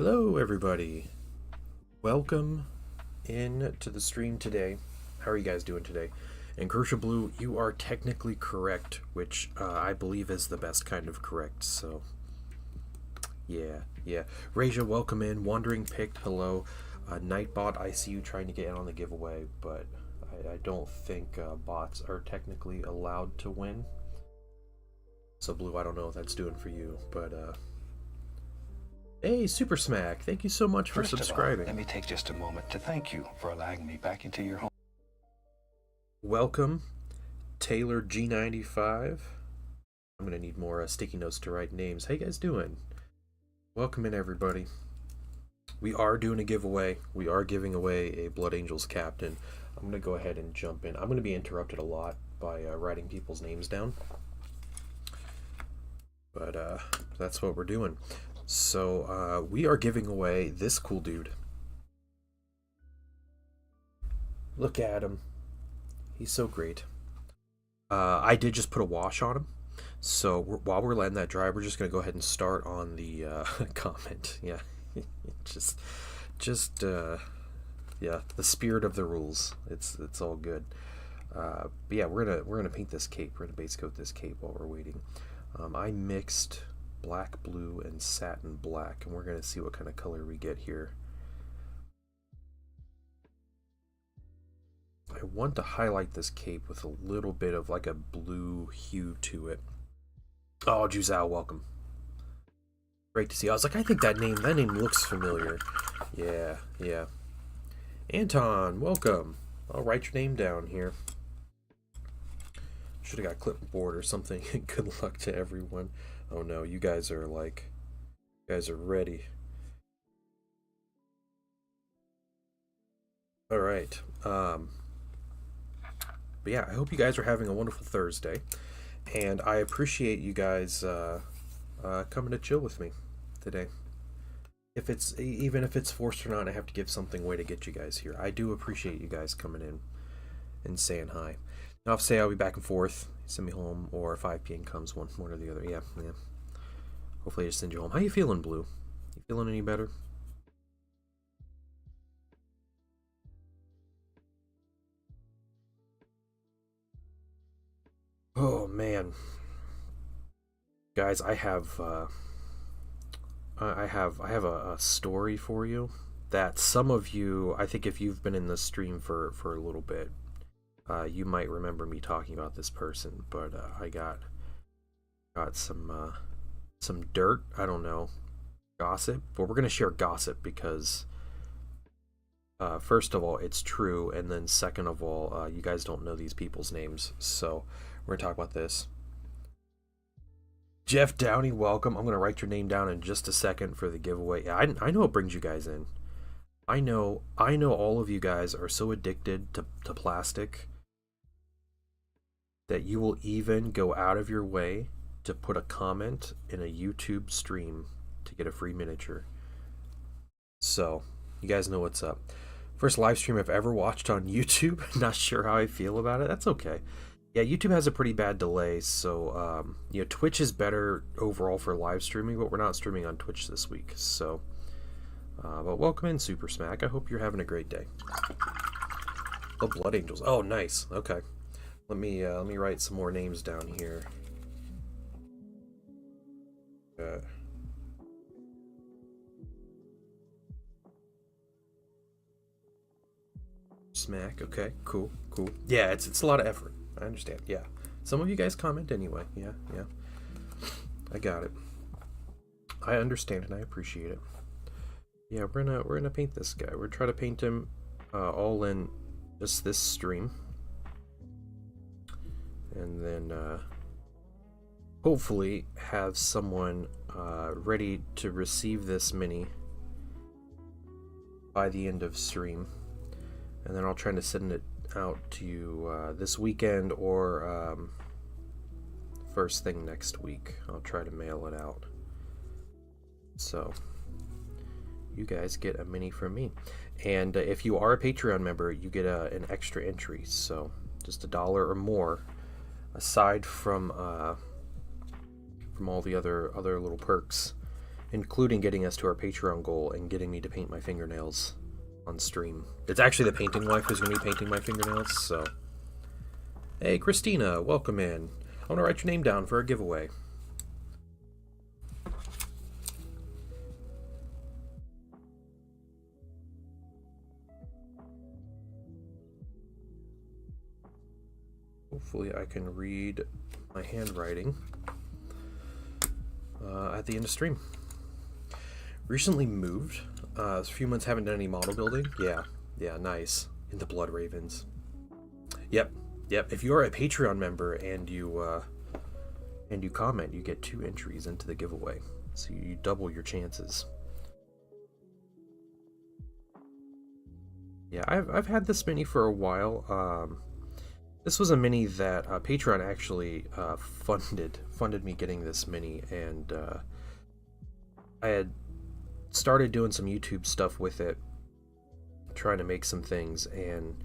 Hello, everybody. Welcome in to the stream today. How are you guys doing today? And Crucial Blue, you are technically correct, which I believe is the best kind of correct. So, yeah. Raja, welcome in. Wandering Picked, hello. Nightbot, I see you trying to get in on the giveaway, but I don't think bots are technically allowed to win. So, Blue, I don't know what that's doing for you, but hey, Super Smack, thank you so much for subscribing. Let me take just a moment to thank you for allowing me back into your home. Welcome, Taylor G95. I'm going to need more sticky notes to write names. How you guys doing? Welcome in, everybody. We are doing a giveaway. We are giving away a Blood Angels captain. I'm going to go ahead and jump in. I'm going to be interrupted a lot by writing people's names down. But that's what we're doing. So we are giving away this cool dude. Look at him. He's so great. I did just put a wash on him. So while we're letting that dry, we're just going to go ahead and start on the comment. Yeah. Yeah, the spirit of the rules. It's all good. But yeah, we're gonna paint this cape. We're gonna base coat this cape while we're waiting. I mixed black, blue, and satin black, and we're going to see what kind of color we get here. I want to highlight this cape with a little bit of like a blue hue to it. Oh, Juzao, welcome. Great to see you. I was like, I think that name looks familiar. Yeah. Anton, welcome. I'll write your name down here. Should have got clipboard or something. Good luck to everyone. Oh no, you guys are ready. All right. But yeah, I hope you guys are having a wonderful Thursday, and I appreciate you guys coming to chill with me today. Even if it's forced or not, I have to give something away to get you guys here. I do appreciate you guys coming in and saying hi. Now, if say I'll be back and forth, send me home, or 5 p.m. comes, one or the other. Yeah. Hopefully I just send you home. How you feeling, Blue? You feeling any better? Oh man, guys, I have a story for you that some of you, I think, if you've been in the stream for a little bit, you might remember me talking about this person. But I got some dirt. I don't know, gossip. But we're gonna share gossip because first of all, it's true, and then second of all, you guys don't know these people's names, so we're gonna talk about this. Jeff Downey, welcome. I'm gonna write your name down in just a second for the giveaway. Yeah, I know what brings you guys in. I know all of you guys are so addicted to plastic that you will even go out of your way to put a comment in a YouTube stream to get a free miniature. So, you guys know what's up. First live stream I've ever watched on YouTube. Not sure how I feel about it. That's okay. Yeah, YouTube has a pretty bad delay, so Twitch is better overall for live streaming, but we're not streaming on Twitch this week. So, but welcome in, Super Smack. I hope you're having a great day. Oh, Blood Angels. Oh, nice. Okay. Let me write some more names down here. Smack. Okay. Cool. Yeah, it's a lot of effort. I understand. Yeah. Some of you guys comment anyway. Yeah. I got it. I understand and I appreciate it. Yeah, we're gonna paint this guy. We're trying to paint him all in just this stream. And then hopefully have someone ready to receive this mini by the end of stream, and then I'll try to send it out to you this weekend or first thing next week. I'll try to mail it out, so you guys get a mini from me. And if you are a Patreon member, you get an extra entry, so just $1 or more, aside from all the other little perks, including getting us to our Patreon goal and getting me to paint my fingernails on stream. It's actually the painting wife who's going to be painting my fingernails, so... Hey, Christina, welcome in. I want to write your name down for a giveaway. Hopefully I can read my handwriting at the end of stream. Recently moved. A few months haven't done any model building. Yeah, nice. Into Blood Ravens. Yep. If you are a Patreon member and you comment, you get 2 entries into the giveaway. So you double your chances. Yeah, I've had this mini for a while. This was a mini that Patreon actually funded me getting this mini, and I had started doing some YouTube stuff with it, trying to make some things, and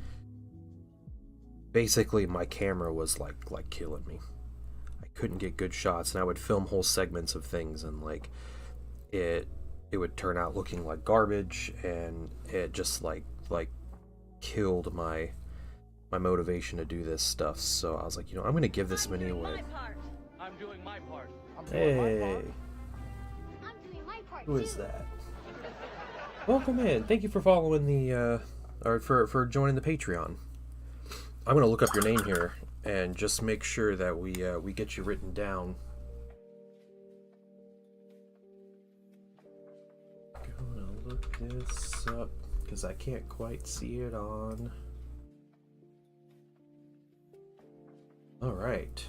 basically my camera was like killing me. I couldn't get good shots, and I would film whole segments of things, and like it would turn out looking like garbage, and it just like killed my motivation to do this stuff. So I was like, I'm gonna give this mini away. I'm doing my part. Hey, who is that? Welcome in. Thank you for following the or for joining the Patreon. I'm gonna look up your name here and just make sure that we get you written down. Gonna look this up because I can't quite see it on. Alright.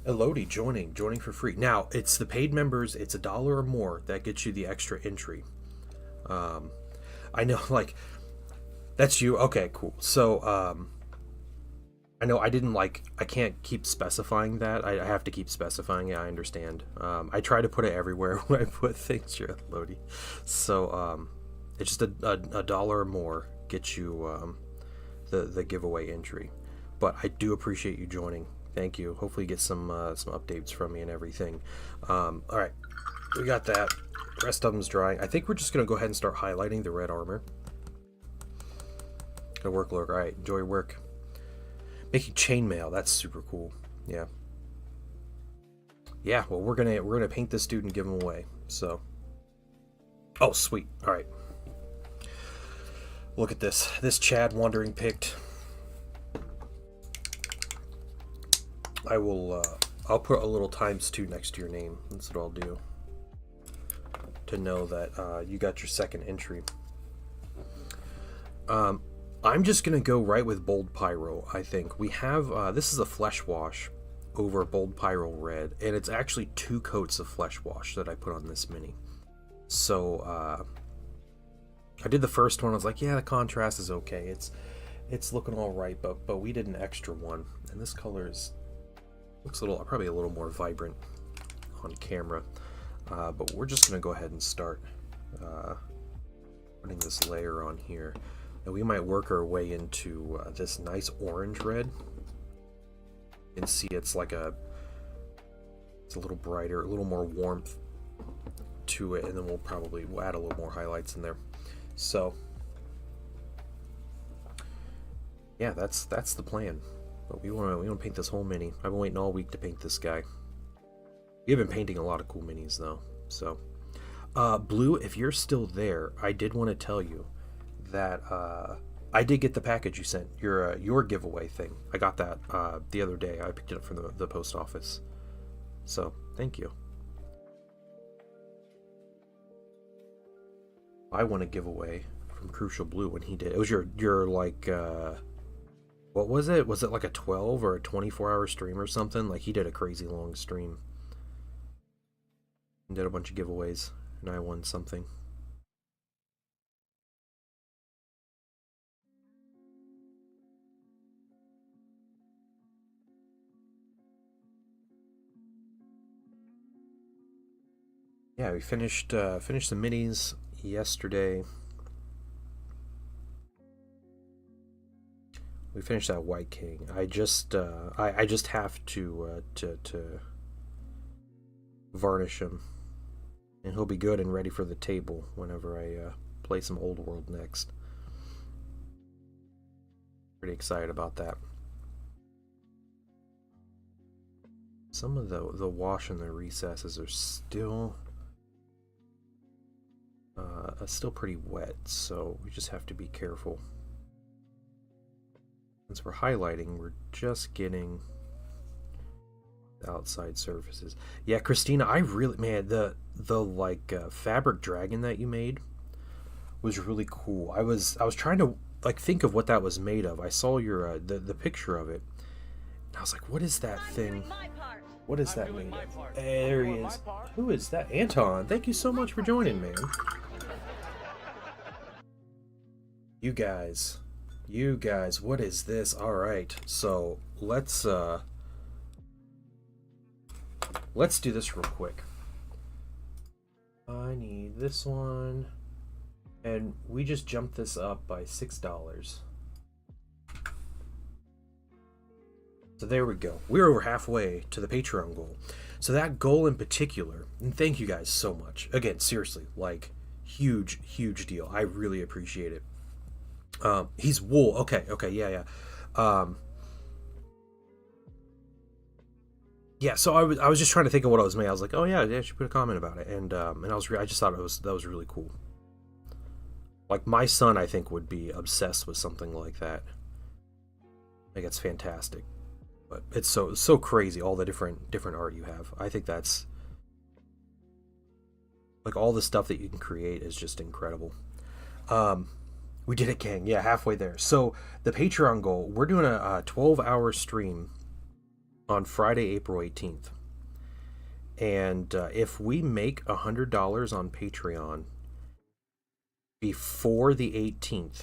Elodie joining for free. Now, it's the paid members, it's $1 or more that gets you the extra entry. I know, like, that's you. Okay, cool. So, I know I can't keep specifying that. I have to keep specifying it, I understand. I try to put it everywhere when I put things here, Elodie. So, it's just a $1 or more gets you the giveaway entry. But I do appreciate you joining. Thank you. Hopefully you get some updates from me and everything. Alright, we got that. The rest of them's drying. I think we're just going to go ahead and start highlighting the red armor. Good work, Lurk. Alright, enjoy your work. Making chainmail. That's super cool. Yeah. Yeah, well, we're gonna paint this dude and give him away. So. Oh, sweet. Alright. Look at this. This Chad Wandering Pict. I will, I'll put a little ×2 next to your name. That's what I'll do. To know that you got your second entry. I'm just going to go right with Bold Pyro, I think. We have, this is a Flesh Wash over Bold Pyro Red, and it's actually 2 coats of Flesh Wash that I put on this mini. So, I did the first one, I was like, yeah, the contrast is okay. It's looking alright, but we did an extra one, and this color looks probably a little more vibrant on camera. But we're just going to go ahead and start putting this layer on here. And we might work our way into this nice orange red. You can see it's a little brighter, a little more warmth to it, and then we'll add a little more highlights in there. So yeah, that's the plan. But we want to paint this whole mini. I've been waiting all week to paint this guy. We've been painting a lot of cool minis though. So, Blue, if you're still there, I did want to tell you that I did get the package you sent, your giveaway thing. I got that the other day. I picked it up from the post office. So, thank you. I won a giveaway from Crucial Blue when he did. It was your like what was it? Was it like a 12 or a 24-hour stream or something? Like he did a crazy long stream. And did a bunch of giveaways, and I won something. Yeah, we finished the minis yesterday. We finished that White King. I just have to varnish him And he'll be good and ready for the table whenever I play some Old World next. Pretty excited about that. Some of the wash in the recesses are still pretty wet, so we just have to be careful. Since we're highlighting, we're just getting the outside surfaces. Yeah, Christina, I really, man, the fabric dragon that you made was really cool. I was trying to like think of what that was made of. I saw your the picture of it, and I was like, what is that thing? What is that made of? There he is. Who is that? Anton, thank you so much for joining, man. You guys, what is this? All right, so let's do this real quick. I need this one, and we just jumped this up by $6. So there we go. We're over halfway to the Patreon goal. So that goal in particular, and thank you guys so much. Again, seriously, like huge deal. I really appreciate it. He's wool. Okay, yeah. Yeah, so I was just trying to think of what I was made. I was like, oh yeah, I should put a comment about it, and I just thought that was really cool. Like my son, I think, would be obsessed with something like that. Like it's fantastic, but it's so crazy all the different art you have. I think that's like all the stuff that you can create is just incredible. We did it, gang. Yeah, halfway there. So the Patreon goal, we're doing a 12-hour stream on Friday, April 18th. And if we make $100 on Patreon before the 18th,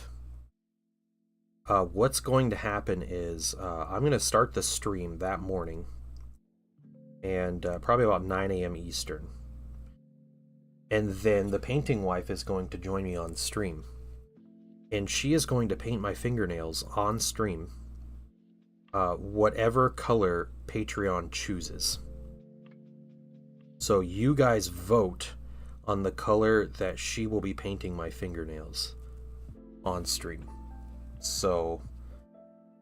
what's going to happen is I'm going to start the stream that morning, and probably about 9 a.m. Eastern. And then the painting wife is going to join me on stream. And she is going to paint my fingernails on stream, whatever color Patreon chooses. So you guys vote on the color that she will be painting my fingernails on stream. So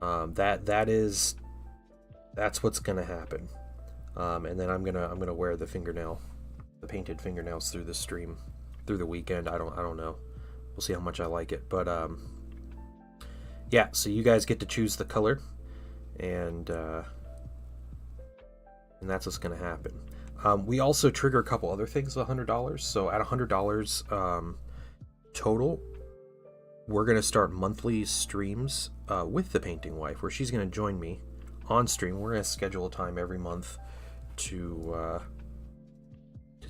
that's what's gonna happen. And then I'm gonna wear the painted fingernails through the stream, through the weekend. I don't know. We'll see how much I like it, but yeah. So you guys get to choose the color, and that's what's gonna happen. We also trigger a couple other things with $100. So at $100 total, we're gonna start monthly streams with the painting wife, where she's gonna join me on stream. We're gonna schedule a time every month to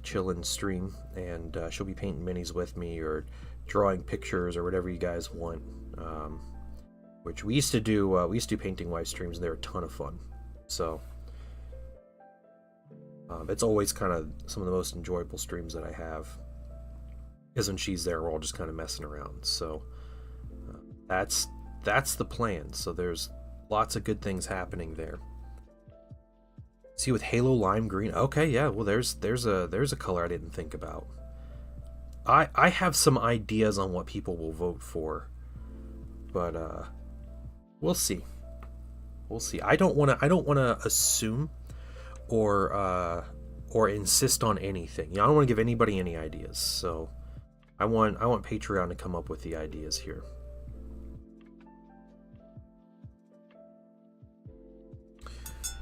chill and stream, and she'll be painting minis with me or drawing pictures or whatever you guys want. Which we used to do painting wife streams, and they're a ton of fun. So it's always kind of some of the most enjoyable streams that I have, because when she's there, we're all just kind of messing around. So that's the plan. So there's lots of good things happening there. See, with Halo Lime Green, okay, yeah. Well, there's a color I didn't think about. I have some ideas on what people will vote for, but we'll see. I don't want to assume or insist on anything. I don't want to give anybody any ideas. So I want Patreon to come up with the ideas here.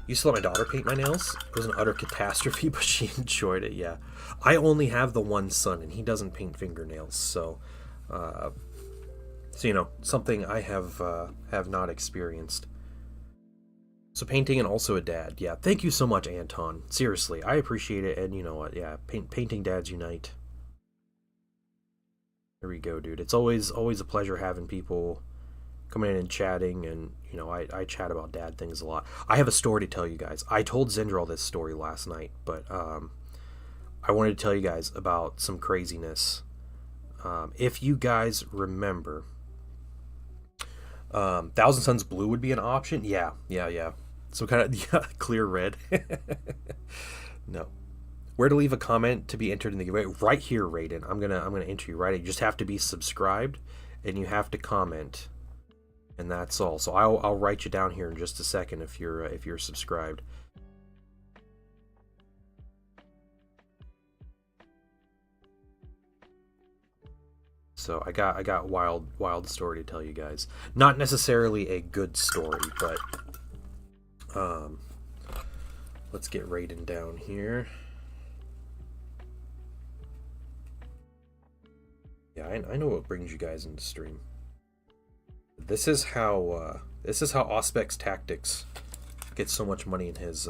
Used to let my daughter paint my nails. It was an utter catastrophe, but she enjoyed it. Yeah, I only have the one son, and he doesn't paint fingernails, so something I have not experienced. So painting and also a dad. Yeah, thank you so much, Anton. Seriously, I appreciate it, and you know what? Yeah, painting dads unite. There we go, dude. It's always a pleasure having people coming in and chatting, and I chat about dad things a lot. I have a story to tell you guys. I told Zendral this story last night, but I wanted to tell you guys about some craziness. If you guys remember, Thousand Suns Blue would be an option. Yeah. So kind of clear red. No. Where to leave a comment to be entered in the giveaway? Right here, Raiden. I'm gonna enter you right. You just have to be subscribed, and you have to comment, and that's all. So I'll write you down here in just a second if you're subscribed. So I got wild story to tell you guys. Not necessarily a good story, but let's get Raiden down here. Yeah, I know what brings you guys into stream. This is how Auspex Tactics gets so much money in his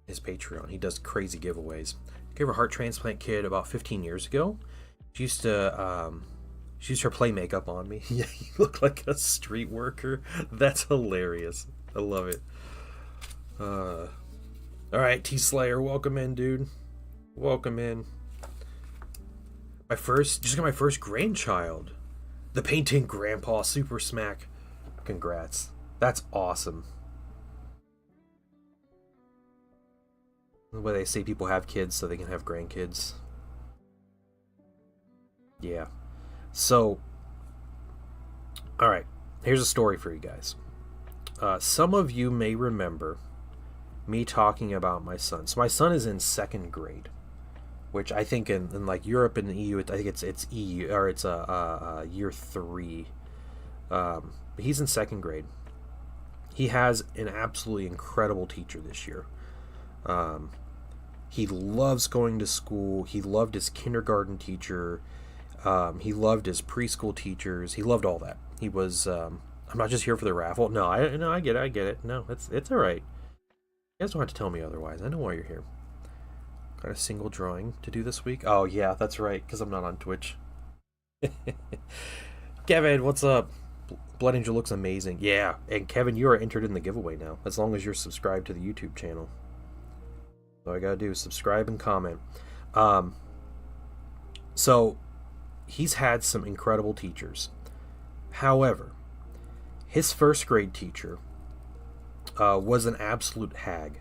Patreon. He does crazy giveaways. I gave her a heart transplant kid about 15 years ago. She used her play makeup on me. Yeah, you look like a street worker. That's hilarious. I love it. All right, T Slayer, welcome in, dude. Welcome in. Just got my first grandchild. The painting grandpa super smack. Congrats. That's awesome. The way they say people have kids so they can have grandkids. Yeah. So, alright. Here's a story for you guys. Some of you may remember me talking about my son. So my son is in 2nd grade. Which I think in like Europe and the EU, I think it's EU, or it's year 3. He's in 2nd grade. He has an absolutely incredible teacher this year. He loves going to school. He loved his kindergarten teacher. He loved his preschool teachers. He loved all that. He was. I'm not just here for the raffle. No, I get it. No, it's all right. You guys don't have to tell me otherwise. I know why you're here. Got a single drawing to do this week. Oh yeah, that's right, because I'm not on Twitch. Kevin, what's up? Blood Angel looks amazing. Yeah, and Kevin, you are entered in the giveaway now, as long as you're subscribed to the YouTube channel. All I gotta do is subscribe and comment. So, he's had some incredible teachers. However, his 1st grade teacher was an absolute hag.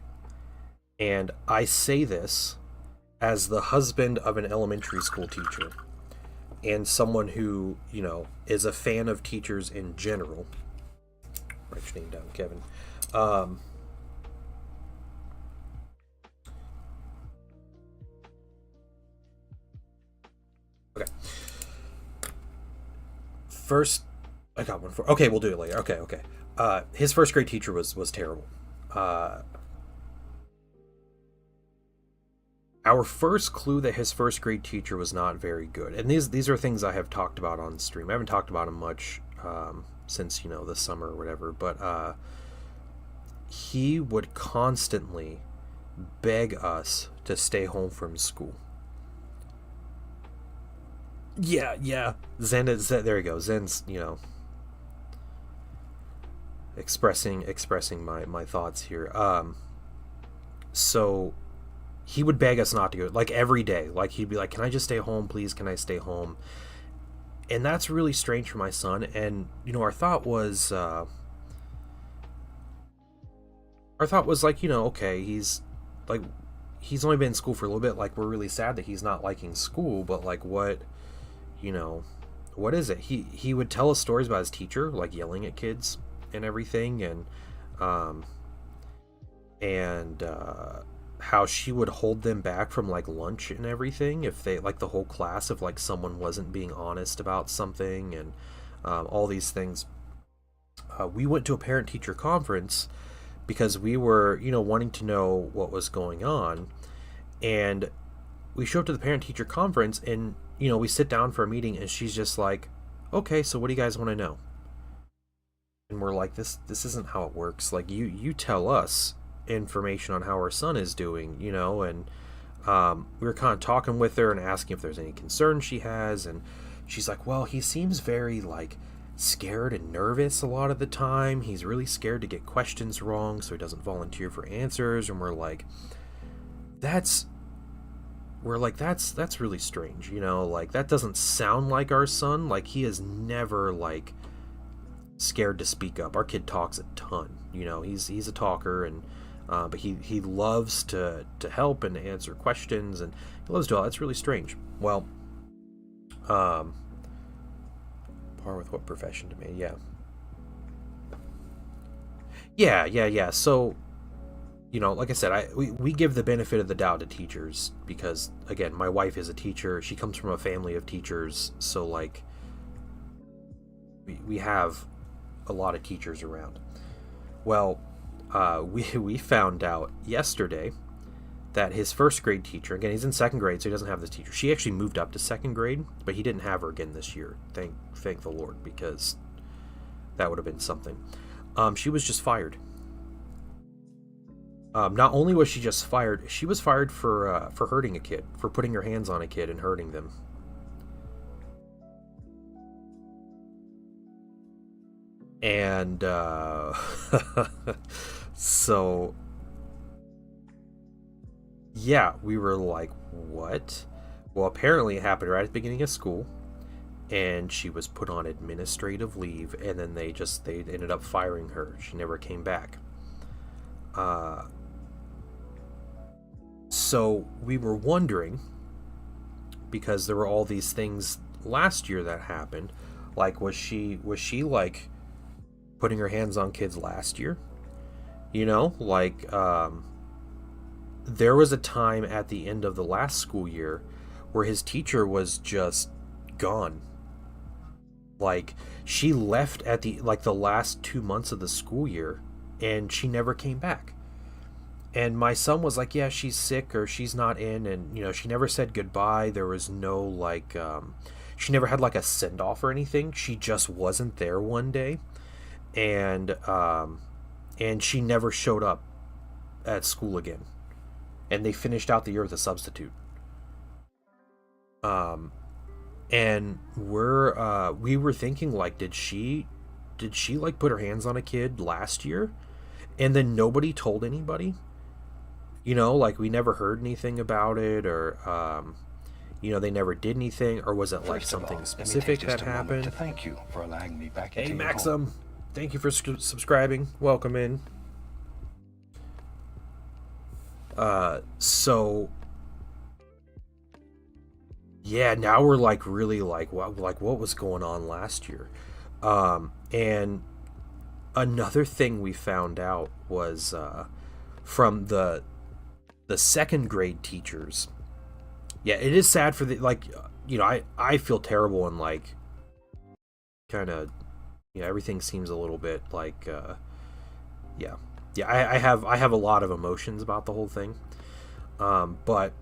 And I say this as the husband of an elementary school teacher and someone who, you know, is a fan of teachers in general. Write your name down, Kevin. Okay. First, I got one for. Okay, we'll do it later. Okay. His 1st grade teacher was terrible. Our first clue that his 1st grade teacher was not very good, and these are things I have talked about on stream. I haven't talked about him much since, you know, the summer or whatever, but he would constantly beg us to stay home from school. Yeah. Zen, there you go. Zen's, you know, expressing my thoughts here. So he would beg us not to go, like, every day. Like, he'd be like, can I just stay home, please? Can I stay home? And that's really strange for my son. And, you know, our thought was like, you know, okay, he's only been in school for a little bit. Like, we're really sad that he's not liking school, but, like, what, you know, what is it? He would tell us stories about his teacher, like, yelling at kids and everything, and how she would hold them back from, like, lunch and everything if they, like, the whole class, if, like, someone wasn't being honest about something, and all these things. We went to a parent-teacher conference because we were, you know, wanting to know what was going on, and we show up to the parent-teacher conference, and, you know, we sit down for a meeting, and she's just like, okay, so what do you guys want to know? And we're like, this isn't how it works. Like, you tell us information on how our son is doing, you know. And we were kind of talking with her and asking if there's any concerns she has, and she's like, well, he seems very, like, scared and nervous a lot of the time. He's really scared to get questions wrong, so he doesn't volunteer for answers. And we're like, that's really strange, you know. Like, that doesn't sound like our son. Like, he is never, like, scared to speak up. Our kid talks a ton, you know. He's a talker, and But he loves to help and answer questions, and he loves to do all. That's really strange. Well, par with what profession to me? Yeah. So, like I said, we give the benefit of the doubt to teachers because, again, my wife is a teacher. She comes from a family of teachers, so like we have a lot of teachers around. Well, we found out yesterday that his first grade teacher, again, he's in second grade, so he doesn't have this teacher. She actually moved up to second grade, but he didn't have her again this year. Thank the Lord, because that would have been something. She was just fired. Not only was she just fired, she was fired for hurting a kid, for putting her hands on a kid and hurting them. And so yeah, we were like, what? Well, apparently it happened right at the beginning of school, and she was put on administrative leave, and then they ended up firing her. She never came back. So we were wondering, because there were all these things last year that happened, like was she like putting her hands on kids last year? There was a time at the end of the last school year where his teacher was just gone. Like, she left at the last 2 months of the school year, and she never came back. And my son was like, yeah, she's sick or she's not in, and she never said goodbye. There was no she never had like a send-off or anything. She just wasn't there one day, and she never showed up at school again. And they finished out the year with a substitute. And we were thinking, like, did she like put her hands on a kid last year, and then nobody told anybody? Like, we never heard anything about it, or they never did anything, or was it like something specific that happened? To thank you for allowing me back into Hey, your Maxim, home. thank you for subscribing. Welcome in. So yeah, now we're like really like what was going on last year. And another thing we found out was from the second grade teachers. Yeah, it is sad for I feel terrible, and like kind of everything seems a little bit like I have a lot of emotions about the whole thing. But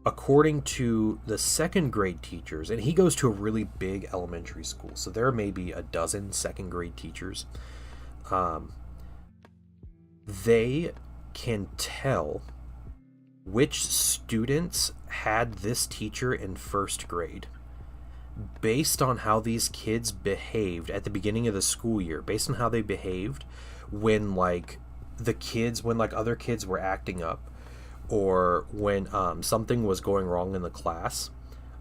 according to the second grade teachers, and he goes to a really big elementary school, so there may be a dozen second grade teachers. They can tell which students had this teacher in first grade based on how these kids behaved at the beginning of the school year, based on how they behaved when other kids were acting up, or when something was going wrong in the class.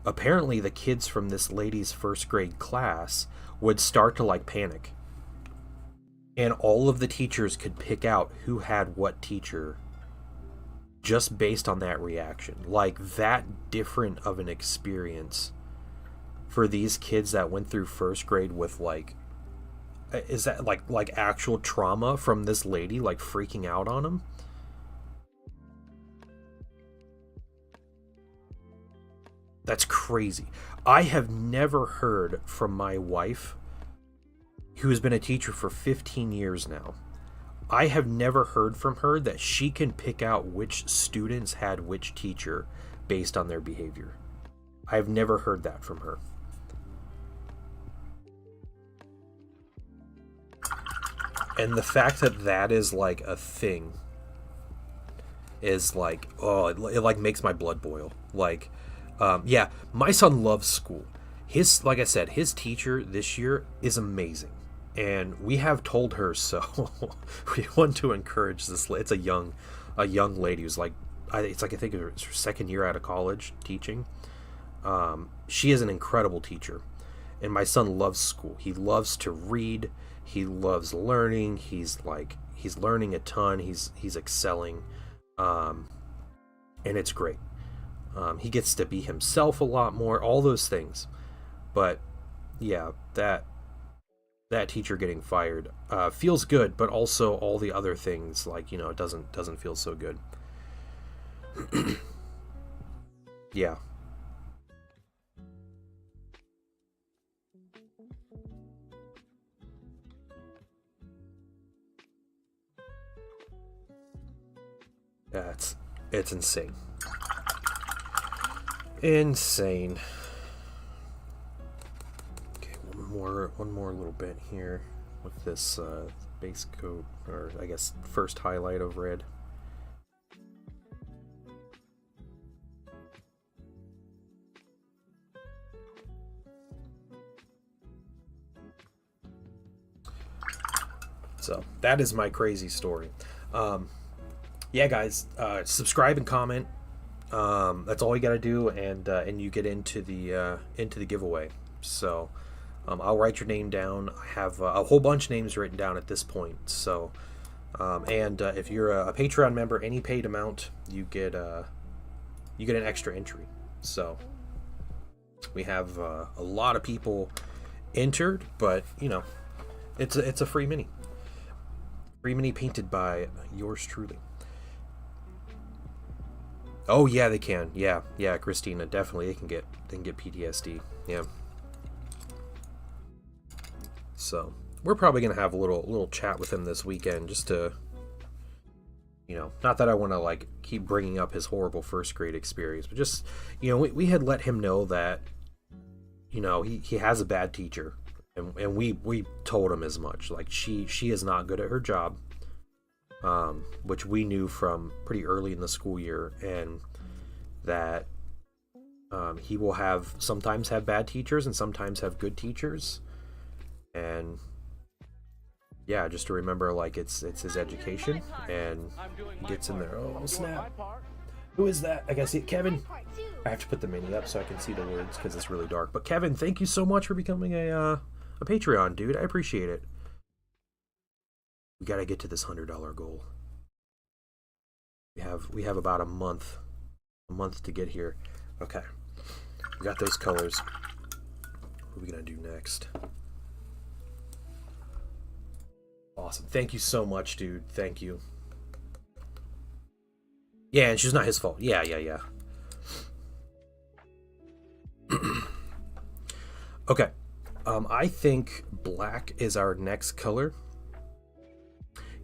Apparently the kids from this lady's first grade class would start to like panic, and all of the teachers could pick out who had what teacher just based on that reaction. Like, that different of an experience for these kids that went through first grade with is that like actual trauma from this lady like freaking out on them? That's crazy. I have never heard from my wife, who has been a teacher for 15 years now. I have never heard from her that she can pick out which students had which teacher based on their behavior. I've never heard that from her. And the fact that that is like a thing is like, oh, it like makes my blood boil. Like, yeah, my son loves school. Like I said, his teacher this year is amazing, and we have told her so. We want to encourage this. It's a young lady who's like, I think it's her second year out of college teaching. She is an incredible teacher, And my son loves school. He loves to read. He loves learning. He's learning a ton. He's excelling, and it's great. He gets to be himself a lot more. All those things, but yeah, that teacher getting fired feels good, but also all the other things, like, you know, it doesn't feel so good. Yeah. It's insane. Insane. Okay, one more little bit here with this base coat, or I guess first highlight of red. So that is my crazy story. Yeah, guys, subscribe and comment. That's all you got to do, and you get into the giveaway. So I'll write your name down. I have a whole bunch of names written down at this point. So and if you're a Patreon member, any paid amount, you get an extra entry. So we have a lot of people entered, but you know, it's a free mini. Free mini painted by yours truly. Oh yeah, they can. Yeah, Christina, definitely they can get PTSD. Yeah. So we're probably gonna have a little chat with him this weekend, just to, you know, not that I want to like keep bringing up his horrible first grade experience, but just, you know, we had let him know that, you know, he has a bad teacher, and we told him as much. Like, she is not good at her job. Which we knew from pretty early in the school year, and that he will sometimes have bad teachers and sometimes have good teachers, and yeah, just to remember, like, it's his education, and he gets in there. Oh snap! Who is that? I gotta see it. Kevin. I have to put the mini up so I can see the words because it's really dark. But Kevin, thank you so much for becoming a Patreon, dude. I appreciate it. We got to get to this $100 goal. We have about a month to get here. Okay, we got those colors. What are we gonna do next? Awesome. Thank you so much, dude. Thank you. Yeah, and she's not his fault. Yeah. Okay. I think black is our next color.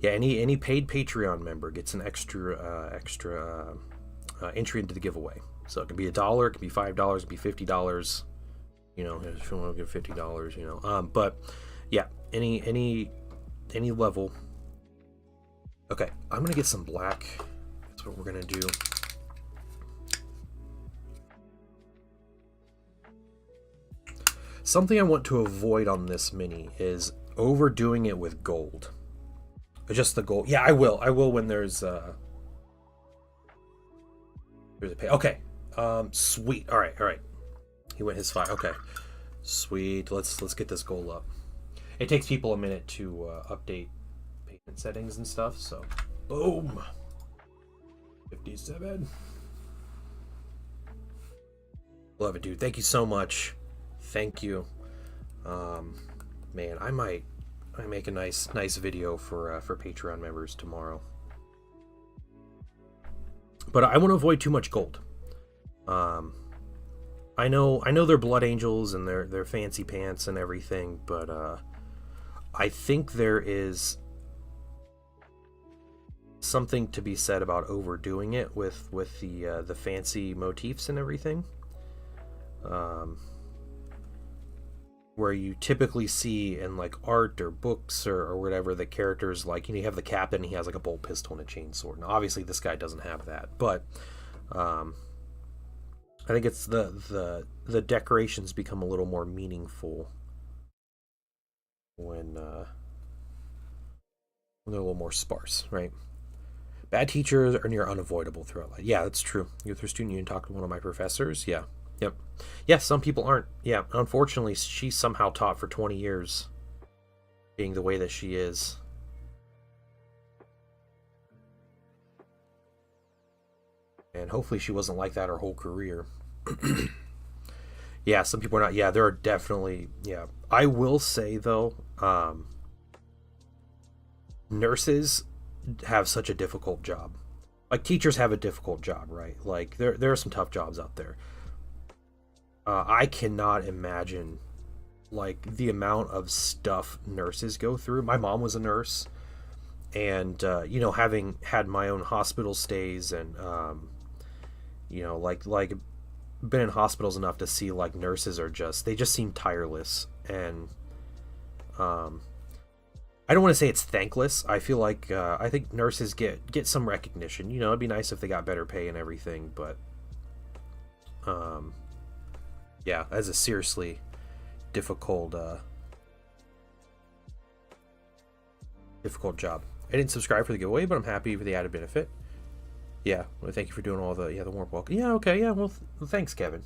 Yeah, any paid Patreon member gets an extra entry into the giveaway. So it can be $1, it can be $5, it can be $50. You know, if you want to give $50, you know. But yeah, any level. Okay, I'm gonna get some black. That's what we're gonna do. Something I want to avoid on this mini is overdoing it with gold. Just the gold. Yeah, I will when there's a pay. Okay. Sweet. All right. He went his 5. Okay. Sweet. Let's get this goal up. It takes people a minute to update payment settings and stuff, so boom. 57. Love it, dude. Thank you so much. Thank you. Man, I might make a nice video for Patreon members tomorrow. But I want to avoid too much gold. I know they're blood angels and they're fancy pants and everything, but I think there is something to be said about overdoing it with the fancy motifs and everything. Where you typically see in like art or books or whatever, the characters, like, you know, you have the captain, he has like a bolt pistol and a chainsaw. Now obviously this guy doesn't have that, but I think it's the decorations become a little more meaningful when they're a little more sparse, right? Bad teachers are near unavoidable throughout life. Yeah, that's true. Youth or student union talked to one of my professors. Yeah. Yep. Yeah, some people aren't. Yeah, unfortunately, she's somehow taught for 20 years, being the way that she is. And hopefully she wasn't like that her whole career. Yeah, some people are not. Yeah, there are definitely. Yeah. I will say, though, nurses have such a difficult job. Like, teachers have a difficult job, right? Like, there are some tough jobs out there. I cannot imagine, like, the amount of stuff nurses go through. My mom was a nurse, and, having had my own hospital stays and, like been in hospitals enough to see, like, nurses are they just seem tireless. And I don't want to say it's thankless. I feel like I think nurses get some recognition. It'd be nice if they got better pay and everything, but yeah, that's a seriously difficult difficult job. I didn't subscribe for the giveaway, but I'm happy for the added benefit. Yeah, well, thank you for doing all the warm welcome. Yeah, okay, yeah, well, thanks, Kevin.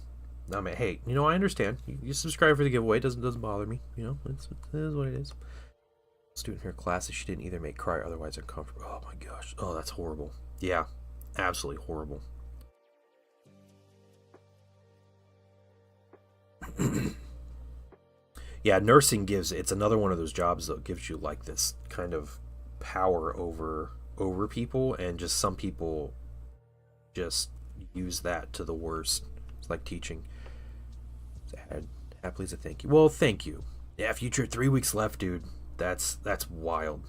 I mean, hey, I understand. You subscribe for the giveaway. It doesn't bother me. It is what it is. Student in her class, she didn't either make cry or otherwise uncomfortable. Oh my gosh. Oh, that's horrible. Yeah, absolutely horrible. Yeah, nursing it's another one of those jobs that gives you, like, this kind of power over people, and just some people just use that to the worst. It's like teaching. Please, a thank you. Well, thank you. Yeah, future 3 weeks left, dude. That's wild.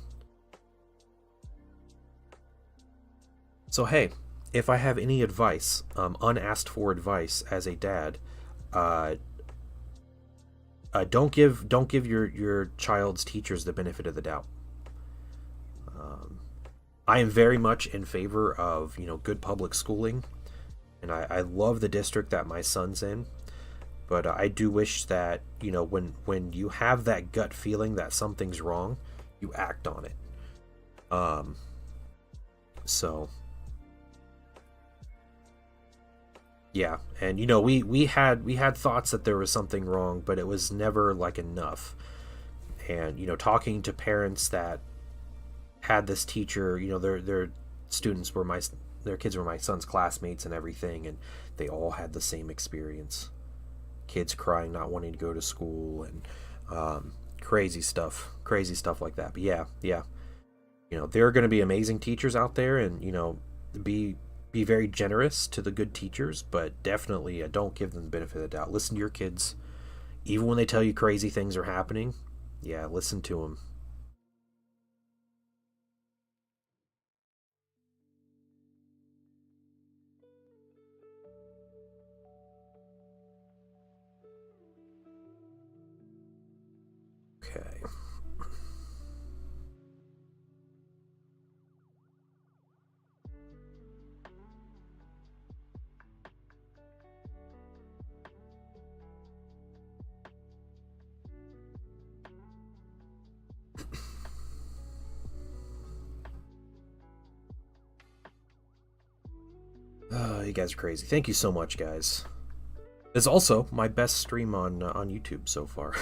So hey, if I have any advice, unasked for advice as a dad, don't give your child's teachers the benefit of the doubt. I am very much in favor of good public schooling, and I love the district that my son's in. But I do wish that, when you have that gut feeling that something's wrong, you act on it. So, yeah. And, we had thoughts that there was something wrong, but it was never, like, enough. And, talking to parents that had this teacher, their students were their kids were my son's classmates and everything, and they all had the same experience. Kids crying, not wanting to go to school, and crazy stuff like that. But yeah, there are going to be amazing teachers out there, and be very generous to the good teachers, but definitely don't give them the benefit of the doubt. Listen to your kids, even when they tell you crazy things are happening. Yeah, listen to them. Okay. You guys are crazy. Thank you so much, guys. It's also my best stream on YouTube so far.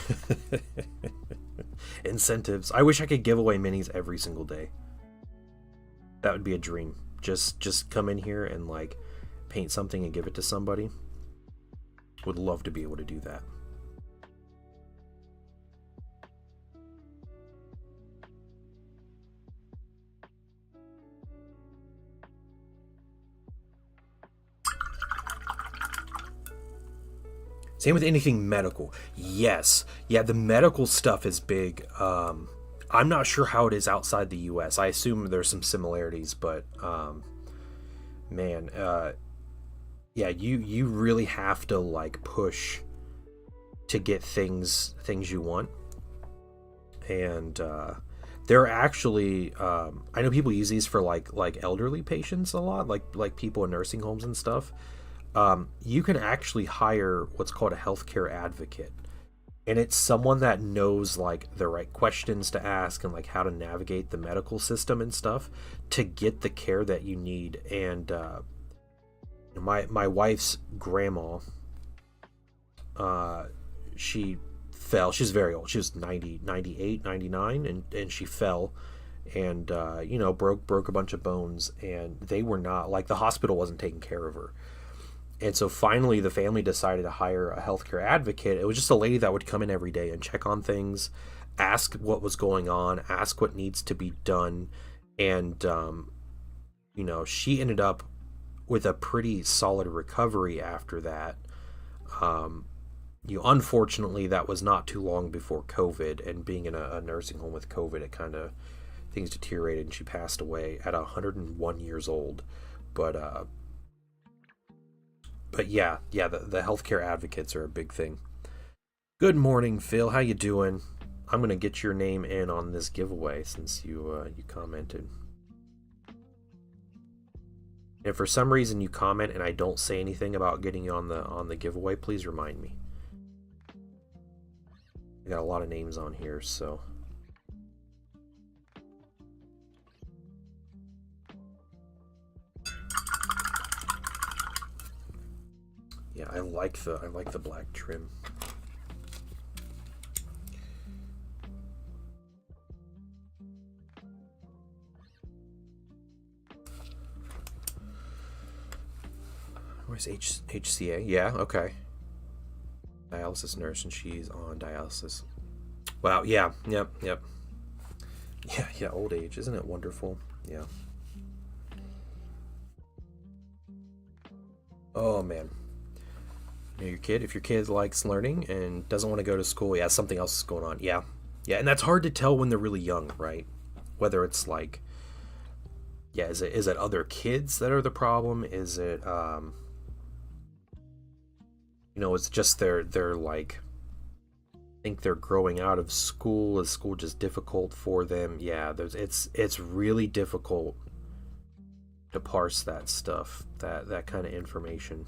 Incentives. I wish I could give away minis every single day. That would be a dream. Just come in here and, like, paint something and give it to somebody. Would love to be able to do that. Same with anything medical. Yes. Yeah, the medical stuff is big. I'm not sure how it is outside the US. I assume there's some similarities, but man, yeah, you really have to, like, push to get things you want. And there are actually I know people use these for like elderly patients a lot, like people in nursing homes and stuff. You can actually hire what's called a healthcare advocate, and it's someone that knows, like, the right questions to ask and, like, how to navigate the medical system and stuff to get the care that you need. And my wife's grandma, she fell. She's very old. She was 90, 98, 99, and she fell and broke a bunch of bones, and they were not, like, the hospital wasn't taking care of her. And so finally the family decided to hire a healthcare advocate. It was just a lady that would come in every day and check on things, ask what was going on, ask what needs to be done. And she ended up with a pretty solid recovery after that. Unfortunately, that was not too long before COVID, and being in a nursing home with COVID, it kind of, things deteriorated, and she passed away at 101 years old. But yeah, the healthcare advocates are a big thing. Good morning, Phil. How you doing? I'm gonna get your name in on this giveaway since you commented. If for some reason you comment and I don't say anything about getting you on the giveaway, please remind me. I got a lot of names on here, so. Yeah, I like the black trim. Where's HCA? Yeah, okay. Dialysis nurse, and she's on dialysis. Wow, yeah, yep. Yeah, old age. Isn't it wonderful? Yeah. Oh, man. If your kid likes learning and doesn't want to go to school, yeah, something else is going on. Yeah, and that's hard to tell when they're really young, right? Whether it's like, yeah, is it other kids that are the problem? Is it, it's just they're like, think they're growing out of school. Is school just difficult for them? Yeah, it's really difficult to parse that stuff, that kind of information.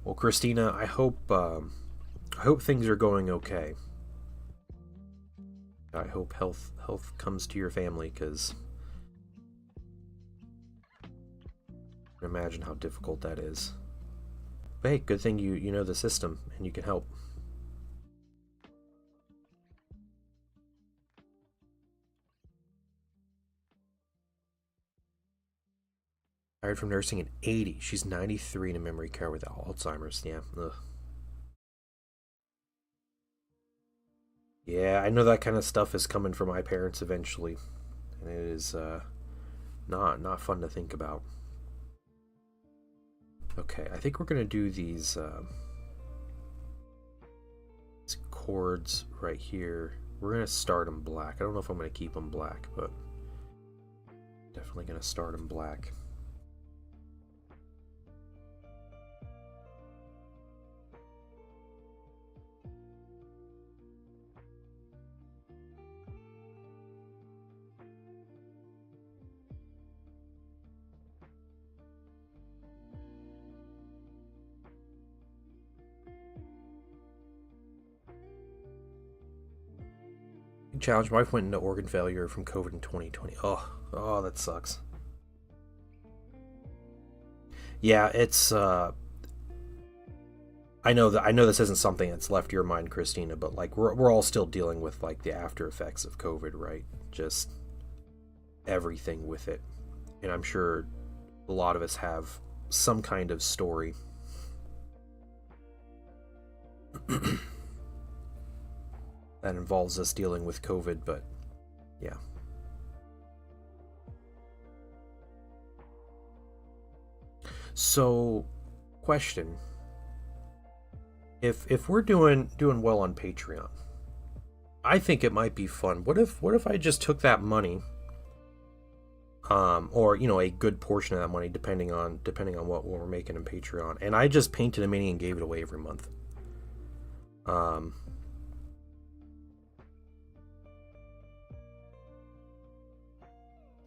Well, Christina, I hope things are going okay. I hope health comes to your family, because I can imagine how difficult that is. But hey, good thing you know the system and you can help. Hired from nursing at 80. She's 93 in memory care with Alzheimer's. Yeah. Ugh. Yeah, I know that kind of stuff is coming for my parents eventually, and it is not fun to think about. Okay, I think we're gonna do these chords right here. We're gonna start them black. I don't know if I'm gonna keep them black, but definitely gonna start them black. Challenge. My wife went into organ failure from COVID in 2020. Oh, that sucks. Yeah, it's I know this isn't something that's left your mind, Christina, but like we're all still dealing with like the after effects of COVID, right? Just everything with it. And I'm sure a lot of us have some kind of story. That involves us dealing with COVID, but yeah. So, question: if we're doing well on Patreon, I think it might be fun. What if I just took that money, or a good portion of that money, depending on what we're making in Patreon, and I just painted a mini and gave it away every month.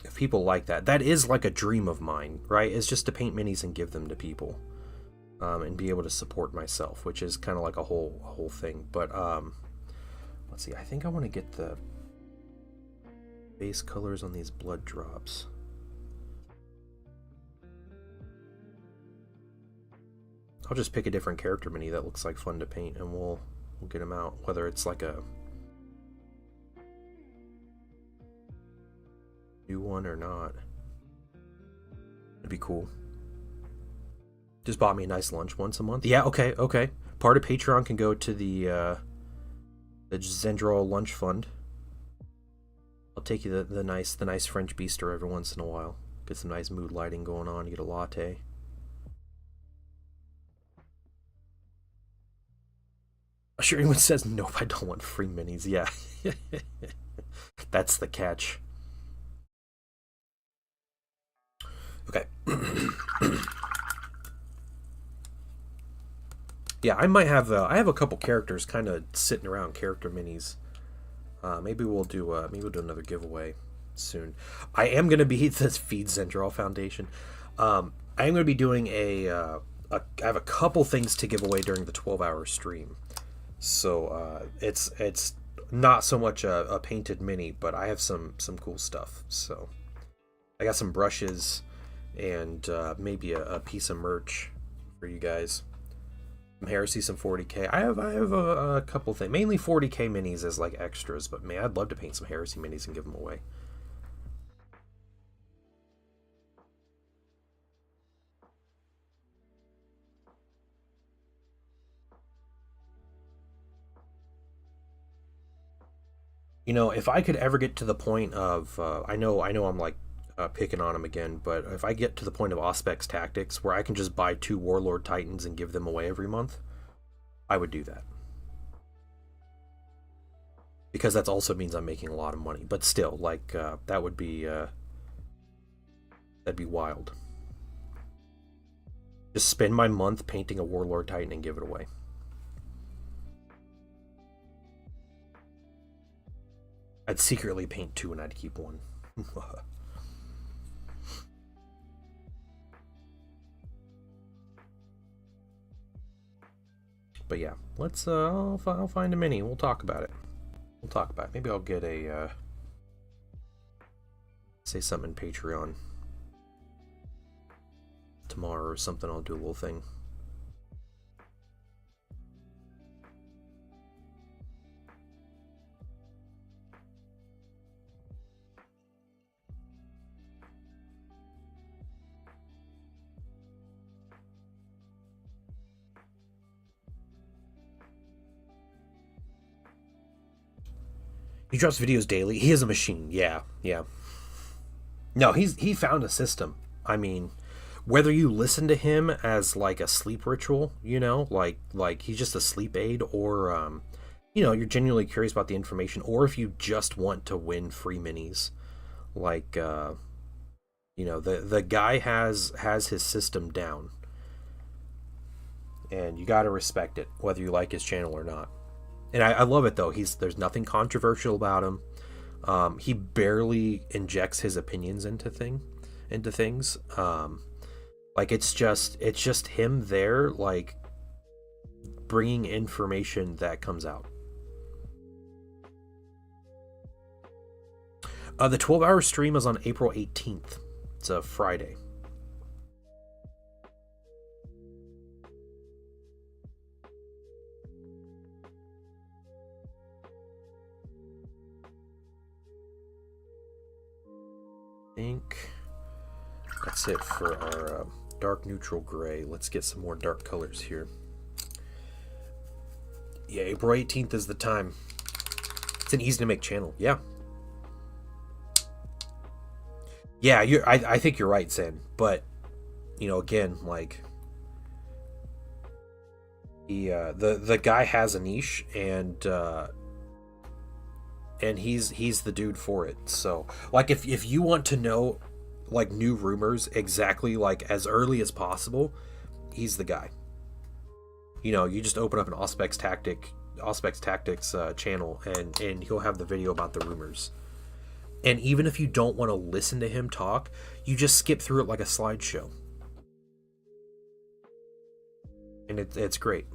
If people like that is like a dream of mine, right? Is just to paint minis and give them to people, and be able to support myself, which is kind of like a whole thing. But Let's see, I think I want to get the base colors on these blood drops. I'll just pick a different character mini that looks like fun to paint, and we'll get them out, whether it's like a new one or not. It'd be cool. Just bought me a nice lunch once a month. Yeah, okay. Part of Patreon can go to the Zendrol lunch fund. I'll take you the nice French bistro every once in a while. Get some nice mood lighting going on. You get a latte. I'm sure anyone says nope. I don't want free minis. Yeah, that's the catch. Okay. Yeah, I might have. I have a couple characters kind of sitting around, character minis. Maybe we'll do another giveaway soon. I am gonna be this Feed Zendrol Foundation. I am gonna be doing I have a couple things to give away during the 12-hour stream. So it's not so much a painted mini, but I have some cool stuff. So I got some brushes and maybe a piece of merch for you guys. Some Heresy, some 40k. I have a couple things, mainly 40k minis as like extras, but man, I'd love to paint some Heresy minis and give them away. You know, if I could ever get to the point of, I know I'm like picking on him again, but if I get to the point of Auspex Tactics where I can just buy 2 Warlord Titans and give them away every month, I would do that. Because that also means I'm making a lot of money. But still, like, that would be, that'd be wild. Just spend my month painting a Warlord Titan and give it away. I'd secretly paint 2 and I'd keep 1. But yeah, let's I'll find a mini. We'll talk about it. Maybe I'll get a say something in Patreon tomorrow or something. I'll do a little thing. He drops videos daily. He is a machine. Yeah. No, he found a system. I mean, whether you listen to him as like a sleep ritual, you know, like he's just a sleep aid, or you know, you're genuinely curious about the information, or if you just want to win free minis, like you know, the guy has his system down, and you got to respect it, whether you like his channel or not. And I love it though. There's nothing controversial about him. He barely injects his opinions into things. Like it's just him there, like bringing information that comes out. The 12-hour stream is on April 18th. It's a Friday. I think that's it for our dark neutral gray. Let's get some more dark colors here. Yeah, April 18th is the time. It's an easy to make channel. Yeah, I think you're right, Zen. But you know, again, like the guy has a niche, and he's the dude for it. So like if you want to know like new rumors exactly like as early as possible, he's the guy. You know, you just open up an Auspex Tactics channel, and he'll have the video about the rumors. And even if you don't want to listen to him talk, you just skip through it like a slideshow, and it's great.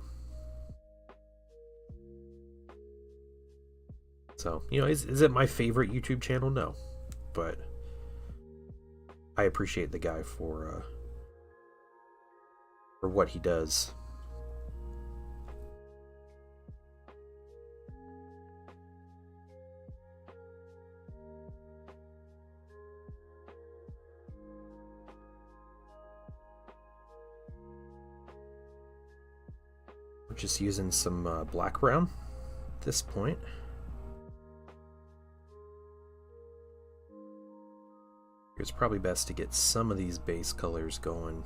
So, is it my favorite YouTube channel? No. But I appreciate the guy for what he does. We're just using some black brown at this point. It's probably best to get some of these base colors going.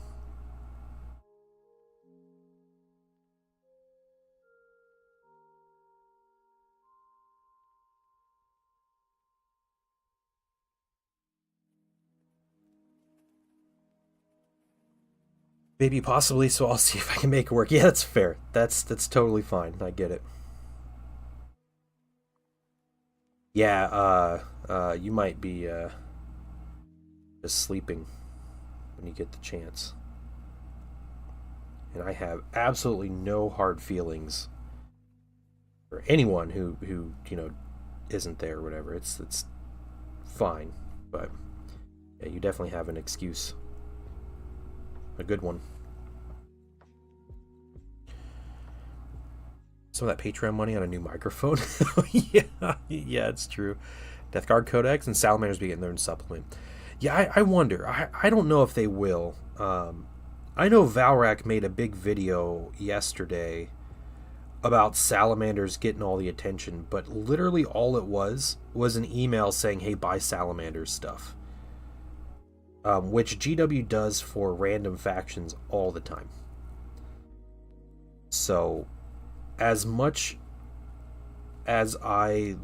Maybe possibly, so I'll see if I can make it work. Yeah, that's fair. That's totally fine. I get it. Yeah, you might be just sleeping when you get the chance. And I have absolutely no hard feelings for anyone who isn't there or whatever. It's fine, but yeah, you definitely have an excuse. A good one. Some of that Patreon money on a new microphone. Yeah, it's true. Death Guard Codex and Salamanders be getting their own supplement. Yeah, I wonder. I don't know if they will. I know Valrak made a big video yesterday about Salamanders getting all the attention, but literally all it was an email saying, hey, buy Salamanders stuff. Which GW does for random factions all the time. So, as much as I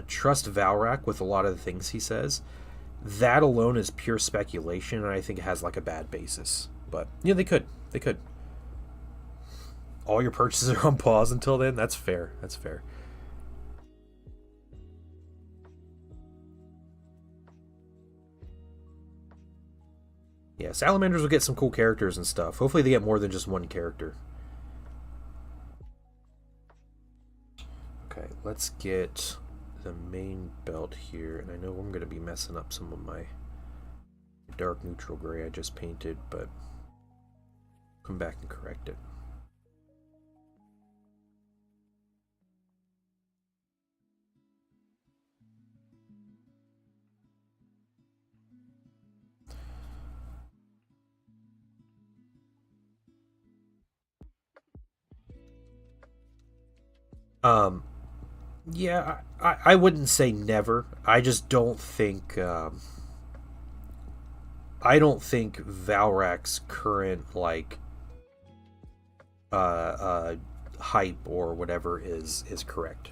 trust Valrak with a lot of the things he says, that alone is pure speculation, and I think it has a bad basis. But yeah, they could. All your purchases are on pause until then. That's fair. Yeah, Salamanders will get some cool characters and stuff. Hopefully they get more than just one character. Okay, let's get the main belt here. And I know I'm going to be messing up some of my dark neutral gray I just painted, but come back and correct it. Yeah, I wouldn't say never. I just don't think I don't think Valrak's current hype or whatever is correct.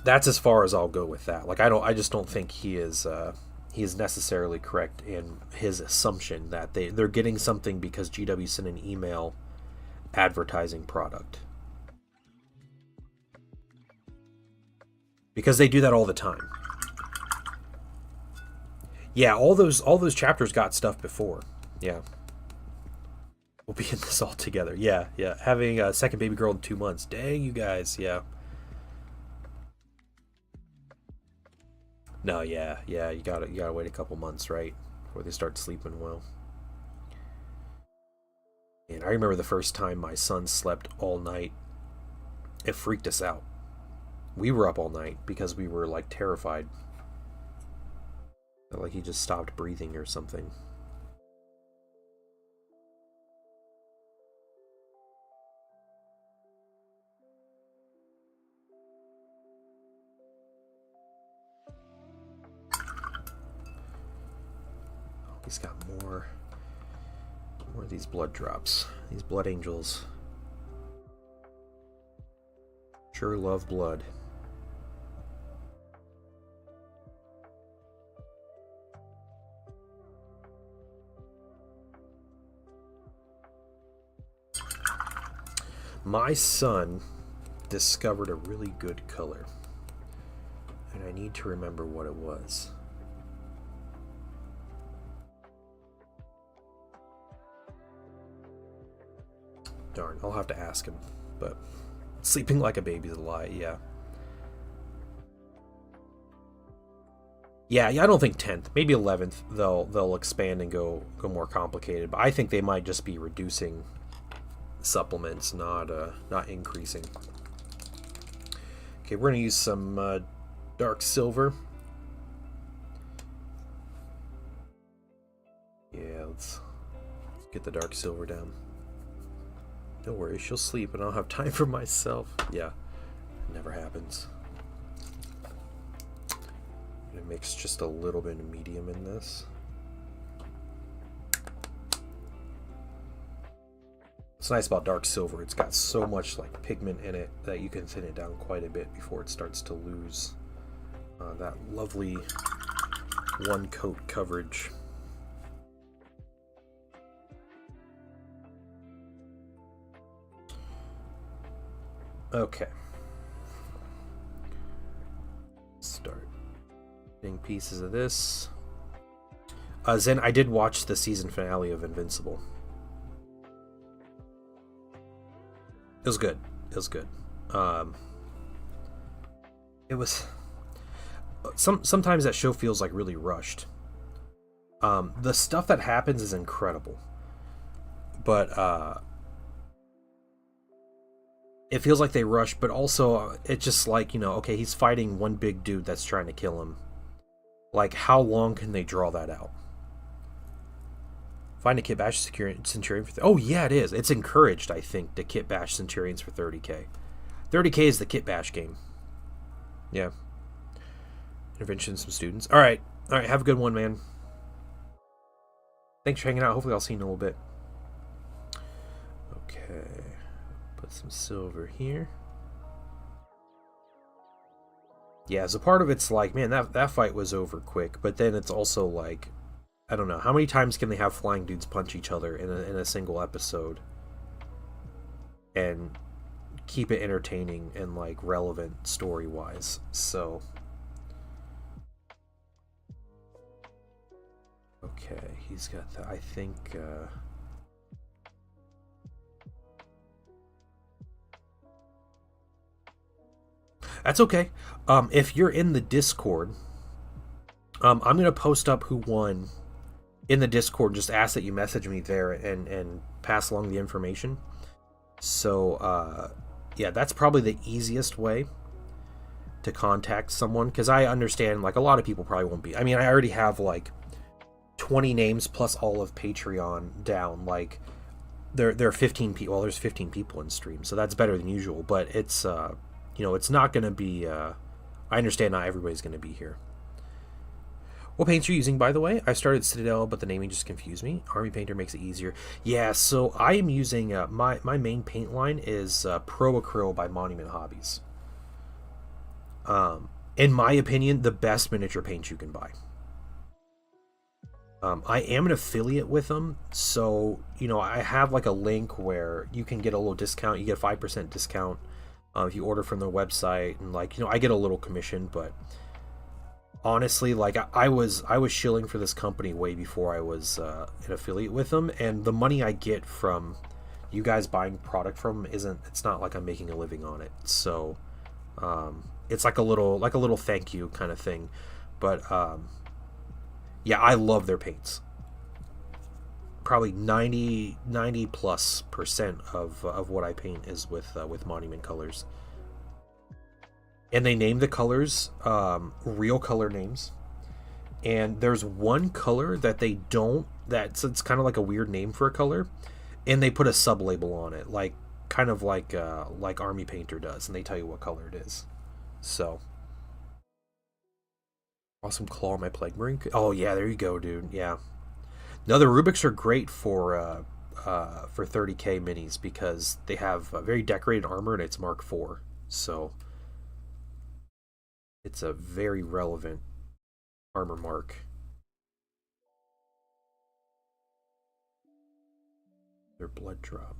That's as far as I'll go with that. I just don't think he is necessarily correct in his assumption that they're getting something because GW sent an email advertising product. Because they do that all the time. Yeah, all those chapters got stuff before. Yeah. We'll be in this all together. Yeah. Having a second baby girl in 2 months. Dang, you guys. Yeah. No, yeah. You gotta wait a couple months, right, before they start sleeping well. And I remember the first time my son slept all night. It freaked us out. We were up all night because we were terrified. Like he just stopped breathing or something. Oh, he's got more of these blood drops. These blood angels. Sure love blood. My son discovered a really good color, and I need to remember what it was. Darn, I'll have to ask him. but sleeping like a baby's a lie. Yeah. Yeah, I don't think 10th. Maybe 11th. They'll expand and go more complicated. But I think they might just be reducing supplements, not increasing. Okay, we're gonna use some dark silver. Yeah, let's get the dark silver down. Don't worry, she'll sleep and I'll have time for myself. Yeah, never happens. I'm gonna mix just a little bit of medium in this. What's nice about dark silver, it's got so much like pigment in it that you can thin it down quite a bit before it starts to lose that lovely one coat coverage. Okay. Start getting pieces of this. Zen, I did watch the season finale of Invincible. It was good. It was good. It was... Sometimes that show feels like really rushed. The stuff that happens is incredible. But, it feels like they rush, but also it's just like, you know, okay, he's fighting one big dude that's trying to kill him. Like, how long can they draw that out? Find a kit bash Centurion for... Oh, yeah, it is. It's encouraged, I think, to kit bash Centurions for 30k. 30k is the kit bash game. Yeah. Intervention some students. All right, have a good one, man. Thanks for hanging out. Hopefully I'll see you in a little bit. Okay. Put some silver here. Yeah, so part of it's like, man, that fight was over quick, but then it's also like, I don't know, how many times can they have flying dudes punch each other in a single episode and keep it entertaining and like relevant story-wise? So okay, he's got that. I think that's okay. If you're in the Discord, I'm gonna post up who won in the Discord. Just ask that you message me there and pass along the information. So yeah, that's probably the easiest way to contact someone, because I understand like a lot of people probably won't be. I mean, I already have like 20 names plus all of Patreon down. Like there are 15 people. Well, there's 15 people in stream, so that's better than usual. But it's you know, it's not going to be... I understand not everybody's going to be here. What paints are you using, by the way? I started Citadel, but the naming just confused me. Army Painter makes it easier. Yeah, so I am using... my main paint line is Pro Acryl by Monument Hobbies. In my opinion, the best miniature paint you can buy. I am an affiliate with them, so, you know, I have like a link where you can get a little discount. You get a 5% discount. If you order from their website, and like, you know, I get a little commission, but honestly, like I was shilling for this company way before I was an affiliate with them, and the money I get from you guys buying product from them it's not like I'm making a living on it. So it's like a little thank you kind of thing. But yeah, I love their paints. Probably 90+% of what I paint is with Monument colors, and they name the colors real color names. And there's one color that they don't. It's kind of like a weird name for a color, and they put a sub label on it, like kind of like Army Painter does, and they tell you what color it is. So awesome claw on my Plague Marine. Oh yeah, there you go, dude. Yeah. No, the Rubiks are great for 30k minis because they have very decorated armor and it's Mark IV, so it's a very relevant armor mark. Their blood drop.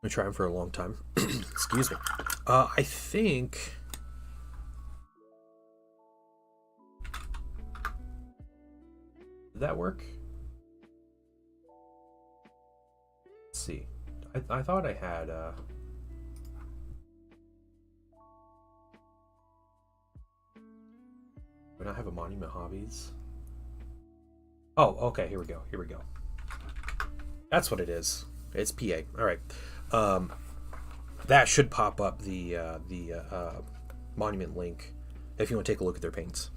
I'm gonna try them for a long time. Excuse me. I think Did that work? Let's see. I thought I had do I not have a Monument Hobbies? Oh, okay, here we go. Here we go. That's what it is. It's PA. All right. That should pop up the Monument link if you want to take a look at their paints.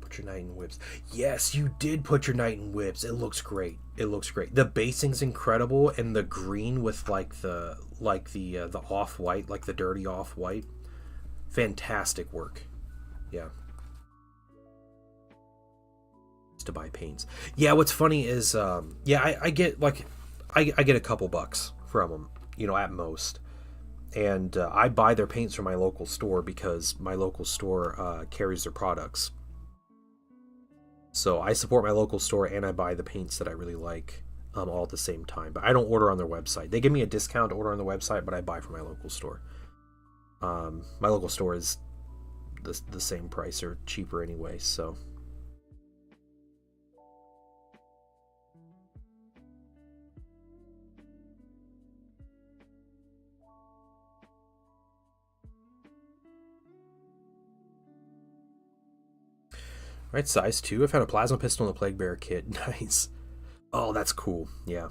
Put your knight in whips. Yes, you did put your knight in whips. It looks great. It looks great. The basing's incredible, and the green with the off-white, like the dirty off-white. Fantastic work. Yeah. To buy paints. Yeah, what's funny is I get I get a couple bucks from them, you know, at most. And I buy their paints from my local store because my local store carries their products. So I support my local store and I buy the paints that I really like all at the same time. But I don't order on their website. They give me a discount to order on the website, but I buy from my local store. My local store is the same price or cheaper anyway, so. Right, size 2. I found a plasma pistol and a plague bearer kit. Nice. Oh, that's cool. Yeah.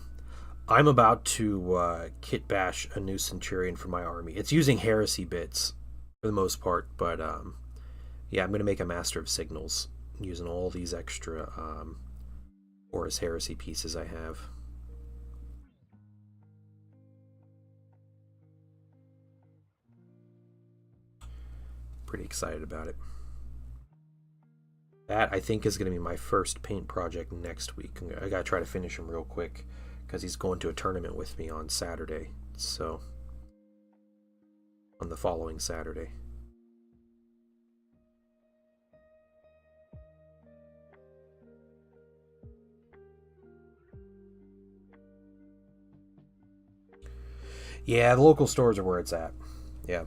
I'm about to kit bash a new Centurion for my army. It's using heresy bits for the most part, but yeah, I'm going to make a Master of Signals using all these extra Horus Heresy pieces I have. Pretty excited about it. That, I think, is going to be my first paint project next week. I got to try to finish him real quick because he's going to a tournament with me on Saturday. So, on the following Saturday. Yeah, the local stores are where it's at. Yeah.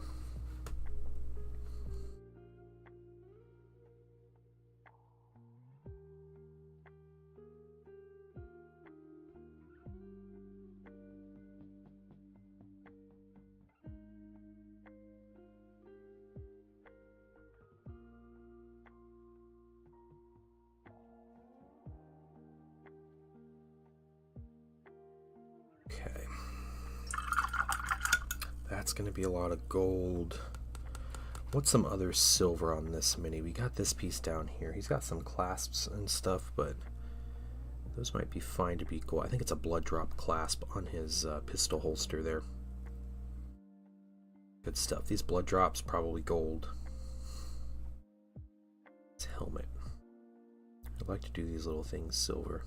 That's going to be a lot of gold. What's some other silver on this mini? We got this piece down here. He's got some clasps and stuff, but those might be fine to be gold. I think it's a blood drop clasp on his pistol holster there. Good stuff. These blood drops probably gold. His helmet. I'd like to do these little things silver.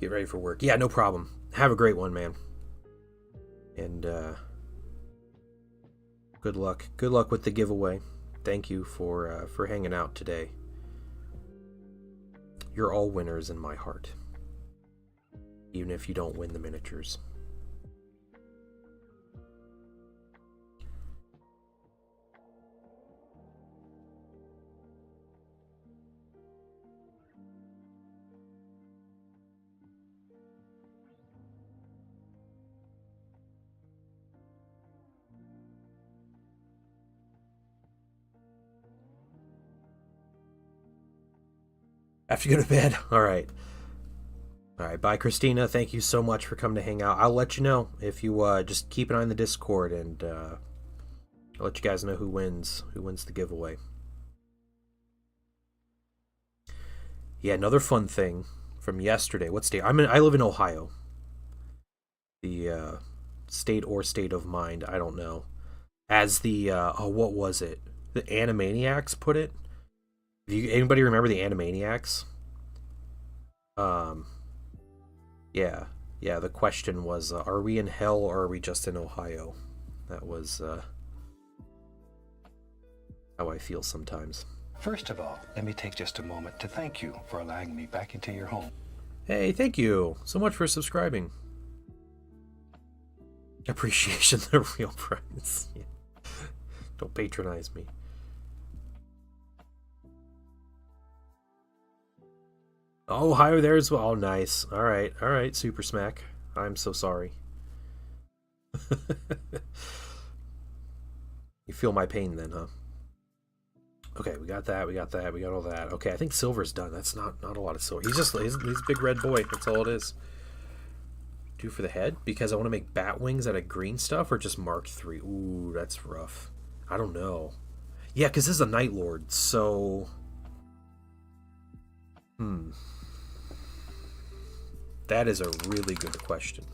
Get ready for work. Yeah, no problem. Have a great one, man. And good luck. Good luck with the giveaway. Thank you for hanging out today. You're all winners in my heart, even if you don't win the miniatures. After you go to bed? Alright. Alright, bye Christina. Thank you so much for coming to hang out. I'll let you know if you just keep an eye on the Discord, and I'll let you guys know who wins the giveaway. Yeah, another fun thing from yesterday. What state? I live in Ohio. The state of mind, I don't know. As the what was it? The Animaniacs put it? Anybody remember the Animaniacs? Yeah. The question was, are we in hell or are we just in Ohio? That was how I feel sometimes. First of all, let me take just a moment to thank you for allowing me back into your home. Hey, thank you so much for subscribing. Appreciation the real price. Yeah. Don't patronize me. Oh, hi there as well. Oh, nice. All right, Super Smack. I'm so sorry. You feel my pain then, huh? Okay, we got that. We got all that. Okay, I think silver's done. That's not a lot of silver. He's a big red boy. That's all it is. Do for the head because I want to make bat wings out of green stuff or just Mark III. Ooh, that's rough. I don't know. Yeah, because this is a Night Lord, so that is a really good question.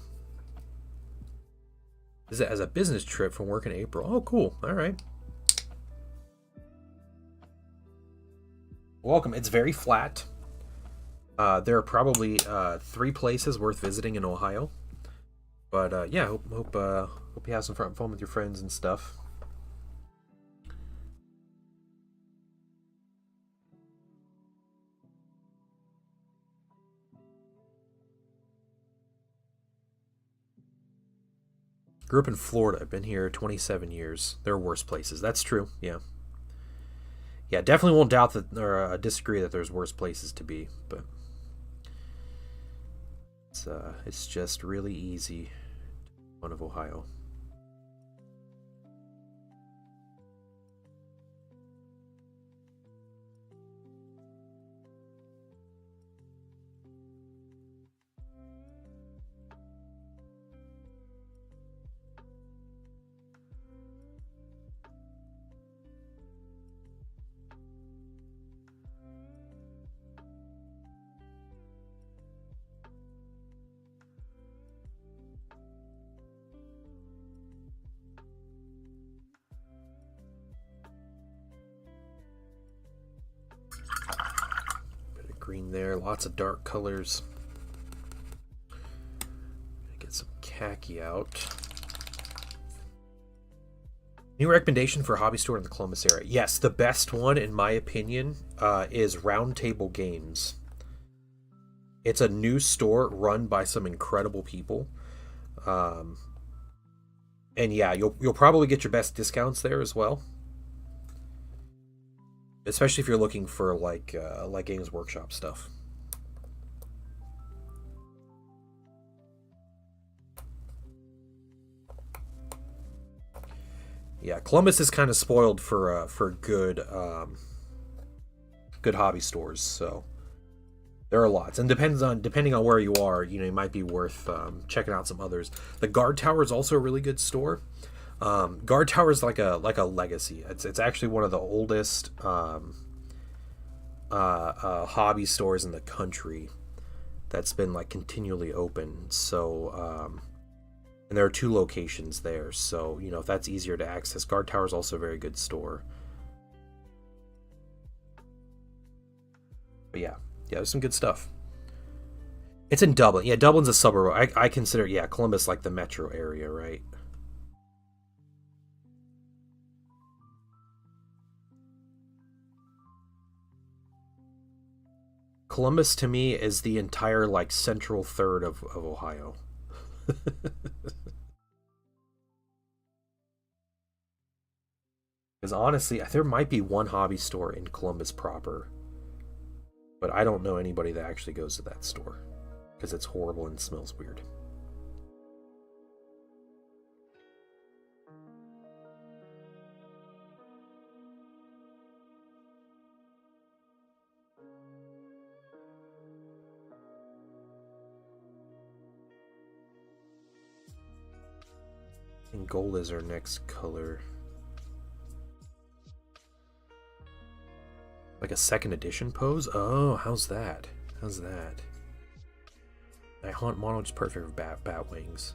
Is it as a business trip from work in April? Oh, cool. All right. Welcome. It's very flat. There are probably 3 places worth visiting in Ohio. But yeah, hope you have some fun with your friends and stuff. Grew up in Florida. I've been here 27 years. There are worse places. That's true. Yeah. Yeah, definitely won't doubt that or disagree that there's worse places to be, but it's just really easy. One of Ohio. Bit of green there, lots of dark colors. Get some khaki out. New recommendation for a hobby store in the Columbus area. Yes, the best one, in my opinion, is Roundtable Games. It's a new store run by some incredible people. And yeah, you'll probably get your best discounts there as well. Especially if you're looking for like Games Workshop stuff. Yeah, Columbus is kind of spoiled for good good hobby stores, so there are lots, and depending on where you are, it might be worth checking out some others. The Guard Tower is also a really good store. Guard Tower is like a legacy. It's actually one of the oldest hobby stores in the country that's been like continually open. So and there are 2 locations there, so if that's easier to access. Guard Tower is also a very good store. But yeah, there's some good stuff. It's in Dublin. Yeah, Dublin's a suburb. I consider Columbus like the metro area, right? Columbus to me is the entire like central third of Ohio. Because honestly, there might be one hobby store in Columbus proper, but I don't know anybody that actually goes to that store because it's horrible and smells weird. And gold is our next color. Like a second edition pose? Oh, how's that? How's that? I haunt mono just perfect for bat wings.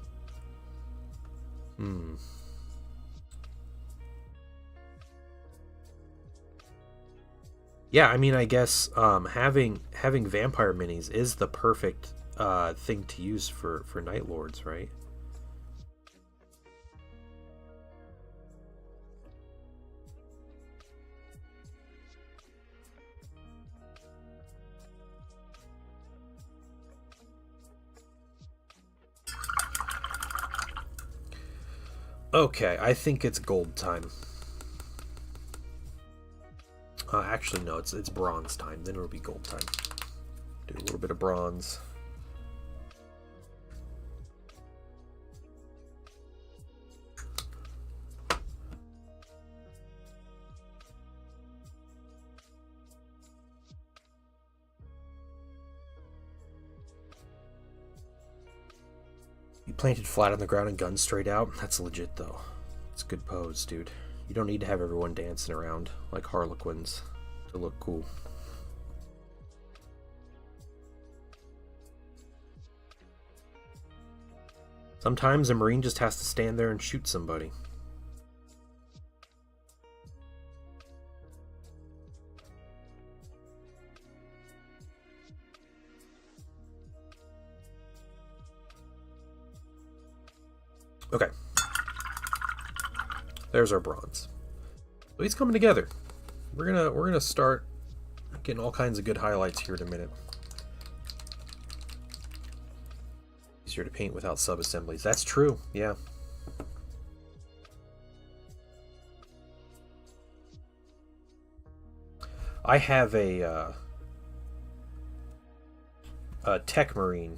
Yeah, I mean, I guess having vampire minis is the perfect thing to use for Night Lords, right? Okay, I think it's gold time. Actually, no, it's bronze time. Then it'll be gold time. Do a little bit of bronze. You planted flat on the ground and guns straight out? That's legit, though. It's a good pose, dude. You don't need to have everyone dancing around like harlequins to look cool. Sometimes a Marine just has to stand there and shoot somebody. Okay. There's our bronze. So he's coming together. We're gonna start getting all kinds of good highlights here in a minute. Easier to paint without sub-assemblies. That's true, yeah. I have a Tech Marine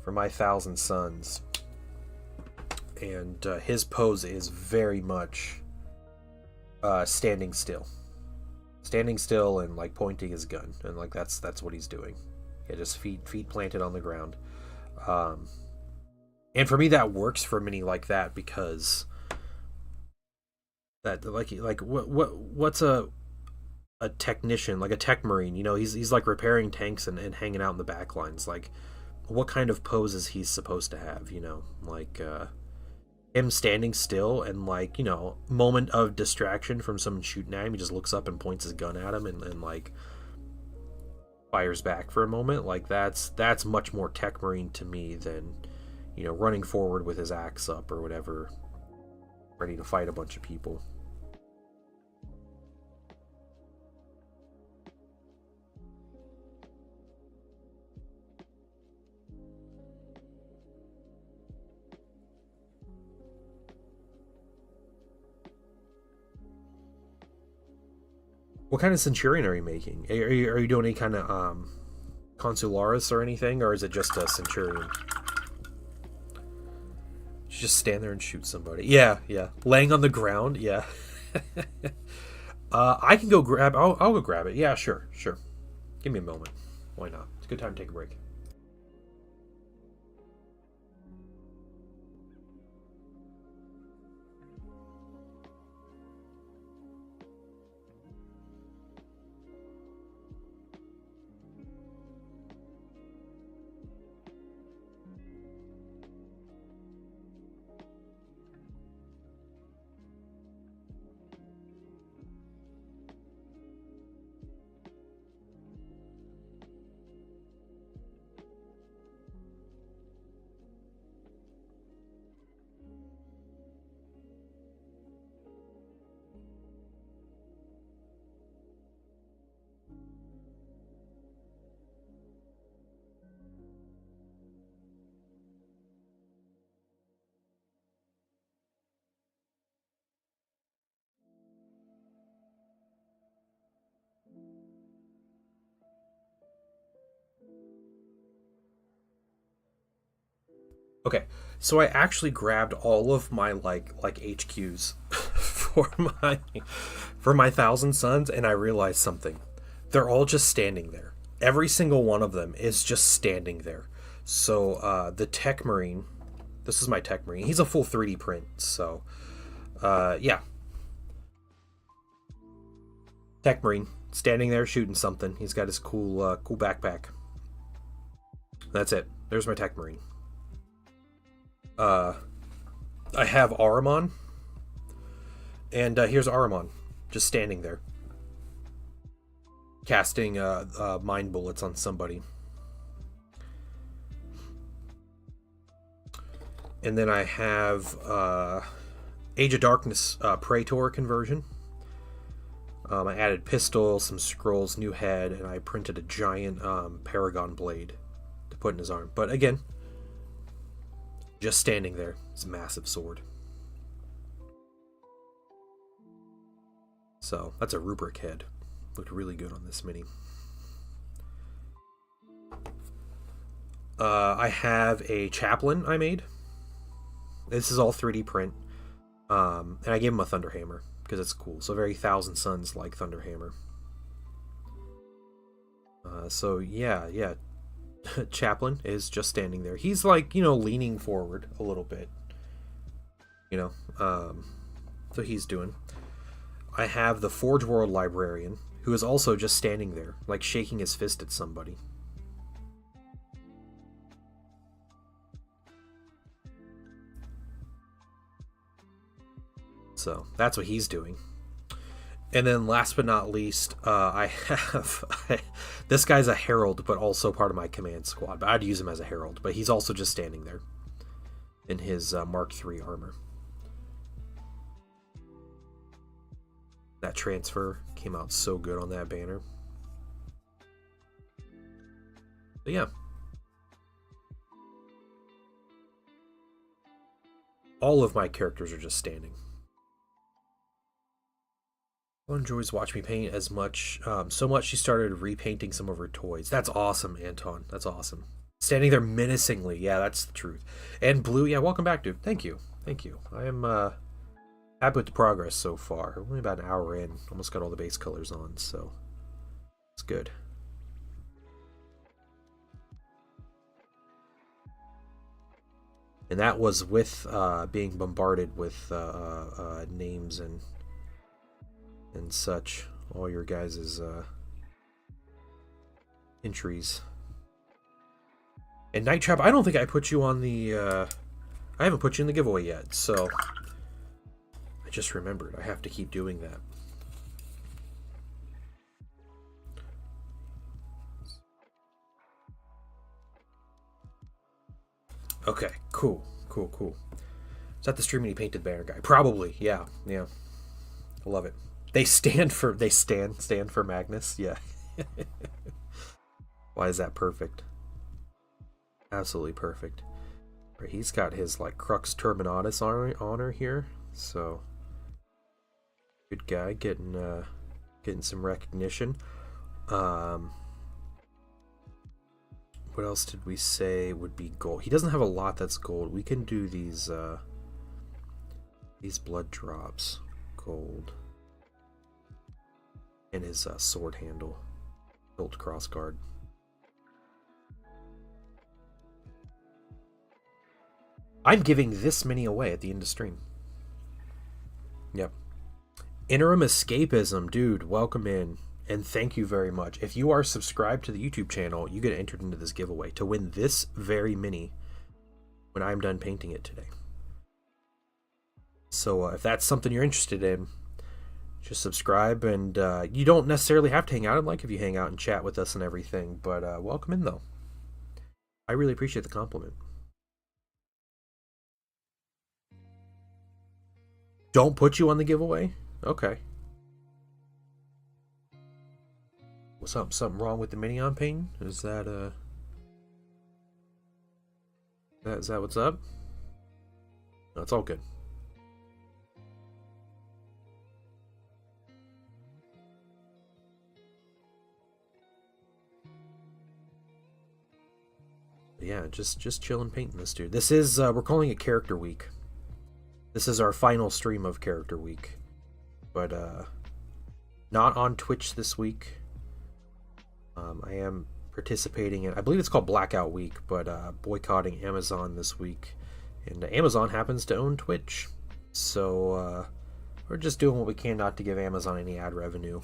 for my Thousand Sons. And his pose is very much standing still and like pointing his gun, and like that's what he's doing. Yeah, just feet planted on the ground. And for me that works for many like that, because that like what's a technician, like a Tech Marine, you know, he's like repairing tanks and hanging out in the back lines. Like, what kind of poses he's supposed to have, you know? Like him standing still and, like, you know, moment of distraction from someone shooting at him, he just looks up and points his gun at him and like fires back for a moment. Like, that's much more Tech Marine to me than, you know, running forward with his axe up or whatever, ready to fight a bunch of people. What kind of Centurion are you making? Are you doing any kind of Consularis or anything, or is it just a Centurion? Just stand there and shoot somebody. Yeah. Laying on the ground, yeah. I can go grab. I'll go grab it. Yeah, sure. Give me a moment. Why not? It's a good time to take a break. Okay, so I actually grabbed all of my like HQs for my Thousand Sons, and I realized something. They're all just standing there. Every single one of them is just standing there. So the Tech Marine, this is my Tech Marine. He's a full 3D print. So yeah, Tech Marine standing there shooting something. He's got his cool backpack. That's it. There's my Tech Marine. I have Ahriman, and here's Ahriman just standing there casting mind bullets on somebody. And then I have Age of Darkness Praetor conversion. I added pistol, some scrolls, new head, and I printed a giant Paragon blade to put in his arm. But again, Just standing there. It's a massive sword. So, that's a rubric head. Looked really good on this mini. I have a chaplain I made. This is all 3D print. And I gave him a Thunderhammer because it's cool. So very Thousand Suns like Thunderhammer. So yeah. Chaplain is just standing there. He's like, leaning forward a little bit. So he's doing. I have the Forge World Librarian, who is also just standing there, like shaking his fist at somebody. So that's what he's doing. And then last but not least, I have... this guy's a herald, but also part of my command squad. But I'd use him as a herald. But he's also just standing there in his Mark III armor. That transfer came out so good on that banner. But yeah. All of my characters are just standing. She enjoys watching me paint as much, so much she started repainting some of her toys. That's awesome, Anton. That's awesome. Standing there menacingly. Yeah, that's the truth. And Blue, yeah, welcome back, dude. Thank you. Thank you. I am happy with the progress so far. We're only about an hour in. Almost got all the base colors on, so it's good. And that was with being bombarded with names and such, all your guys' entries. And Night Trap, I don't think I put you on the I haven't put you in the giveaway yet, so I just remembered I have to keep doing that. Okay, cool. Is that the stream when he painted banner guy? Probably, yeah. I love it. They stand for Magnus. Yeah. Why is that perfect? Absolutely perfect. Right, he's got his like Crux Terminatus honor here, so good guy getting some recognition. What else did we say would be gold? He doesn't have a lot that's gold. We can do these blood drops, gold. And his sword handle, hilt crossguard. I'm giving this many away at the end of stream. Yep. Interim Escapism, dude, welcome in. And thank you very much. If you are subscribed to the YouTube channel, you get entered into this giveaway to win this very mini when I'm done painting it today. So if that's something you're interested in, just subscribe, and you don't necessarily have to hang out. I'd like if you hang out and chat with us and everything, but welcome in, though. I really appreciate the compliment. Don't put you on the giveaway? Okay. Was something wrong with the mini I'm painting? Is that is that what's up? No, it's all good. Yeah, just chilling painting this dude. This is we're calling it Character Week. This is our final stream of Character Week, but not on Twitch this week. I am participating in, I believe it's called Blackout Week, but boycotting Amazon this week, and Amazon happens to own Twitch, so we're just doing what we can not to give Amazon any ad revenue.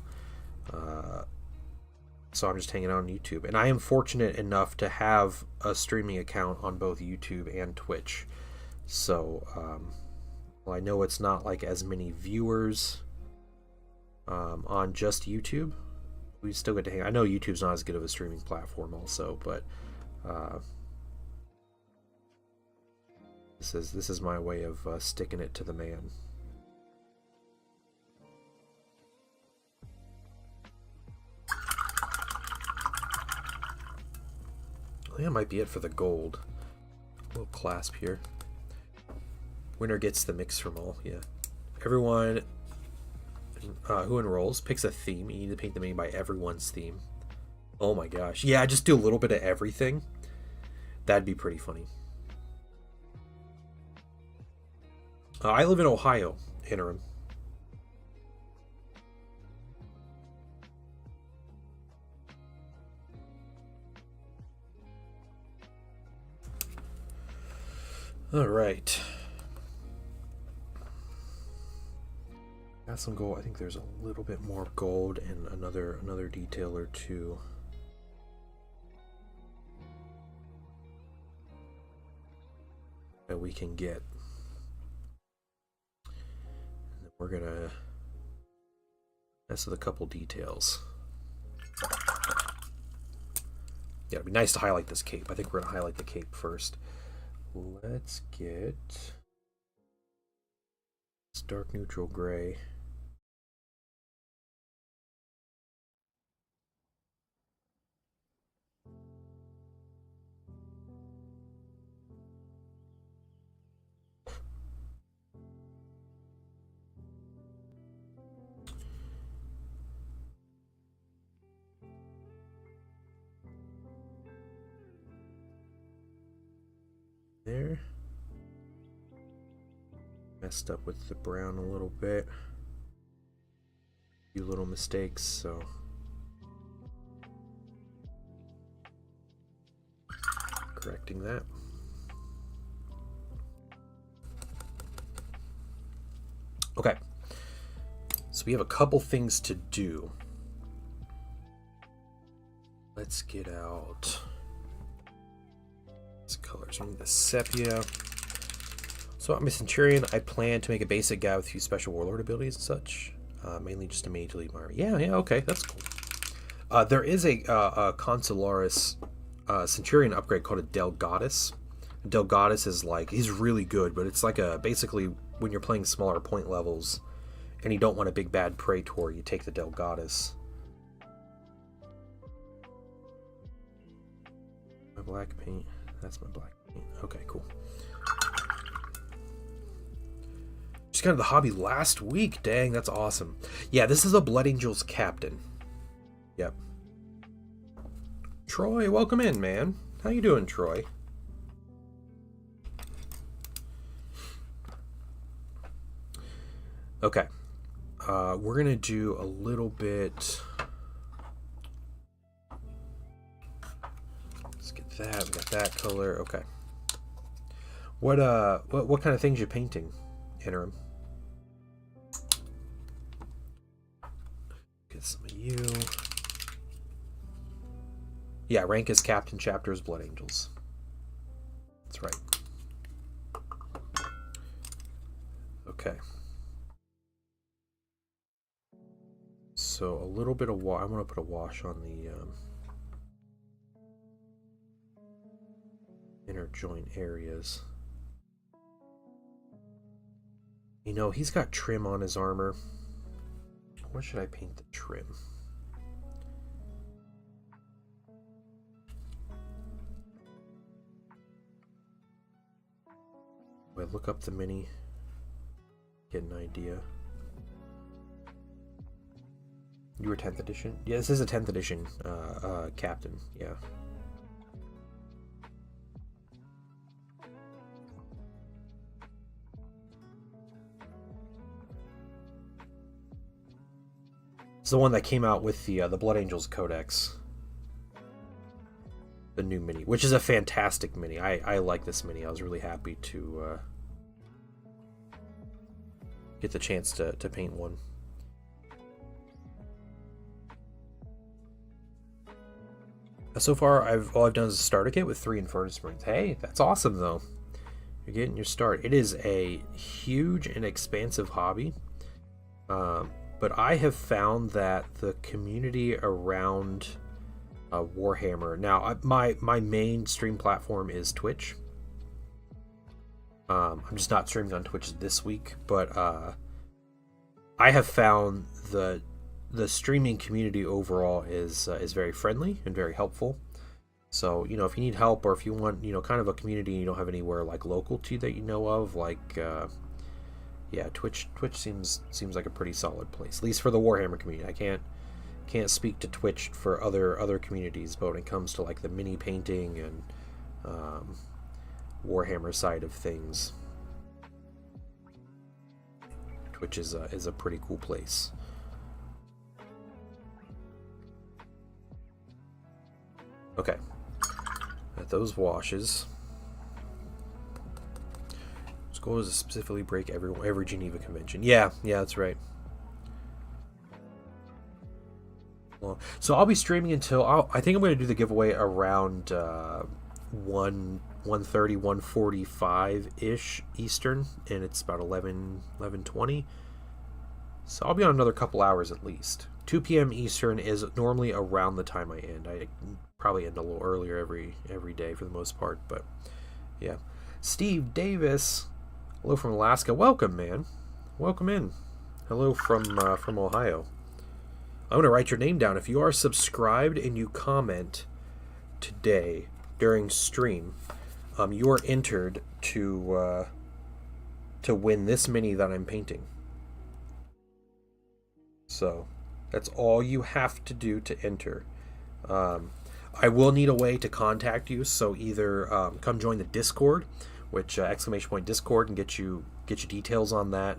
So I'm just hanging out on YouTube. And I am fortunate enough to have a streaming account on both YouTube and Twitch. So, well, I know it's not like as many viewers on just YouTube. We still get to hang. I know YouTube's not as good of a streaming platform also, but this is my way of sticking it to the man. I think that might be it for the gold. A little clasp here. Winner gets the mix from all. Yeah. Everyone who enrolls picks a theme. You need to paint the mini by everyone's theme. Oh my gosh. Yeah, just do a little bit of everything. That'd be pretty funny. I live in Ohio, interim. All right. Got some gold. I think there's a little bit more gold and another detail or two. That we can get. And then we're gonna mess with a couple details. Yeah, it'd be nice to highlight this cape. I think we're gonna highlight the cape first. Let's get this dark neutral gray. There. Messed up with the brown a little bit. A few little mistakes, so correcting that. Okay. So we have a couple things to do. Let's get out colors. We need the sepia. So I'm a Centurion. I plan to make a basic guy with a few special warlord abilities and such. Mainly just to immediately admire. Yeah, okay, that's cool. There is a Consularis Centurion upgrade called a Delgadus. Delgadus is like, he's really good, but it's like basically when you're playing smaller point levels and you don't want a big bad Praetor, you take the Delgadus. My black paint. That's my black paint. Okay, cool. Just got into the hobby last week. Dang, that's awesome. Yeah, this is a Blood Angels captain. Yep. Troy, welcome in, man. How you doing, Troy? Okay. We're gonna do a little bit. That we got that color. Okay. What kind of things you painting, interim? Get some of you. Yeah, rank as captain, chapters, Blood Angels. That's right. Okay. So a little bit of wash. I'm gonna put a wash on the inner joint areas. You know, he's got trim on his armor. What should I paint the trim? Do I look up the mini? Get an idea. You were 10th edition? Yeah, this is a 10th edition captain, yeah. It's the one that came out with the Blood Angels Codex. The new mini, which is a fantastic mini. I like this mini. I was really happy to get the chance to paint one. So far, all I've done is a starter kit with 3 Inferno Springs. Hey, that's awesome though. You're getting your start. It is a huge and expansive hobby. But I have found that the community around Warhammer. Now, my main stream platform is Twitch. I'm just not streaming on Twitch this week, but I have found the streaming community overall is very friendly and very helpful. So, you know, if you need help or if you want, you know, kind of a community and you don't have anywhere like local to you that you know of, like yeah, Twitch seems like a pretty solid place, at least for the Warhammer community. I can't speak to Twitch for other communities, but when it comes to like the mini painting and Warhammer side of things, Twitch is a pretty cool place. Okay, at those washes. Goal is to specifically break every Geneva Convention. Yeah, that's right. Well, so I'll be streaming until I think I'm going to do the giveaway around 1:30, 1:45 ish Eastern, and it's about 11:20. So I'll be on another couple hours at least. 2 p.m. Eastern is normally around the time I end. I probably end a little earlier every day for the most part, but yeah. Steve Davis. Hello from Alaska. Welcome, man. Welcome in. Hello from Ohio. I'm going to write your name down. If you are subscribed and you comment today during stream, you are entered to win this mini that I'm painting. So that's all you have to do to enter. I will need a way to contact you, so either come join the Discord, which !Discord, and get you details on that,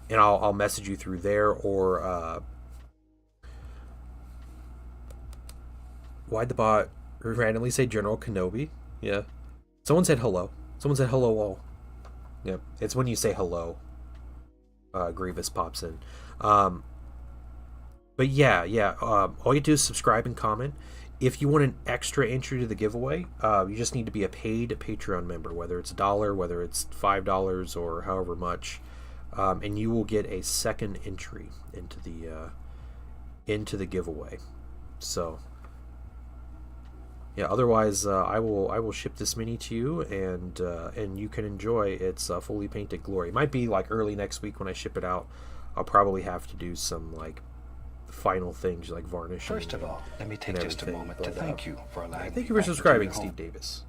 and I'll message you through there, or why'd the bot randomly say General Kenobi? Yeah, someone said hello. Someone said hello all. Yeah, it's when you say hello, Grievous pops in. But yeah, all you do is subscribe and comment. If you want an extra entry to the giveaway, you just need to be a paid Patreon member, whether it's $1, whether it's $5, or however much, and you will get a second entry into the giveaway. So yeah, otherwise I will ship this mini to you, and you can enjoy its fully painted glory. It might be like early next week when I ship it out. I'll probably have to do some like final things like varnish. First of all, let me take just a moment to thank you for allowing me. Thank you for subscribing, Steve Davis.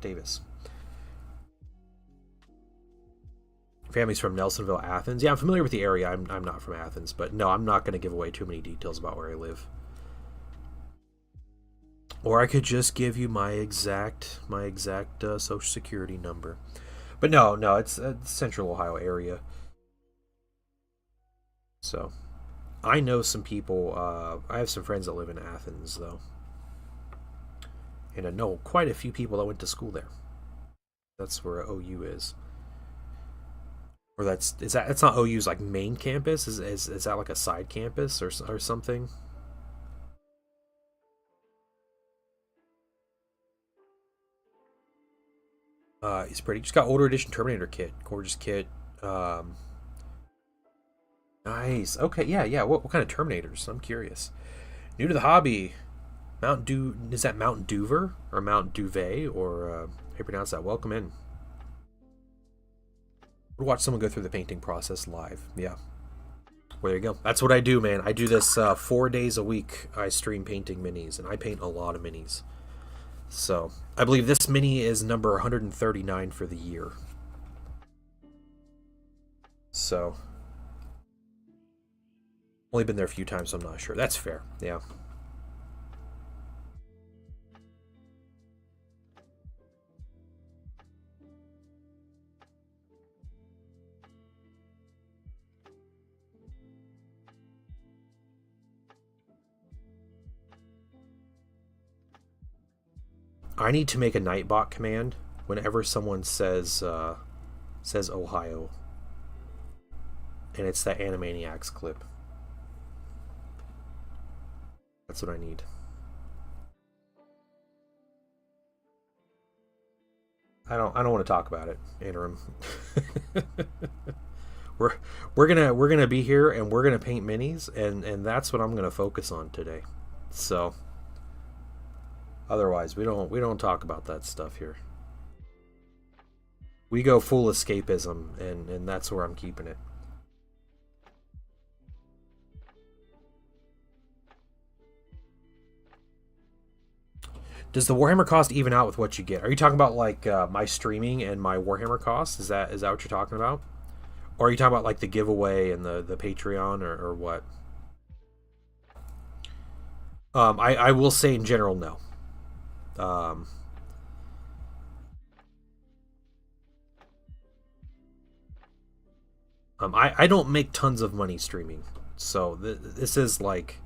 Family's from Nelsonville, Athens. Yeah, I'm familiar with the area. I'm not from Athens, but no, I'm not going to give away too many details about where I live. Or I could just give you my exact social security number. But no, it's a Central Ohio area. So I know some people. I have some friends that live in Athens, though, and I know quite a few people that went to school there. That's where OU is, or it's not OU's like main campus. Is that like a side campus or something? He's pretty. Just got older edition Terminator kit, gorgeous kit. Nice. Okay, yeah. What kind of Terminators? I'm curious. New to the hobby. Is that Mount Duver or Mount Duvet, or how you pronounce that? Welcome in. We'll watch someone go through the painting process live. Yeah. Well, there you go. That's what I do, man. I do this 4 days a week. I stream painting minis, and I paint a lot of minis. So I believe this mini is number 139 for the year. So only been there a few times, so I'm not sure. That's fair. Yeah. I need to make a Nightbot command whenever someone says Ohio, and it's that Animaniacs clip. That's what I need. I don't want to talk about it, Interim. we're gonna be here, and we're gonna paint minis, and that's what I'm gonna focus on today. So otherwise, we don't talk about that stuff here. We go full escapism, and that's where I'm keeping it. Does the Warhammer cost even out with what you get? Are you talking about like my streaming and my Warhammer costs? Is that what you're talking about? Or are you talking about like the giveaway and the Patreon or what? I will say in general, no. I don't make tons of money streaming, so this is like,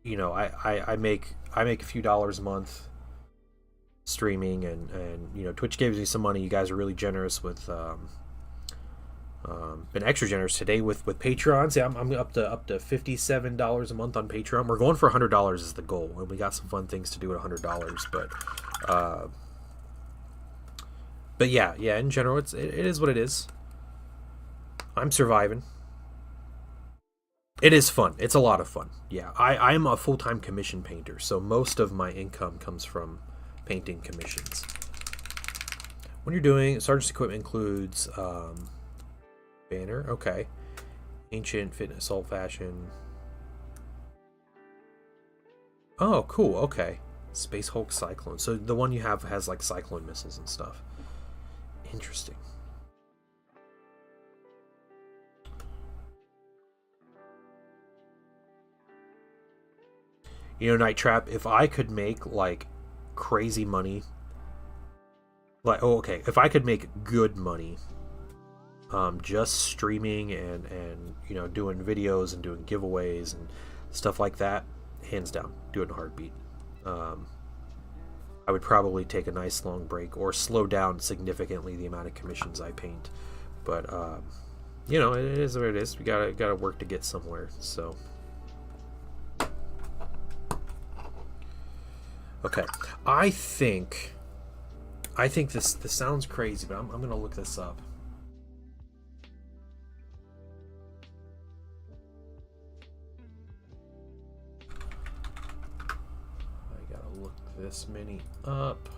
you know, I make a few dollars a month streaming, and you know, Twitch gives me some money. You guys are really generous with been extra generous today with Patreon. Yeah, I'm up to $57 a month on Patreon. We're going for $100 is the goal, and we got some fun things to do at $100. But yeah, in general, it is what it is. I'm surviving. It is fun. It's a lot of fun. Yeah, I'm a full-time commission painter, so most of my income comes from painting commissions. When you're doing Sergeant's equipment includes banner, okay, ancient, fitness, old fashioned. Oh, cool. Okay, Space Hulk Cyclone. So the one you have has like Cyclone missiles and stuff. Interesting. You know, Night Trap, if I could make like crazy money, like, oh, okay, if I could make good money, just streaming and you know, doing videos and doing giveaways and stuff like that, hands down, do it in a heartbeat. I would probably take a nice long break or slow down significantly the amount of commissions I paint. But you know, it is what it is. We gotta work to get somewhere. So. Okay, I think this sounds crazy, but I'm gonna look this up. I gotta look this many up.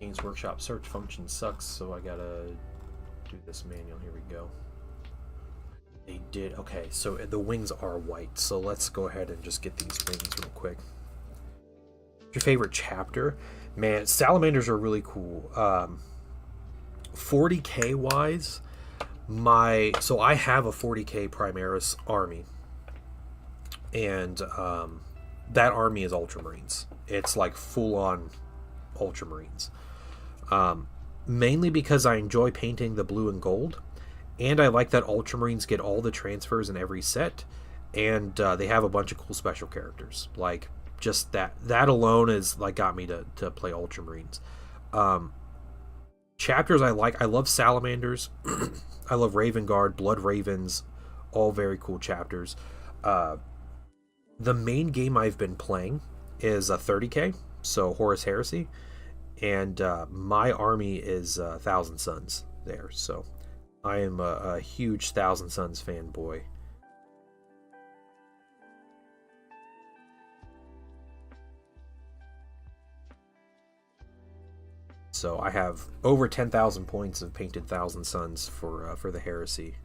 Games Workshop search function sucks, so I gotta do this manual. Here we go. They did. Okay, so the wings are white, so let's go ahead and just get these wings real quick. Your favorite chapter? Man, salamanders are really cool. 40k wise, so I have a 40k Primaris army, and that army is Ultramarines. It's like full-on Ultramarines. Mainly because I enjoy painting the blue and gold. And I like that Ultramarines get all the transfers in every set, and they have a bunch of cool special characters. Like, just that alone is like got me to play Ultramarines. Chapters I like. I love Salamanders. I love Raven Guard, Blood Ravens, all very cool chapters. The main game I've been playing is a 30k, so Horus Heresy, and my army is Thousand Suns there, so I am a huge Thousand Suns fanboy. So I have over 10,000 points of painted Thousand Suns for the Heresy,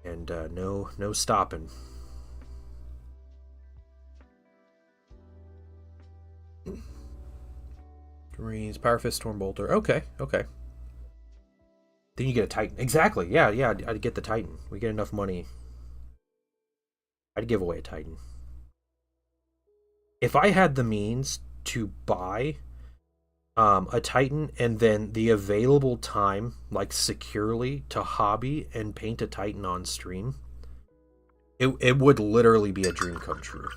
and no stopping. Marines, Power Fist, Stormbolter. Okay. Then you get a Titan. Exactly. Yeah. I'd get the Titan. We get enough money. I'd give away a Titan. If I had the means to buy a Titan and then the available time, like securely, to hobby and paint a Titan on stream, it would literally be a dream come true.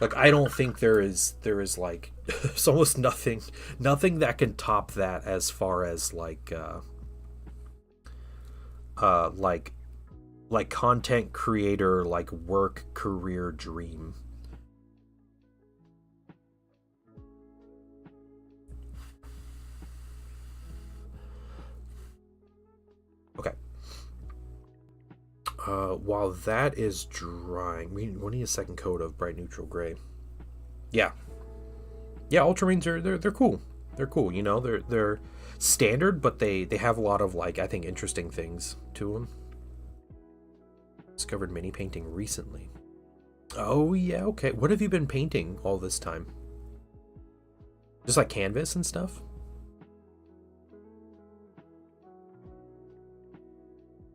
Like, I don't think there is like there's almost nothing that can top that as far as like content creator, like work career dream. Okay. While that is drying, we need a second coat of bright neutral gray. Yeah, Ultramarines they're cool. They're cool. You know, they're standard, but they have a lot of, like, I think, interesting things to them. Discovered mini painting recently. Oh, yeah, okay. What have you been painting all this time? Just like canvas and stuff?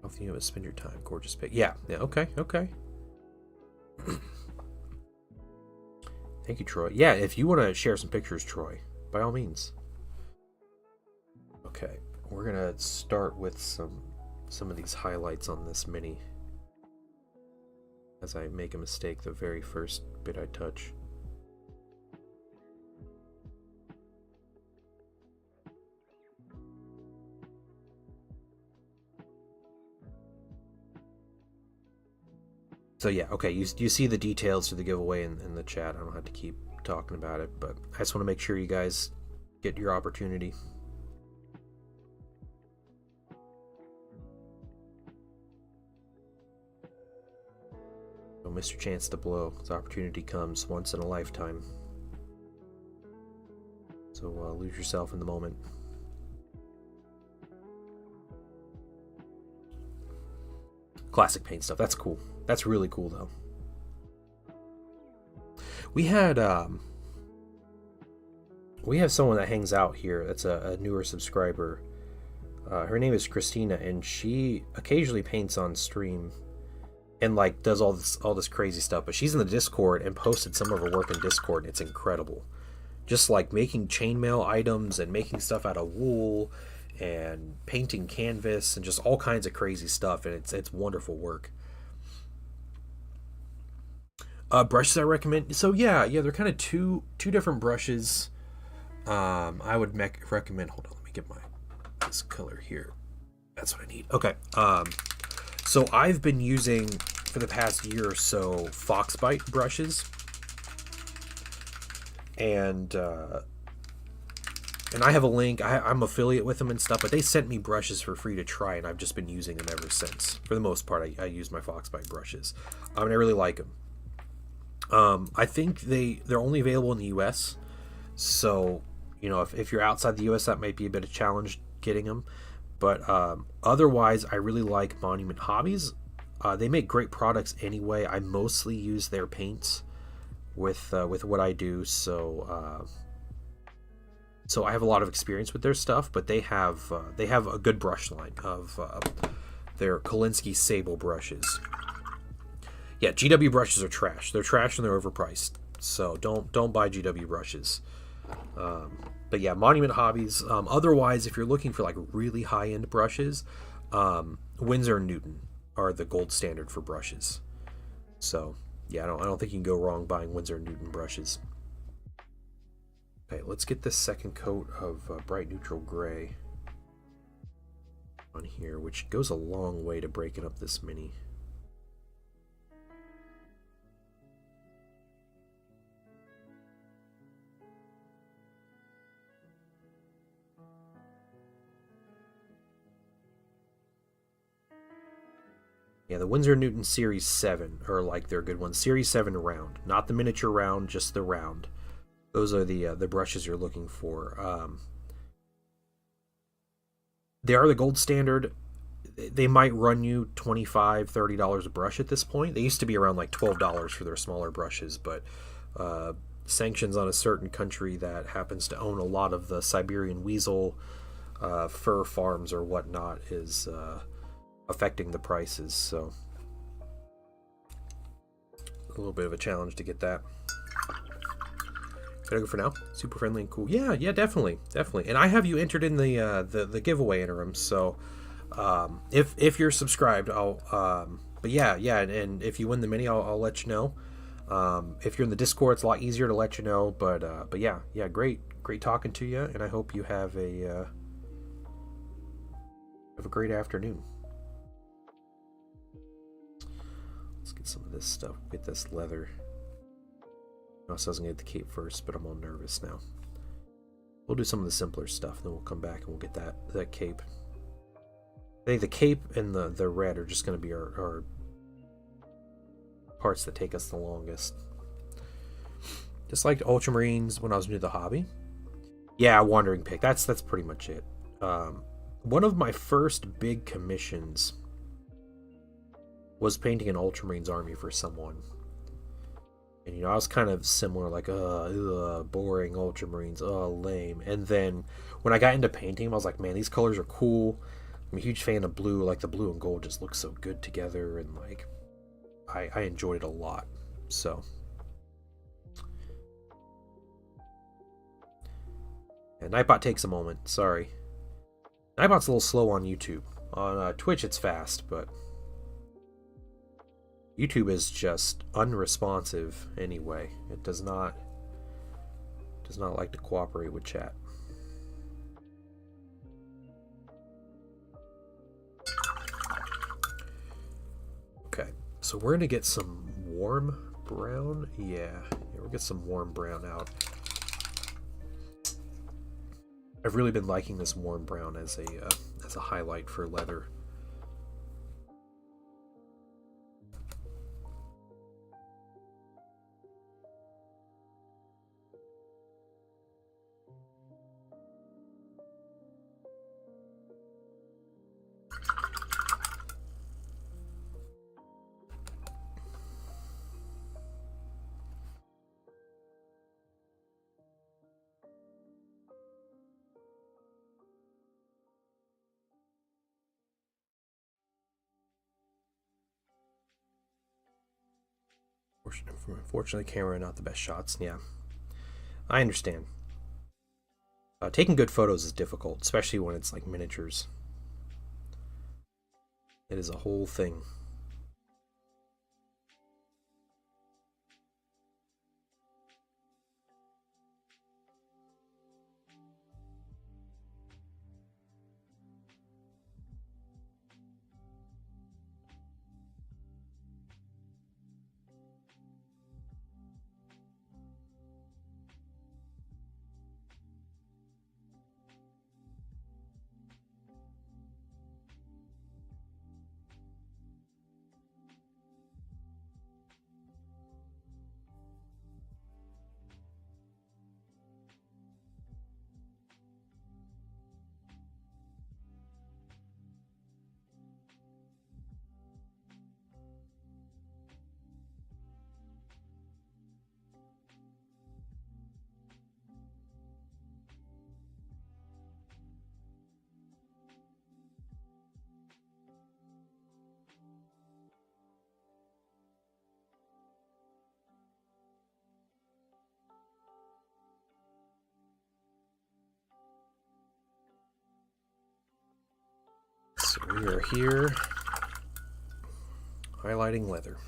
How do you spend your time? Gorgeous pic. Yeah, okay. Thank you, Troy. Yeah, if you want to share some pictures, Troy, by all means. Okay, we're gonna start with some of these highlights on this mini. As I make a mistake the very first bit I touch. So yeah, okay, you see the details to the giveaway in the chat. I don't have to keep talking about it, but I just want to make sure you guys get your opportunity. Don't miss your chance to blow. This opportunity comes once in a lifetime. So lose yourself in the moment. Classic paint stuff. That's cool. That's really cool, though. We have someone that hangs out here. That's a newer subscriber. Her name is Christina, and she occasionally paints on stream and like does all this crazy stuff. But she's in the Discord and posted some of her work in Discord, and it's incredible. Just like making chainmail items and making stuff out of wool and painting canvas and just all kinds of crazy stuff, and it's wonderful work. Brushes I recommend. So yeah, they're kind of two different brushes. I would recommend. Hold on, let me get this color here. That's what I need. Okay. So I've been using for the past year or so Foxbite brushes, and I have a link. I'm affiliate with them and stuff, but they sent me brushes for free to try, and I've just been using them ever since. For the most part, I use my Foxbite brushes, and I really like them. I think they're only available in the US, so if you're outside the US, that might be a bit of a challenge getting them. But otherwise, I really like Monument Hobbies. They make great products anyway. I mostly use their paints with what I do, so I have a lot of experience with their stuff. But they have a good brush line of their Kolinsky Sable brushes. Yeah, GW brushes are trash. They're trash and they're overpriced. So don't buy GW brushes. But yeah, Monument Hobbies. Otherwise, if you're looking for like really high-end brushes, Winsor & Newton are the gold standard for brushes. So yeah, I don't think you can go wrong buying Winsor & Newton brushes. Okay, let's get this second coat of bright neutral gray on here, which goes a long way to breaking up this mini. Yeah, the Winsor & Newton Series 7 are like their good ones. Series 7 round, not the miniature round, just the round. Those are the brushes you're looking for. They are the gold standard. They might run you $25, $30 a brush at this point. They used to be around like $12 for their smaller brushes, but sanctions on a certain country that happens to own a lot of the Siberian weasel fur farms or whatnot is affecting the prices, so a little bit of a challenge to get that. Gotta go for now. Super friendly and cool. Yeah, definitely. And I have you entered in the giveaway interim, so if you're subscribed, I'll but yeah, and if you win the mini, I'll let you know. If you're in the Discord, it's a lot easier to let you know. But yeah, great talking to you, and I hope you have a great afternoon. Let's get some of this stuff. Get this leather. I was going to get the cape first, but I'm all nervous now. We'll do some of the simpler stuff, then we'll come back and we'll get that cape. I think the cape and the red are just going to be our parts that take us the longest. Just like Ultramarines when I was new to the hobby. Yeah, Wandering Pick. That's pretty much it. One of my first big commissions was painting an Ultramarines army for someone. And, you know, I was kind of similar, like, boring Ultramarines, lame. And then when I got into painting them, I was like, man, these colors are cool. I'm a huge fan of blue. Like, the blue and gold just look so good together. And, like, I enjoyed it a lot. So. And Nightbot takes a moment. Sorry. Nightbot's a little slow on YouTube. On Twitch, it's fast, but YouTube is just unresponsive anyway. It does not like to cooperate with chat. Okay, so we're gonna get some warm brown. Yeah, we'll get some warm brown out. I've really been liking this warm brown as a highlight for leather. Unfortunately, camera are not the best shots. Yeah, I understand. Taking good photos is difficult, especially when it's like miniatures. It is a whole thing. So we are here highlighting leather.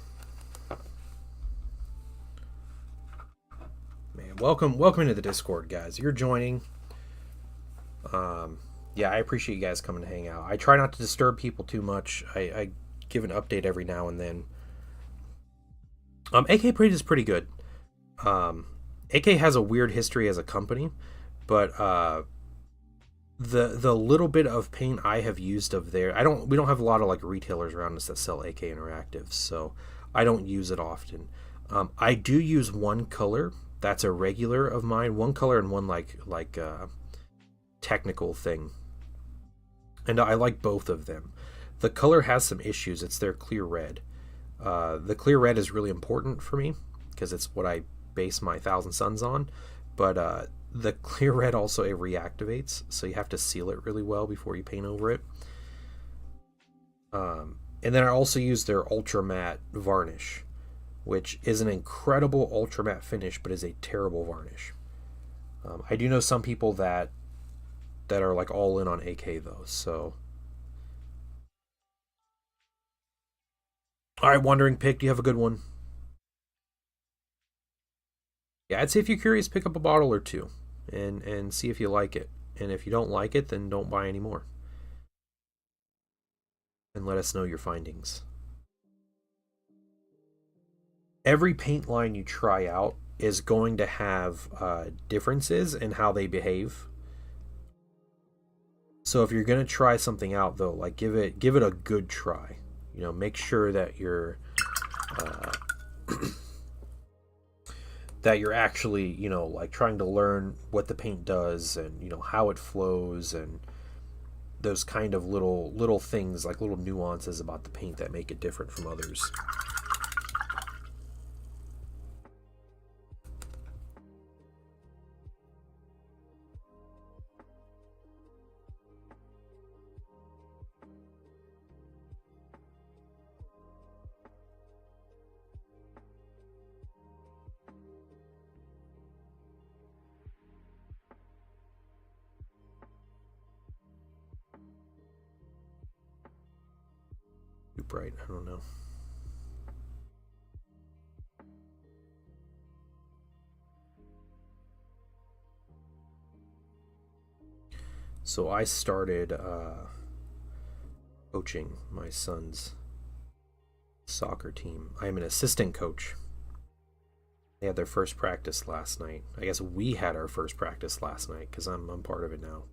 Man, welcome into the Discord, guys. You're joining. Yeah, I appreciate you guys coming to hang out. I try not to disturb people too much. I give an update every now and then. AK Parade is pretty good. AK has a weird history as a company, but the little bit of paint I have used of their, we don't have a lot of like retailers around us that sell AK Interactives, so I don't use it often. I do use one color that's a regular of mine, one color and one like technical thing, and I like both of them. The color has some issues. It's their clear red. The clear red is really important for me because it's what I base my Thousand Suns on, but the clear red also it reactivates, so you have to seal it really well before you paint over it. And then I also use their ultra matte varnish, which is an incredible ultra matte finish, but is a terrible varnish. I do know some people that are like all in on AK though, so. All right, Wandering Pick, do you have a good one? Yeah, I'd say if you're curious, pick up a bottle or two and see if you like it. And if you don't like it, then don't buy any more. And let us know your findings. Every paint line you try out is going to have differences in how they behave. So if you're going to try something out, though, like give it a good try. You know, make sure that you're that you're actually, you know, like trying to learn what the paint does and, you know, how it flows and those kind of little things, like little nuances about the paint that make it different from others. Too bright, I don't know. So I started coaching my son's soccer team. I am an assistant coach. They had their first practice last night. I guess we had our first practice last night because I'm part of it now.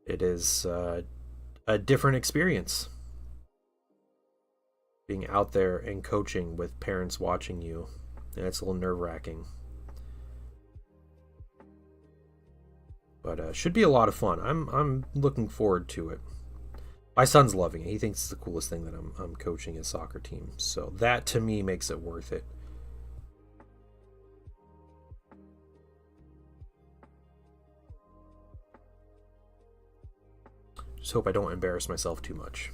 It is a different experience. Being out there and coaching with parents watching you, and it's a little nerve-wracking. But should be a lot of fun. I'm looking forward to it. My son's loving it. He thinks it's the coolest thing that I'm coaching his soccer team. So that to me makes it worth it. Just hope I don't embarrass myself too much.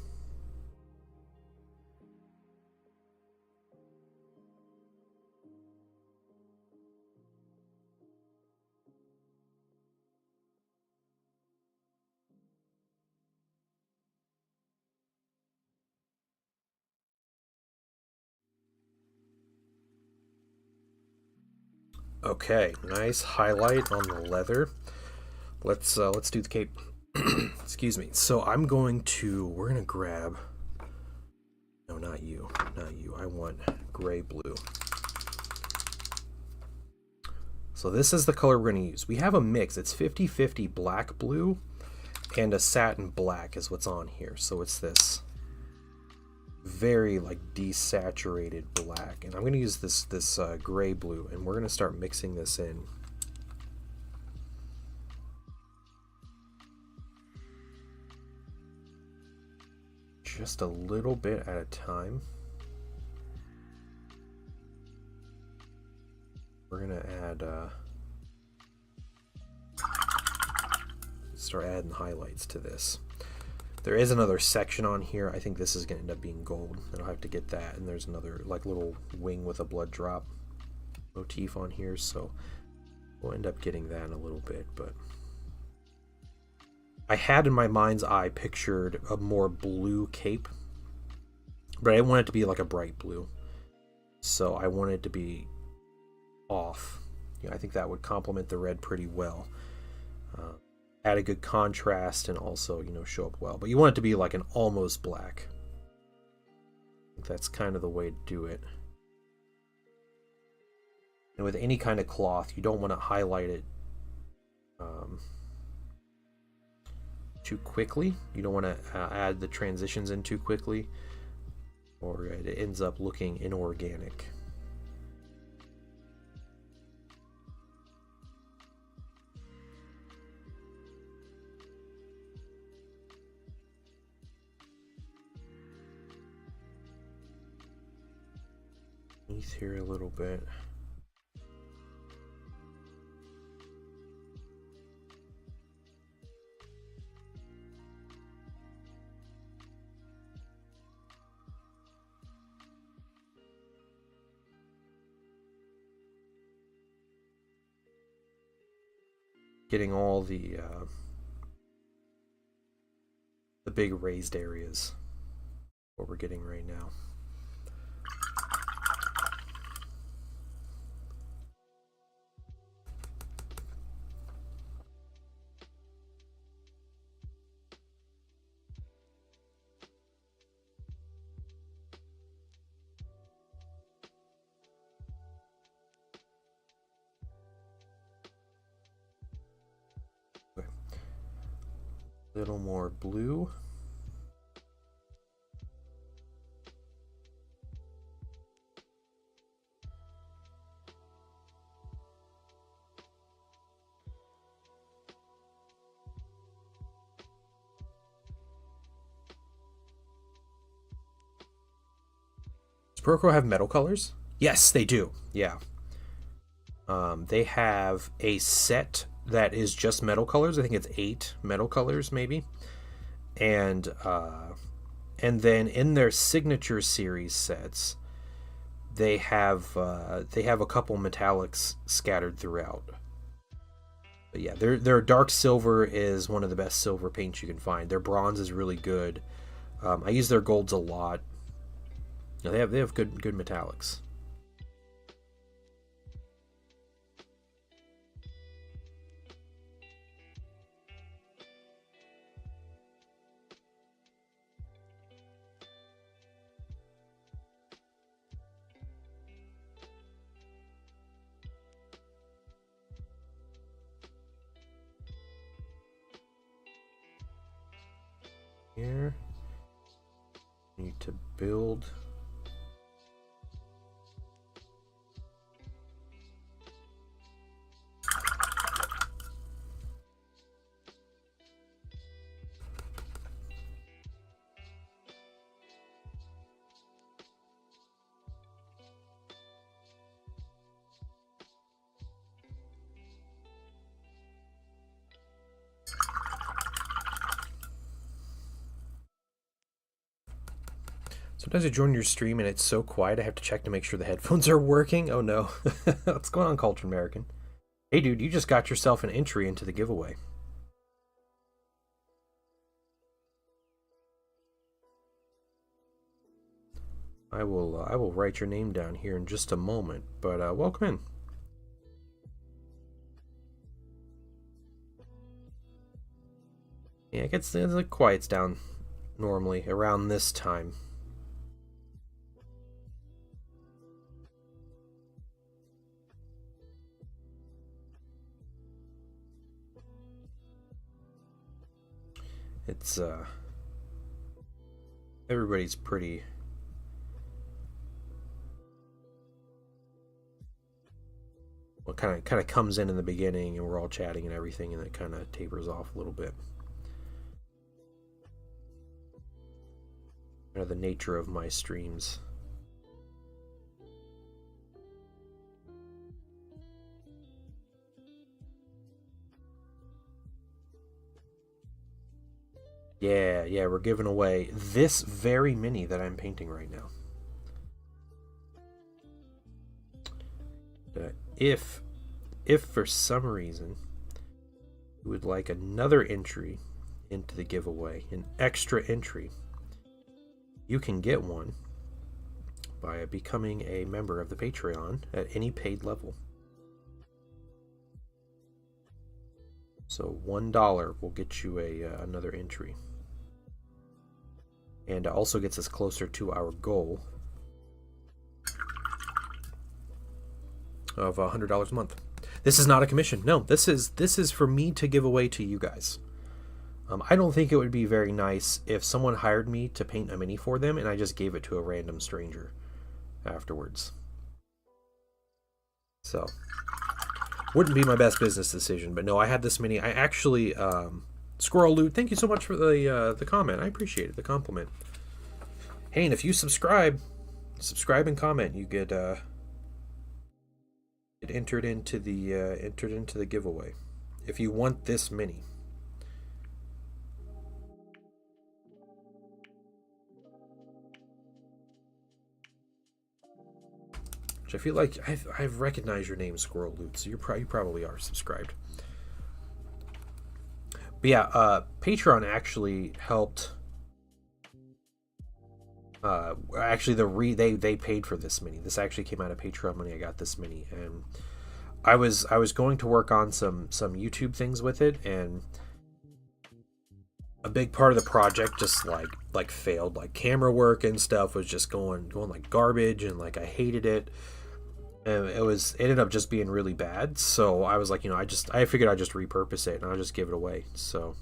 Okay, nice highlight on the leather. Let's do the cape. Excuse me. So we're gonna grab. No, not you, not you. I want gray blue. So this is the color we're gonna use. We have a mix. It's 50-50 black blue and a satin black is what's on here. So it's this very like desaturated black, and I'm going to use this gray blue, and we're going to start mixing this in. Just a little bit at a time. We're going to add start adding highlights to this. There is another section on here. I think this is going to end up being gold. I don't have to get that. And there's another like little wing with a blood drop motif on here. So we'll end up getting that in a little bit. But I had in my mind's eye pictured a more blue cape. But I didn't want it to be like a bright blue. So I wanted it to be off. I think that would complement the red pretty well. Add a good contrast and also, show up well. But you want it to be like an almost black. I think that's kind of the way to do it. And with any kind of cloth, you don't want to highlight it too quickly. You don't want to add the transitions in too quickly, or it ends up looking inorganic. Here a little bit. Getting all the big raised areas. What we're getting right now. Little more blue. Does Proko have metal colors? Yes, they do. Yeah. They have a set that is just metal colors. I think it's 8 metal colors, maybe. And then in their signature series sets, they have a couple metallics scattered throughout. But yeah, their dark silver is one of the best silver paints you can find. Their bronze is really good. I use their golds a lot. You know, they have good metallics. Here, need to build. Sometimes I join your stream and it's so quiet I have to check to make sure the headphones are working. Oh no. What's going on, Cultured American? Hey dude, you just got yourself an entry into the giveaway. I will write your name down here in just a moment, but welcome in. Yeah, it quiets down normally around this time. It's everybody's pretty well, kind of comes in the beginning and we're all chatting and everything, and it kind of tapers off a little bit. Kind of the nature of my streams. Yeah, we're giving away this very mini that I'm painting right now. If for some reason you would like another entry into the giveaway, an extra entry, you can get one by becoming a member of the Patreon at any paid level. So $1 will get you another entry. And it also gets us closer to our goal of $100 a month. This is not a commission. No, this is for me to give away to you guys. I don't think it would be very nice if someone hired me to paint a mini for them and I just gave it to a random stranger afterwards. So, wouldn't be my best business decision. But no, I had this mini. I actually... Squirrel Loot, thank you so much for the comment. I appreciate it, the compliment. Hey, and if you subscribe and comment, you get entered into the giveaway. If you want this mini. Which I feel like I've recognized your name, Squirrel Loot, so you probably are subscribed. But yeah, Patreon actually helped. Actually, they paid for this mini. This actually came out of Patreon money. I got this mini, and I was going to work on some YouTube things with it, and a big part of the project just like failed. Like camera work and stuff was just going like garbage, and like I hated it. And it ended up just being really bad. So I was like, I figured I'd just repurpose it and I'll just give it away. So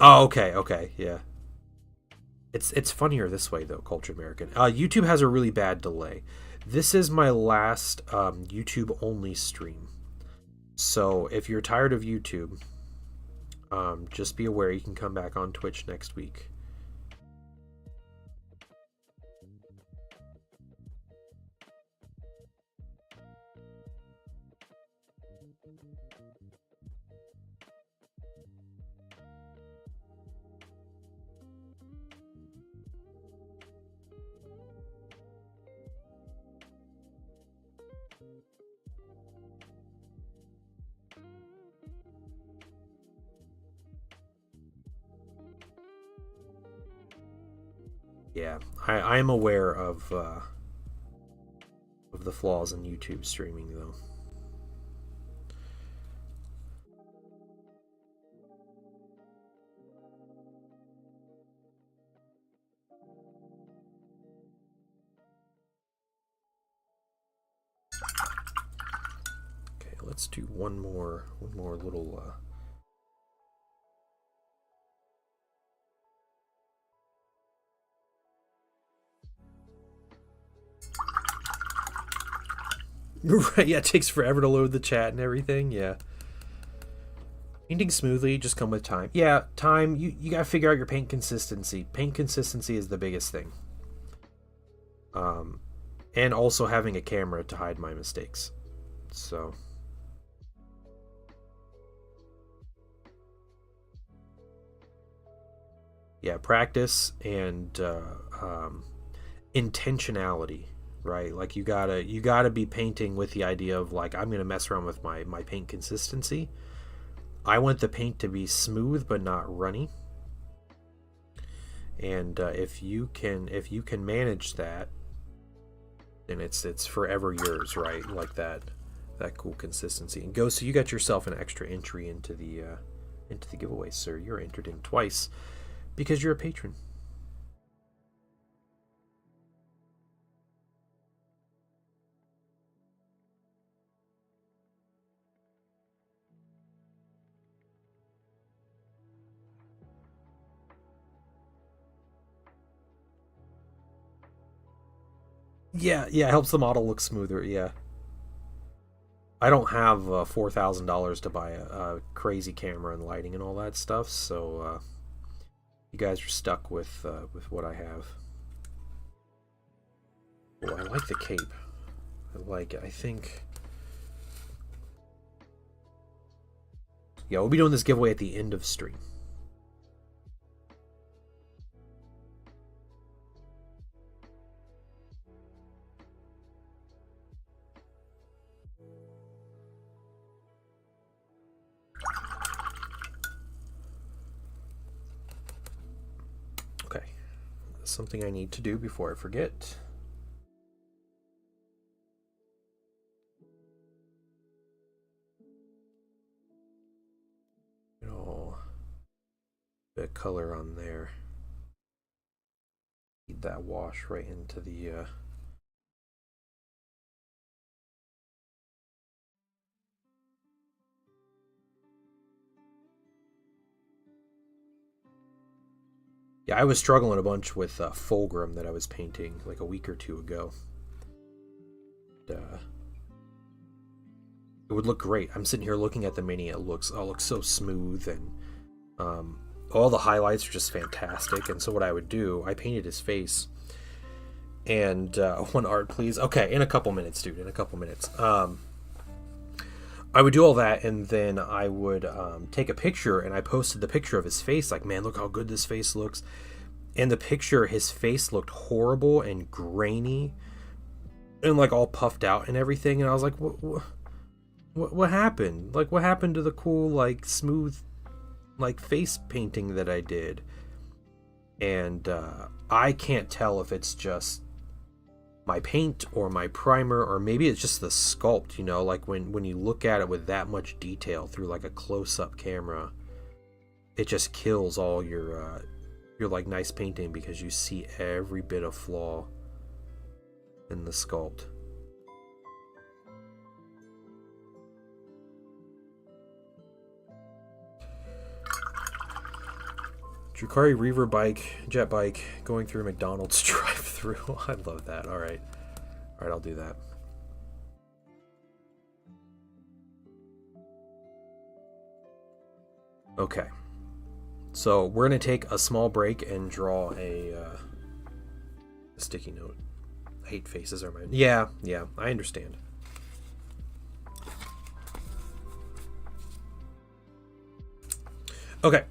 oh, okay, yeah. It's funnier this way though, Cultured American. YouTube has a really bad delay. This is my last YouTube only stream. So if you're tired of YouTube, Just be aware you can come back on Twitch next week. Yeah, I am aware of the flaws in YouTube streaming, though. Okay, let's do one more little. Right, yeah, it takes forever to load the chat and everything, yeah. Painting smoothly, just come with time. Yeah, time, you gotta figure out your paint consistency. Paint consistency is the biggest thing. And also having a camera to hide my mistakes. So. Yeah, practice and intentionality. Right, like you gotta be painting with the idea of like, I'm gonna mess around with my paint consistency. I want the paint to be smooth but not runny, and if you can manage that, then it's forever yours, right? Like that cool consistency. And go, so you got yourself an extra entry into the giveaway, sir. You're entered in twice because you're a patron. Yeah, it helps the model look smoother, yeah. I don't have $4,000 to buy a crazy camera and lighting and all that stuff, so you guys are stuck with what I have. Oh, I like the cape. I like it. I think... Yeah, we'll be doing this giveaway at the end of stream. Okay. Something I need to do before I forget. Bit of color on there. Need that wash right into the Yeah, I was struggling a bunch with Fulgrim that I was painting like a week or two ago. It would look great. I'm sitting here looking at the mini. It looks so smooth, and all the highlights are just fantastic. And so what I would do, I painted his face. And one art, please. Okay, in a couple minutes, dude. In a couple minutes. I would do all that, and then I would take a picture, and I posted the picture of his face. Like, man, look how good this face looks. And the picture, his face looked horrible and grainy, and like all puffed out and everything. And I was like, what happened? Like, what happened to the cool, like, smooth, like, face painting that I did? And I can't tell if it's just my paint or my primer, or maybe it's just the sculpt, you know, like when you look at it with that much detail through like a close-up camera, it just kills all your like nice painting, because you see every bit of flaw in the sculpt. Drukari Reaver bike, jet bike, going through McDonald's drive-through. I love that. All right, I'll do that. Okay. So we're going to take a small break and draw a sticky note. I hate faces are mine. Yeah, I understand. Okay.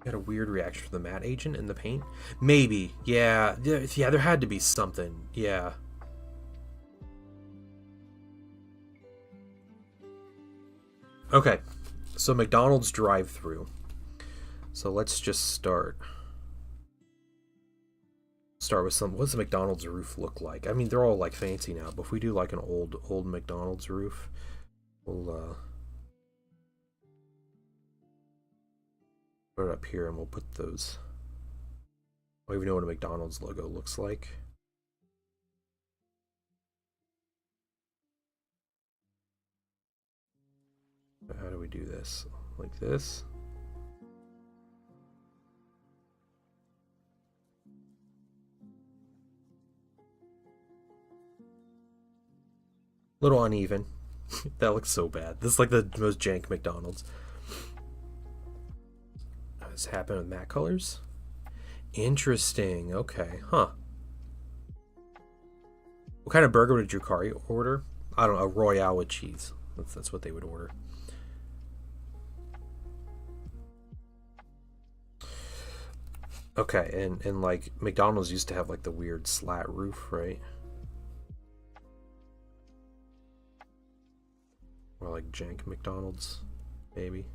Got a weird reaction from the matte agent in the paint? Maybe. Yeah, there had to be something. Yeah. Okay. So McDonald's drive-through. So let's just start with some. What's the McDonald's roof look like? I mean, they're all like fancy now, but if we do like an old McDonald's roof, we'll put it up here and we'll put those. I don't even know what a McDonald's logo looks like. How do we do this? Like this? Little uneven. That looks so bad. This is like the most jank McDonald's. Does this happen with matte colors? Interesting. Okay. Huh. What kind of burger would Drukari order? I don't know. A Royale with cheese. That's what they would order. Okay, and like McDonald's used to have like the weird slat roof, right? Or like jank McDonald's, maybe.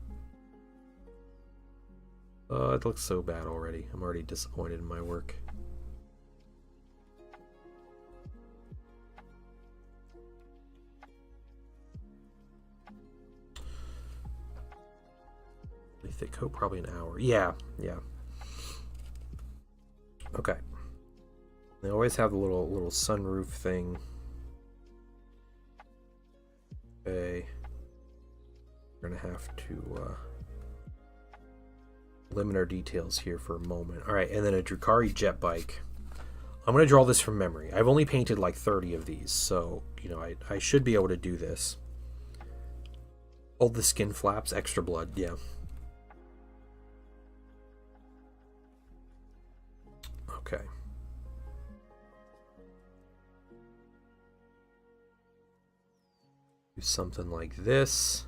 It looks so bad already. I'm already disappointed in my work. Really thick coat, probably an hour. Yeah. Okay. They always have the little sunroof thing. Okay. We're gonna have to limit our details here for a moment. Alright, and then a Drukari jet bike. I'm gonna draw this from memory. I've only painted like 30 of these, so you know I should be able to do this. Hold the skin flaps, extra blood, yeah. Okay. Do something like this.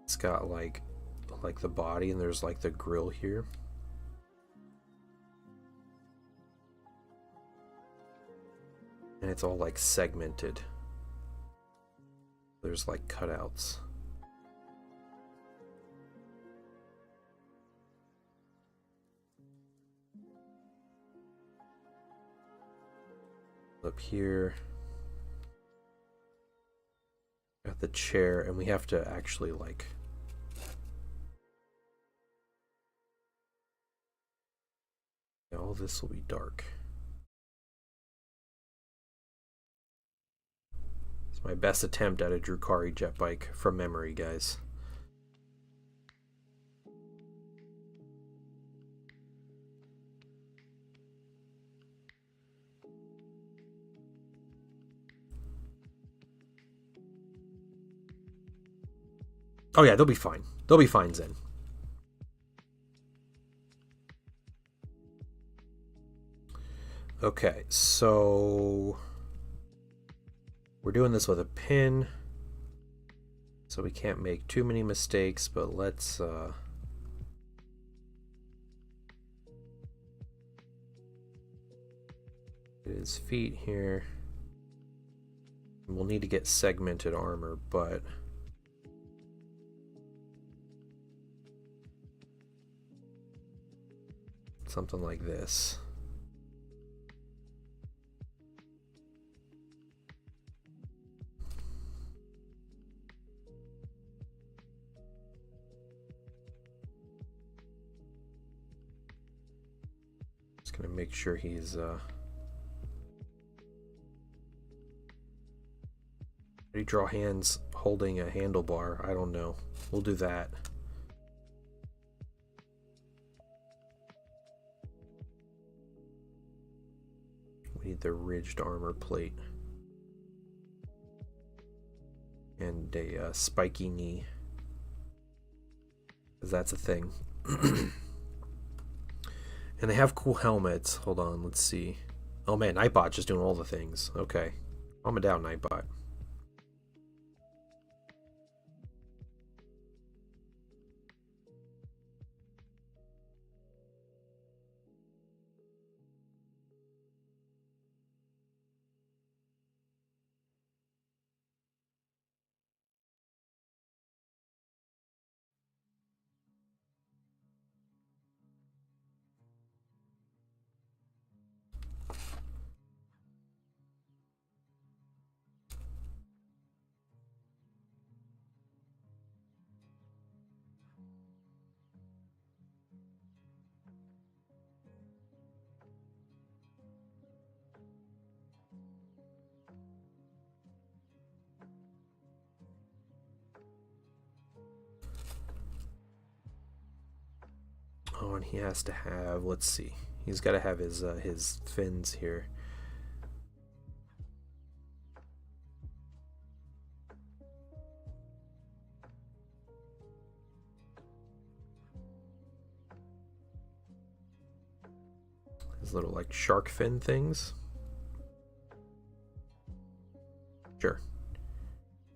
It's got like the body, and there's like the grill here. And it's all like segmented. There's like cutouts. Up here, got the chair, and we have to actually like all this will be dark. It's my best attempt at a Drukari jet bike from memory, guys. Oh yeah, they'll be fine. They'll be fine, Zen. Okay, so we're doing this with a pin, so we can't make too many mistakes, but let's get his feet here. We'll need to get segmented armor, but something like this. Just gonna make sure he's how do you draw hands holding a handlebar? I don't know. We'll do that. We need the ridged armor plate. And a spiky knee. Because that's a thing. And they have cool helmets. Hold on, let's see. Oh man, Nightbot just doing all the things. Okay. Calm it down, Nightbot. Oh, and he has to have, let's see. He's got to have his fins here. His little like shark fin things. Sure.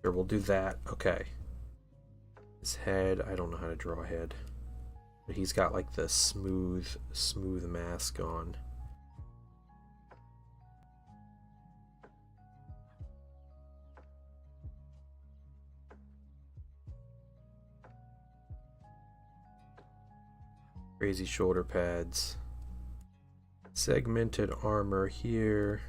Sure, we'll do that. Okay. His head, I don't know how to draw a head. But he's got like the smooth mask on. Crazy shoulder pads. Segmented armor here.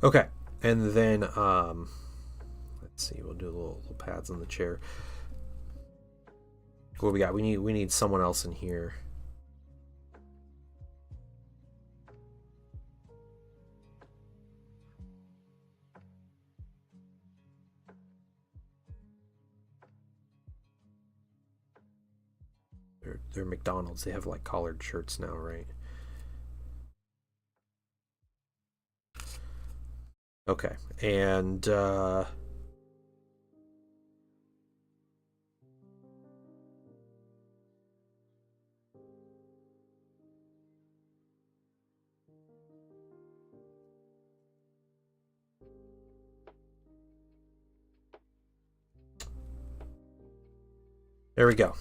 Okay, and then let's see, we'll do little pads on the chair. What do we got? We need someone else in here. They're McDonald's. They have like collared shirts now, right? Okay, and there we go.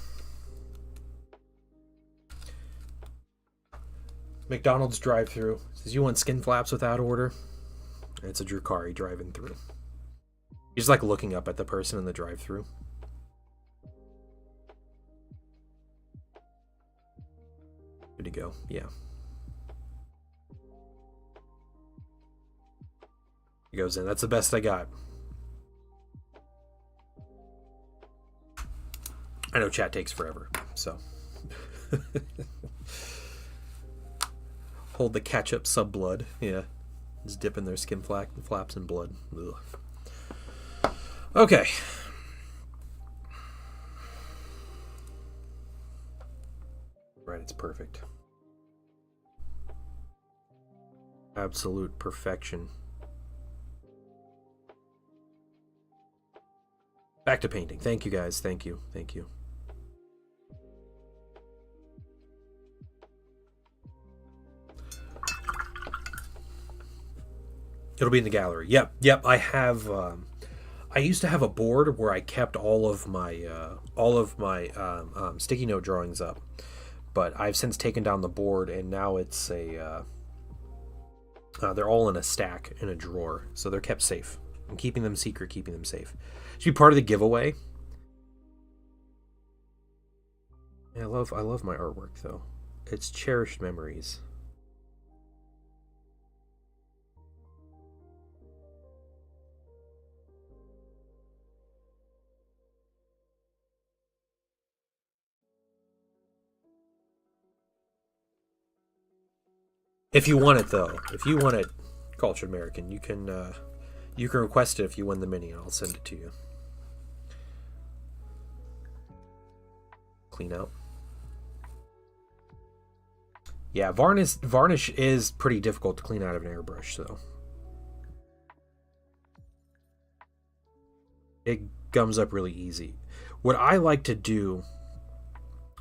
McDonald's drive-thru says, "You want skin flaps without order?" It's a Drukhari driving through. He's like looking up at the person in the drive-thru. Good to go. Yeah. He goes in. That's the best I got. I know chat takes forever, so. Hold the ketchup sub-blood. Yeah. Just dipping their skin flaps in blood. Ugh. Okay. Right, it's perfect. Absolute perfection. Back to painting. Thank you guys. Thank you. Thank you. It'll be in the gallery. Yep. I have. I used to have a board where I kept all of my sticky note drawings up, but I've since taken down the board, and now it's a. They're all in a stack in a drawer, so they're kept safe. I'm keeping them secret, keeping them safe. Should be part of the giveaway. Yeah, I love my artwork though. It's cherished memories. If you want it though, if you want it, Cultured American, you can request it if you win the mini, and I'll send it to you. clean out. Yeah, varnish is pretty difficult to clean out of an airbrush, so it gums up really easy. What I like to do,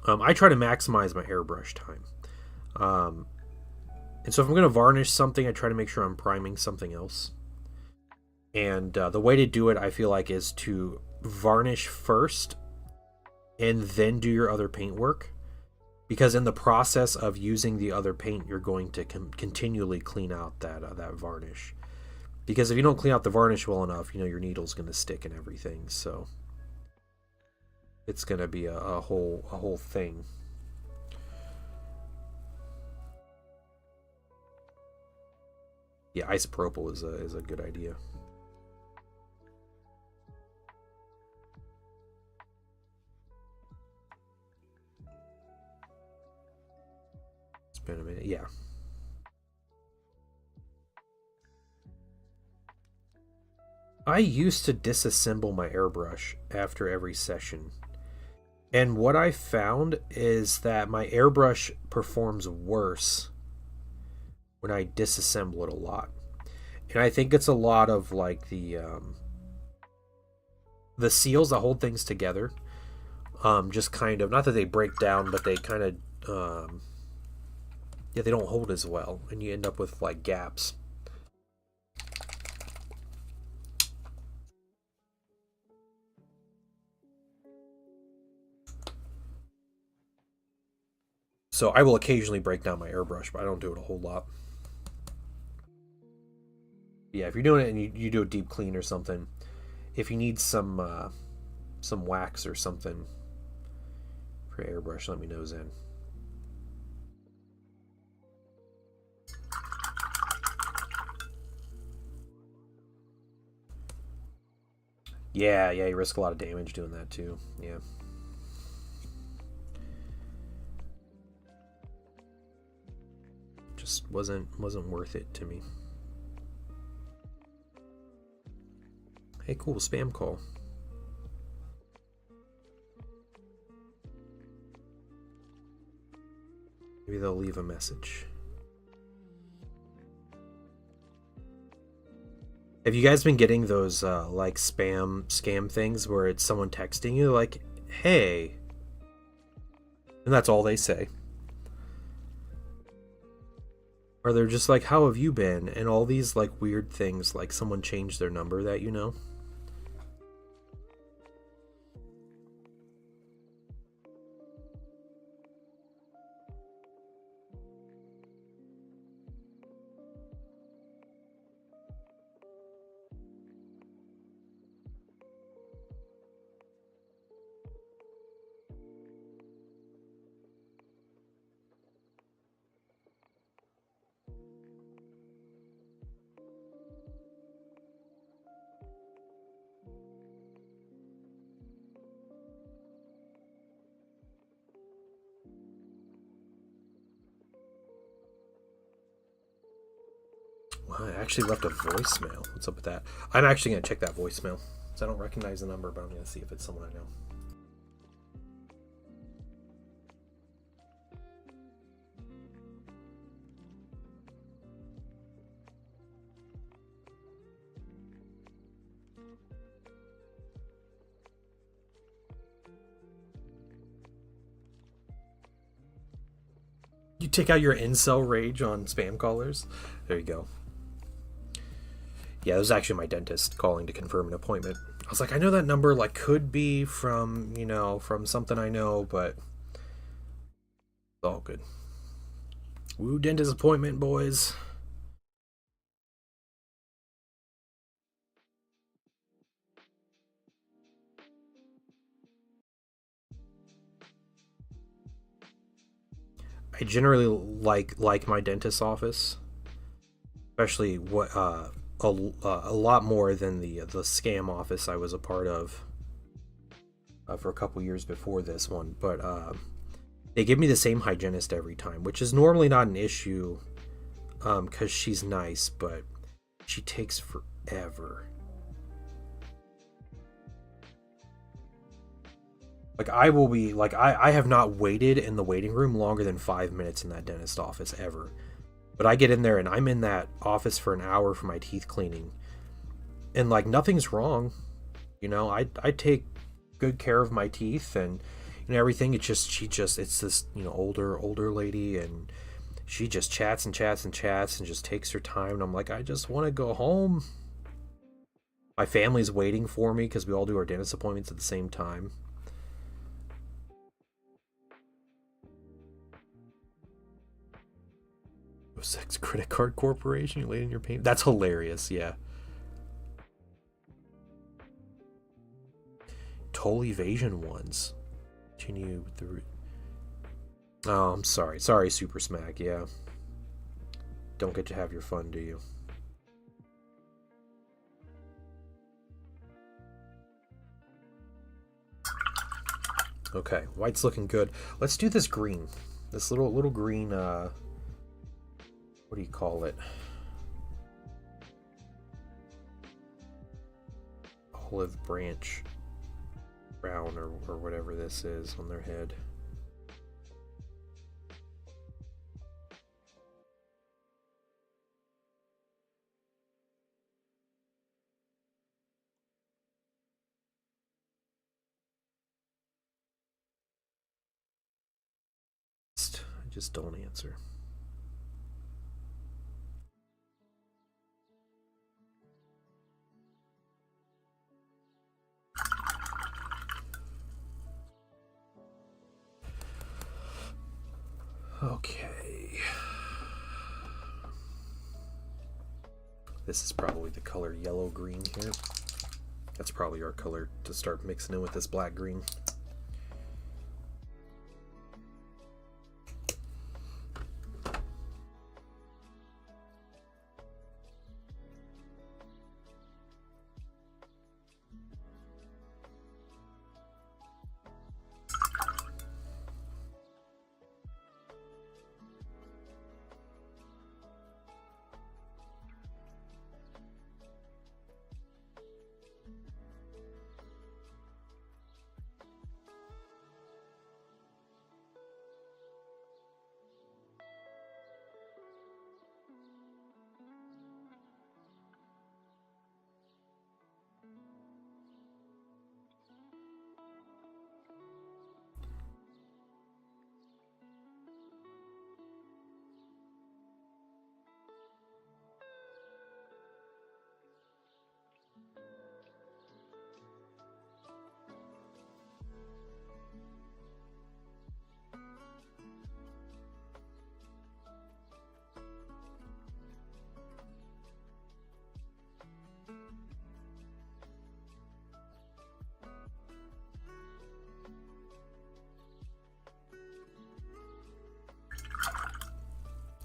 I try to maximize my airbrush time. And so if I'm going to varnish something, I try to make sure I'm priming something else. And the way to do it, I feel like, is to varnish first and then do your other paint work. Because in the process of using the other paint, you're going to continually clean out that varnish. Because if you don't clean out the varnish well enough, your needle's going to stick and everything. So it's going to be a whole thing. Yeah, isopropyl is a good idea. It's been a minute, yeah. I used to disassemble my airbrush after every session. And what I found is that my airbrush performs worse when I disassemble it a lot. And I think it's a lot of like the seals that hold things together. Just kind of, not that they break down, but they kind of they don't hold as well, and you end up with like gaps. So I will occasionally break down my airbrush, but I don't do it a whole lot. Yeah, if you're doing it and you do a deep clean or something, if you need some wax or something for airbrush, let me know, Zen. Yeah, you risk a lot of damage doing that too. Yeah. Just wasn't worth it to me. Hey, cool, spam call. Maybe they'll leave a message. Have you guys been getting those like scam things where it's someone texting you like, hey, and that's all they say? Or they're just like, how have you been? And all these like weird things, like someone changed their number that you know. I actually left a voicemail. What's up with that? I'm actually going to check that voicemail. So I don't recognize the number, but I'm going to see if it's someone I know. You take out your incel rage on spam callers? There you go. Yeah, it was actually my dentist calling to confirm an appointment. I was like, I know that number like could be from, from something I know, but it's all good. Woo, dentist appointment, boys. I generally like my dentist's office, especially what a lot more than the scam office I was a part of for a couple years before this one. But they give me the same hygienist every time, which is normally not an issue because she's nice, but she takes forever. Like, I will be, like, I have not waited in the waiting room longer than 5 minutes in that dentist office ever. But I get in there and I'm in that office for an hour for my teeth cleaning. And, like, nothing's wrong. You know, I take good care of my teeth and everything. It's just, it's this, older lady, and she just chats and chats and chats and just takes her time. And I'm like, I just want to go home. My family's waiting for me because we all do our dentist appointments at the same time. Sex Credit Card Corporation, you late in your payment. That's hilarious, yeah. Toll evasion ones. Continue through. Oh, I'm sorry. Sorry, Super Smack, yeah. Don't get to have your fun, do you? Okay, white's looking good. Let's do this green. This little green, what do you call it? Olive branch brown or whatever this is on their head. Just don't answer. Okay. This is probably the color yellow-green here. That's probably our color to start mixing in with this black-green.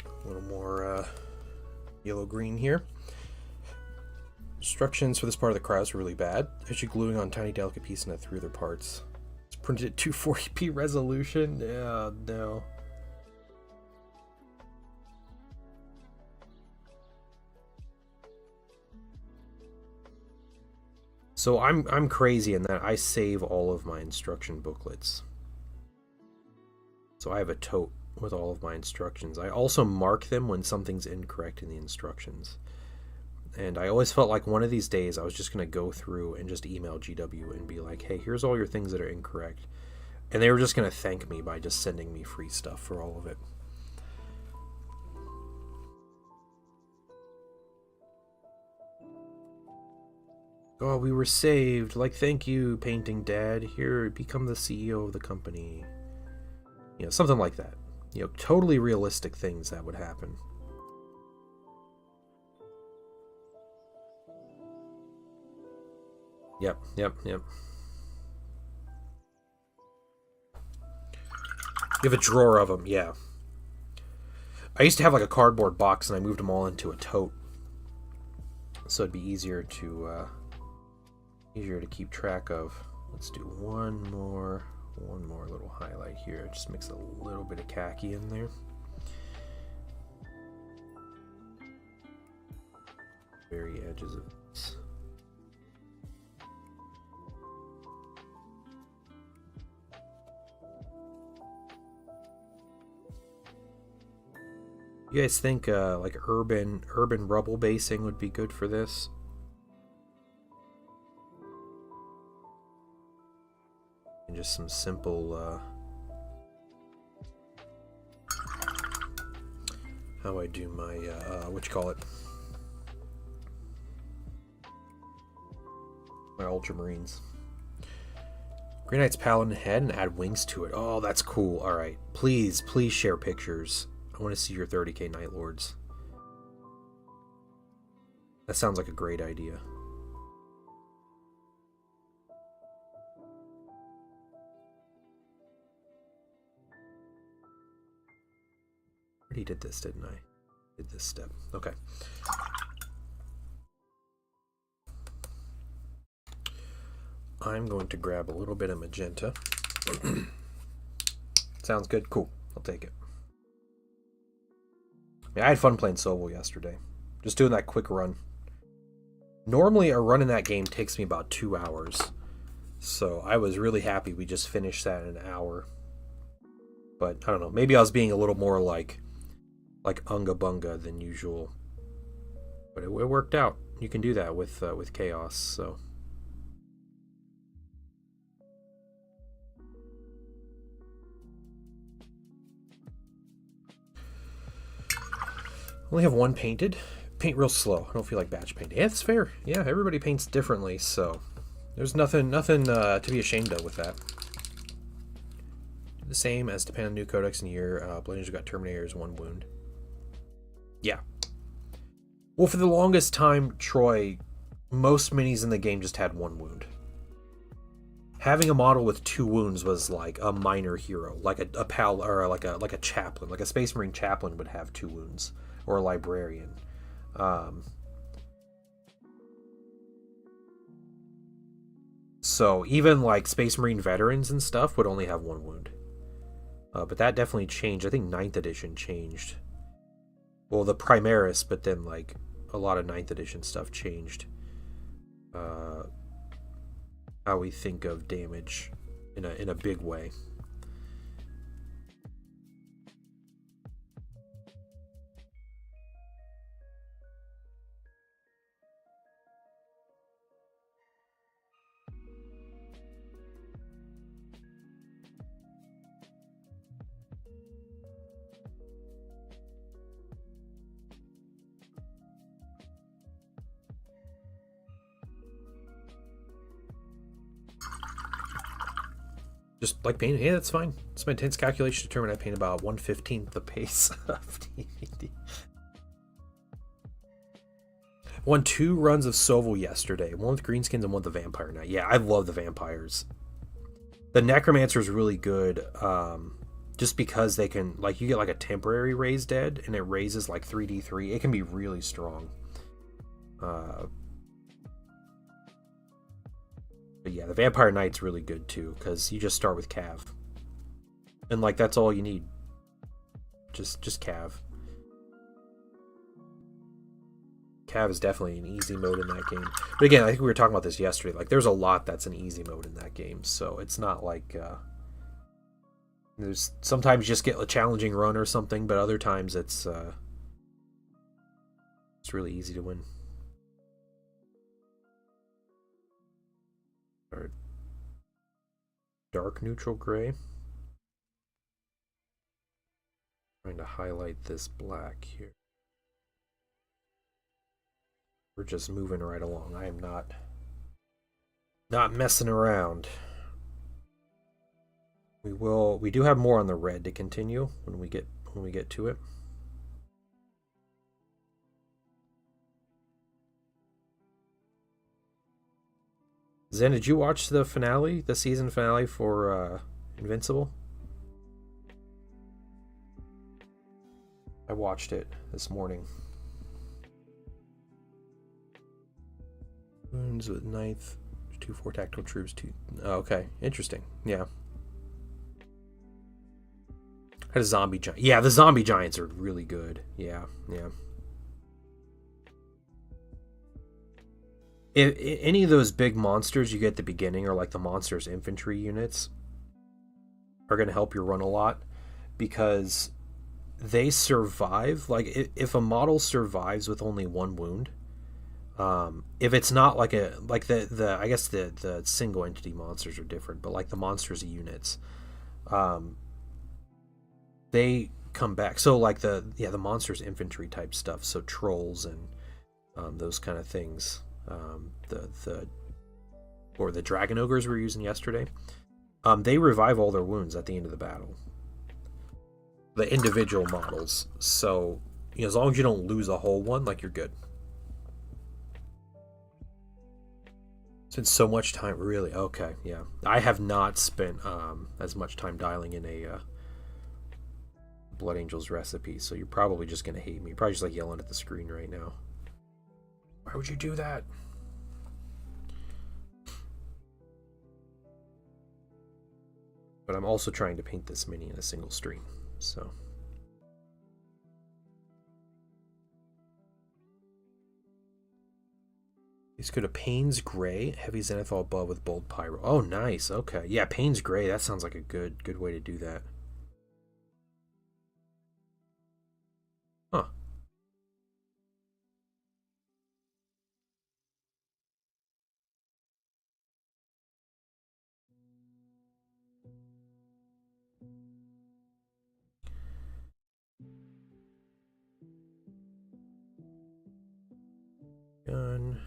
A little more yellow-green here. Instructions for this part of the crowd are really bad. Actually gluing on tiny delicate pieces and through their parts. It's printed at 240p resolution. Yeah, no. So I'm crazy in that I save all of my instruction booklets. So I have a tote with all of my instructions. I also mark them when something's incorrect in the instructions. And I always felt like one of these days I was just going to go through and just email GW and be like, hey, here's all your things that are incorrect. And they were just going to thank me by just sending me free stuff for all of it. Oh, we were saved. Like, thank you, Painting Dad. Here, become the CEO of the company. You know, something like that. You know, totally realistic things that would happen. Yep. You have a drawer of them, yeah. I used to have like a cardboard box and I moved them all into a tote. So it'd be easier to keep track of. Let's do one more little highlight here. Just mix a little bit of khaki in there. Very edges of this. You guys think like urban rubble basing would be good for this? And just some simple how I do my what you call it? My Ultramarines. Grey Knight's Paladin head and add wings to it. Oh, that's cool. Alright. Please share pictures. I want to see your 30k Night Lords. That sounds like a great idea. I already did this, didn't I? Did this step. Okay. I'm going to grab a little bit of magenta. Sounds good. Cool. I'll take it. Yeah, I had fun playing Sobel yesterday. Just doing that quick run. Normally, a run in that game takes me about 2 hours. So I was really happy we just finished that in an hour. But I don't know. Maybe I was being a little more like unga bunga than usual. But it worked out. You can do that with Chaos. So. Only have one painted. Paint real slow. I don't feel like batch painting. Yeah, that's fair. Yeah, everybody paints differently, so there's nothing to be ashamed of with that. The same as depend on new codex in a year. Blazers got Terminators 1 wound. Yeah. Well, for the longest time, Troy, most minis in the game just had 1 wound. Having a model with 2 wounds was like a minor hero, like a pal or like a chaplain, like a Space Marine chaplain would have 2 wounds. Or a librarian. So even like Space Marine veterans and stuff would only have 1 wound. But that definitely changed. I think 9th edition changed. Well, the Primaris, but then like a lot of 9th edition stuff changed. How we think of damage in a big way. Just like painting, yeah, that's fine. It's my intense calculation to determine I paint about 1/15 the pace of DVD. Won 2 runs of Sobel yesterday. One with Greenskins and one with the Vampire Knight. Yeah, I love the vampires. The Necromancer is really good, just because they can, like, you get like a temporary raise dead, and it raises like 3d3. It can be really strong. But yeah, the Vampire Knight's really good too, because you just start with Cav. And like, that's all you need. Just Cav. Cav is definitely an easy mode in that game. But again, I think we were talking about this yesterday. Like, there's a lot that's an easy mode in that game, so it's not like there's sometimes you just get a challenging run or something, but other times it's really easy to win. Or dark neutral gray. Trying to highlight this black here. We're just moving right along. I am not messing around. We do have more on the red to continue when we get to it. Zen, did you watch the finale, the season finale for Invincible? I watched it this morning. Wounds with 9th, 2/4 tactical troops, 2. Oh, okay, interesting. Yeah. Had a zombie giant. Yeah, the zombie giants are really good. Yeah. If any of those big monsters you get at the beginning are like the monsters infantry units are going to help you run a lot, because they survive. Like if a model survives with only one wound, if it's not like the I guess the single entity monsters are different, but like the monsters units, they come back. So like the monsters infantry type stuff. So trolls and those kind of things. The dragon ogres we were using yesterday. They revive all their wounds at the end of the battle. The individual models. So as long as you don't lose a whole one, like you're good. Spent so much time, really. Okay, yeah. I have not spent as much time dialing in a Blood Angels recipe, so you're probably just gonna hate me. You're probably just like yelling at the screen right now. Why would you do that? But I'm also trying to paint this mini in a single stream, so. He's good. A Payne's Gray, heavy zenithal above with bold pyro. Oh, nice. Okay, yeah, Payne's Gray. That sounds like a good way to do that. Huh. Gun.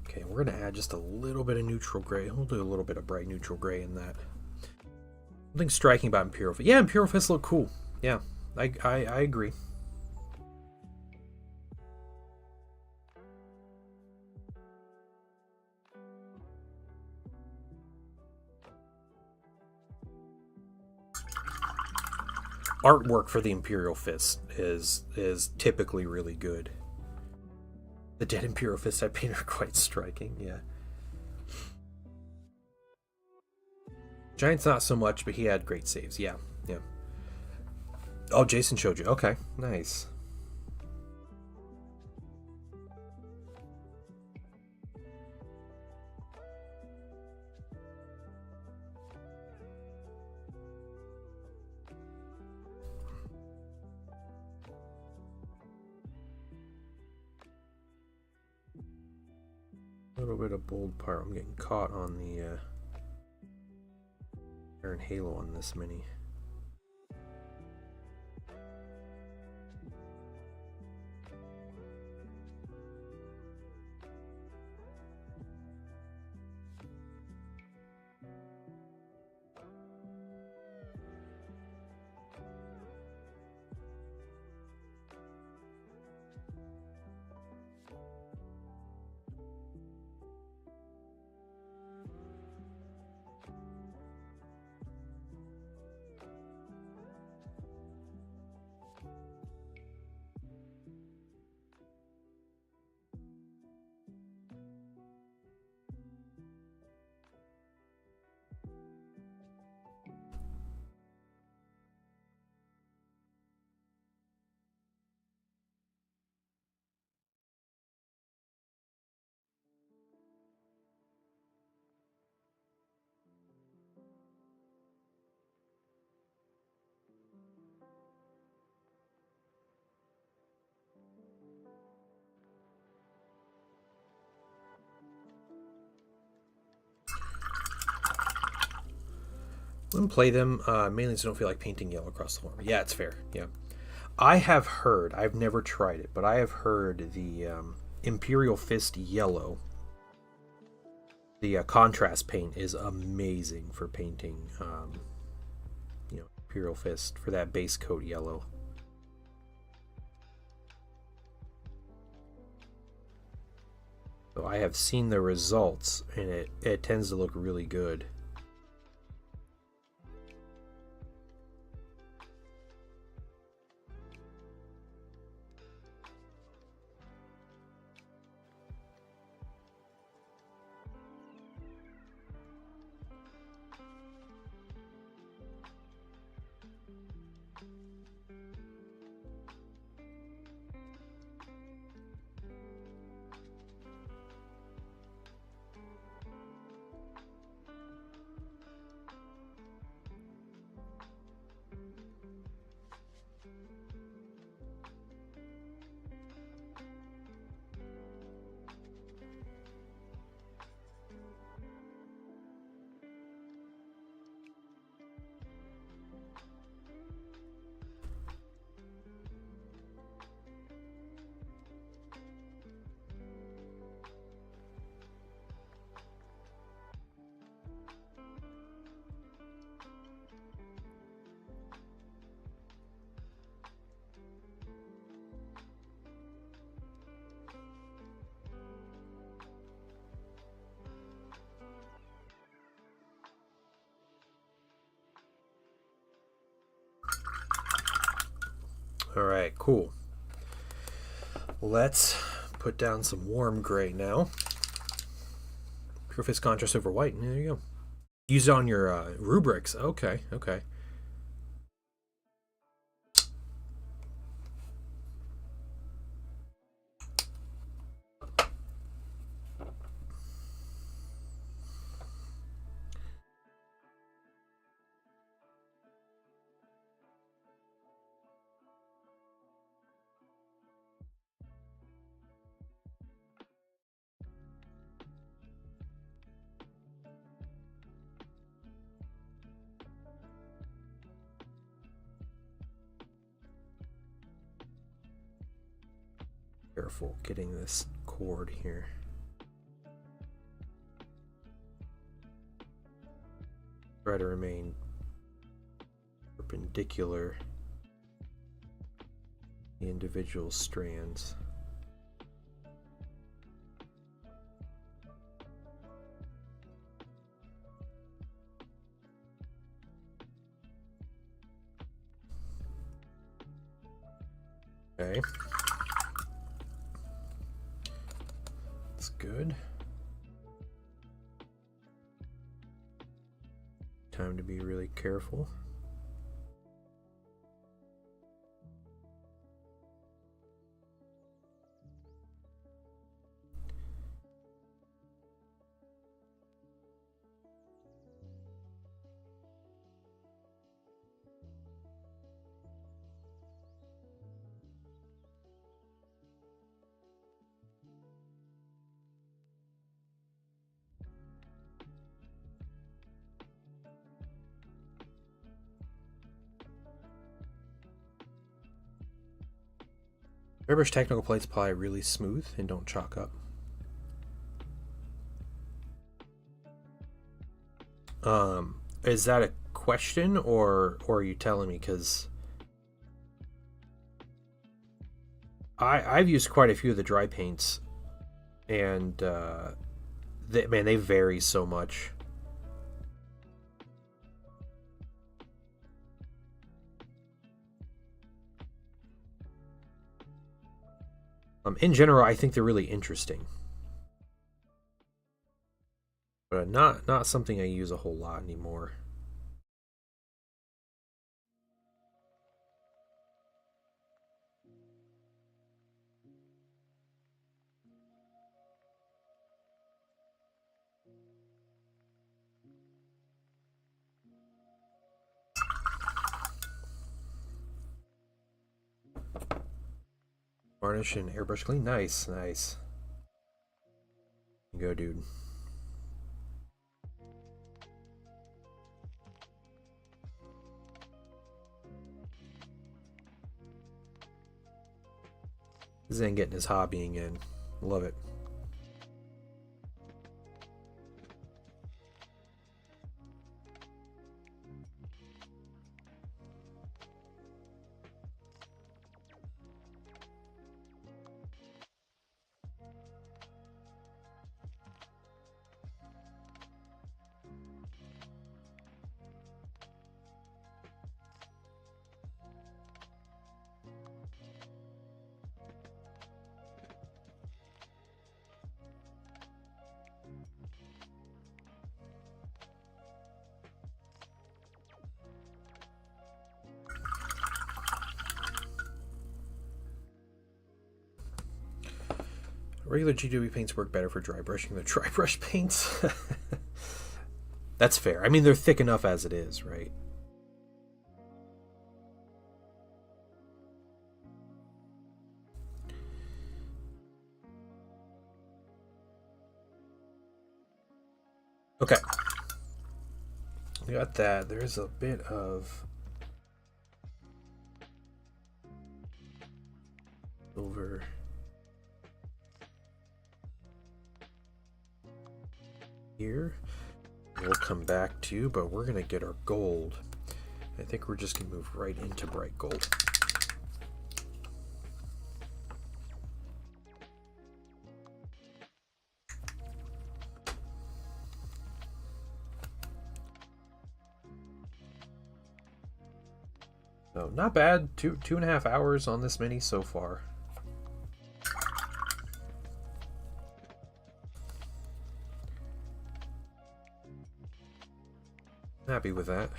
Okay, we're going to add just a little bit of neutral gray. We'll do a little bit of bright neutral gray in that. Something striking about Imperial Fist. Yeah, Imperial Fists look cool. Yeah, I agree. Artwork for the Imperial Fist is typically really good. The dead Imperial Fist I painted are quite striking, yeah. Giant's not so much, but he had great saves, yeah. Oh, Jason showed you. Okay, nice. A little bit of bold pyro. I'm getting caught on the Iron Halo on this mini. Wouldn't play them mainly because I don't feel like painting yellow across the armor. Yeah, it's fair. Yeah, I have heard. I've never tried it, but I have heard the Imperial Fist yellow. The contrast paint is amazing for painting Imperial Fist for that base coat yellow. So I have seen the results, and it tends to look really good. Alright, cool. Let's put down some warm gray now. Pure Fist contrast over white. There you go. Use it on your rubrics. Okay, okay. Careful getting this cord here. Try to remain perpendicular the individual strands. Okay. That's good. Time to be really careful. Airbrush technical plates apply really smooth and don't chalk up. Is that a question or are you telling me? Because I've used quite a few of the dry paints, and they vary so much. In general, I think they're really interesting, but not something I use a whole lot anymore. Varnish and airbrush clean. Nice, nice. Go, dude. Zen getting his hobbying in. Love it. Regular GW paints work better for dry brushing than dry brush paints. That's fair. I mean, they're thick enough as it is, right? Okay. We got that. There's a bit of silver here. We'll come back to you, but we're gonna get our gold. I think we're just gonna move right into bright gold. So not bad. 2.5 hours on this mini so far. Happy with that.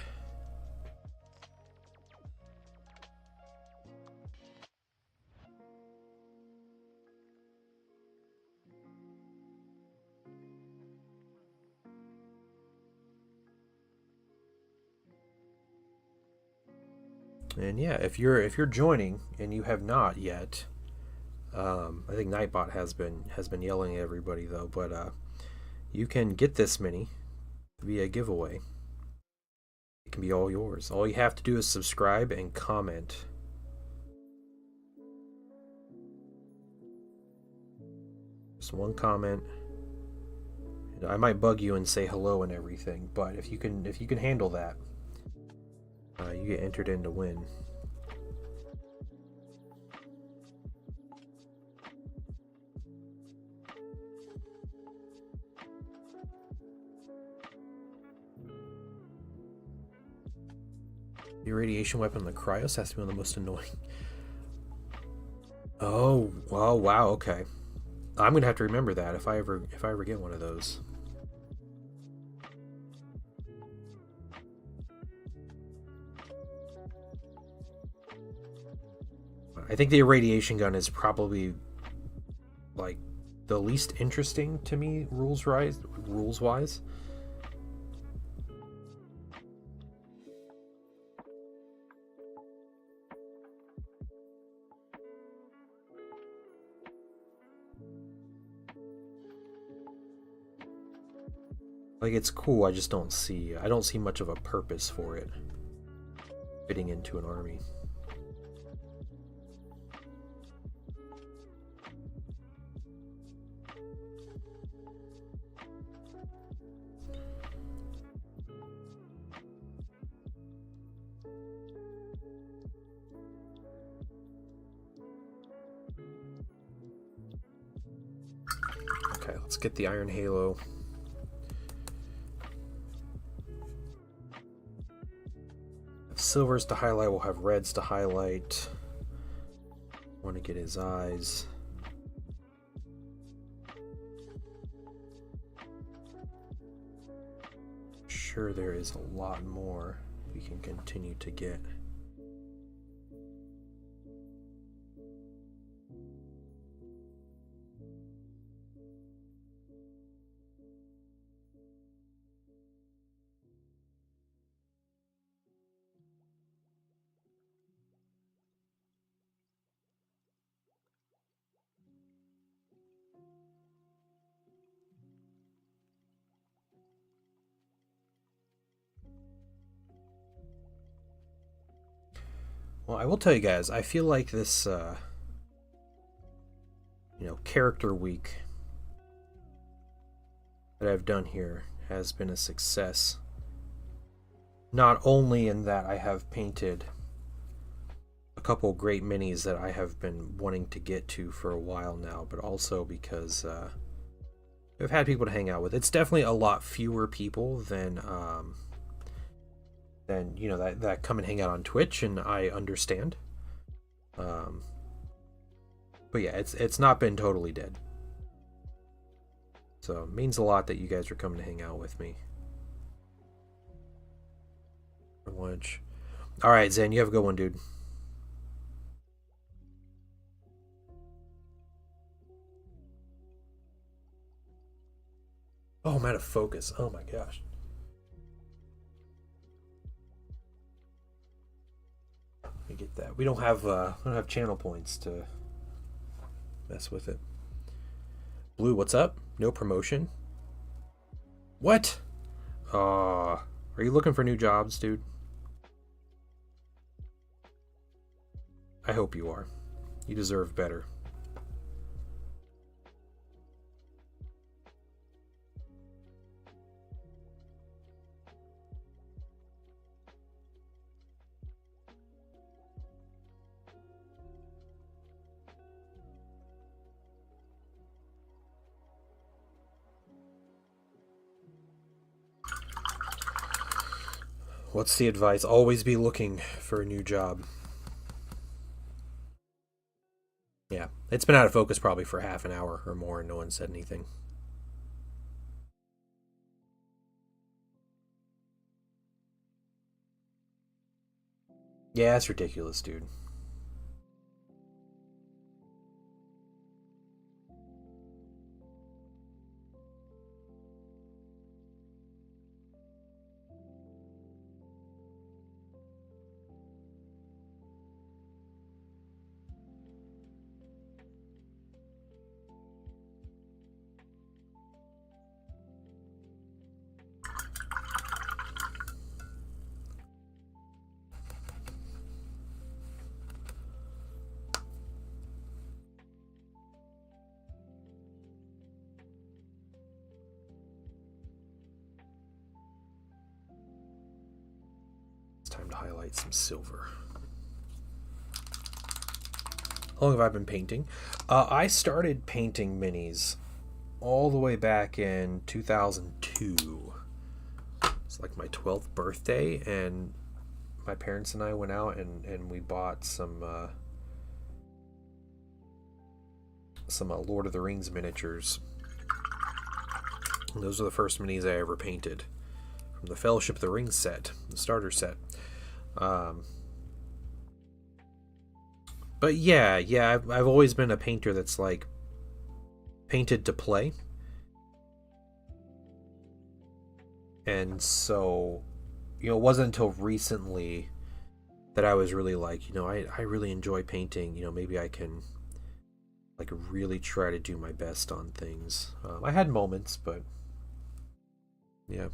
And yeah, if you're joining and you have not yet, I think Nightbot has been yelling at everybody though, but you can get this mini via giveaway. It can be all yours. All you have to do is subscribe and comment. Just one comment. I might bug you and say hello and everything, but if you can handle that, you get entered in to win. The irradiation weapon, the Cryos, has to be one of the most annoying. Oh, wow, okay. I'm gonna have to remember that if I ever get one of those. I think the irradiation gun is probably like the least interesting to me rules wise. Like, it's cool, I just don't see much of a purpose for it fitting into an army. Okay, let's get the Iron Halo. Silvers to highlight, we'll have reds to highlight. Want to get his eyes. Sure, there is a lot more we can continue to get. Well, I will tell you guys, I feel like this, character week that I've done here has been a success. Not only in that I have painted a couple great minis that I have been wanting to get to for a while now, but also because I've had people to hang out with. It's definitely a lot fewer people than that come and hang out on Twitch, and I understand. But yeah, it's not been totally dead. So it means a lot that you guys are coming to hang out with me for lunch. All right, Zen, you have a good one, dude. Oh, I'm out of focus. Oh my gosh. Let me get that. We don't have channel points to mess with it. Blue, what's up? No promotion? What? Are you looking for new jobs, dude? I hope you are. You deserve better. What's the advice? Always be looking for a new job. Yeah, it's been out of focus probably for half an hour or more and no one said anything. Yeah, it's ridiculous, dude. Time to highlight some silver. How long have I been painting? I started painting minis all the way back in 2002. It's like my 12th birthday, and my parents and I went out and we bought some Lord of the Rings miniatures. And those are the first minis I ever painted from the Fellowship of the Ring set, the starter set. But yeah, I've always been a painter that's like painted to play. And so, it wasn't until recently that I was really like, I really enjoy painting. Maybe I can like really try to do my best on things. I had moments, but yeah.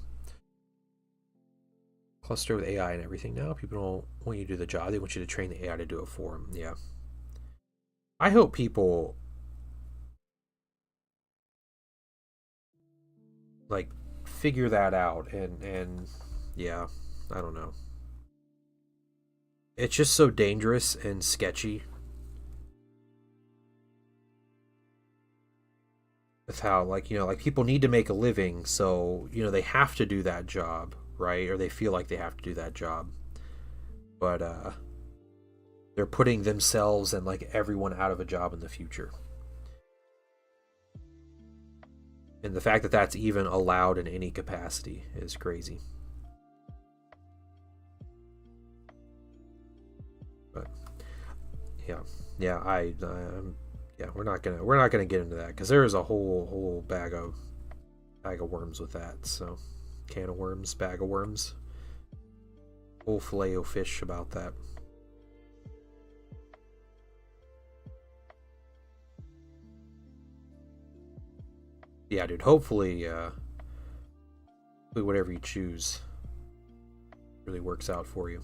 Cluster with AI and everything now. People don't want you to do the job. They want you to train the AI to do it for them. Yeah. I hope people like figure that out and yeah, I don't know. It's just so dangerous and sketchy with how like people need to make a living, so they have to do that job, right? Or they feel like they have to do that job, but they're putting themselves and like everyone out of a job in the future. And the fact that that's even allowed in any capacity is crazy. But yeah, we're not gonna get into that because there is a whole bag of worms with that. So, can of worms, bag of worms, whole fillet of fish about that. Yeah, dude. Hopefully, whatever you choose really works out for you.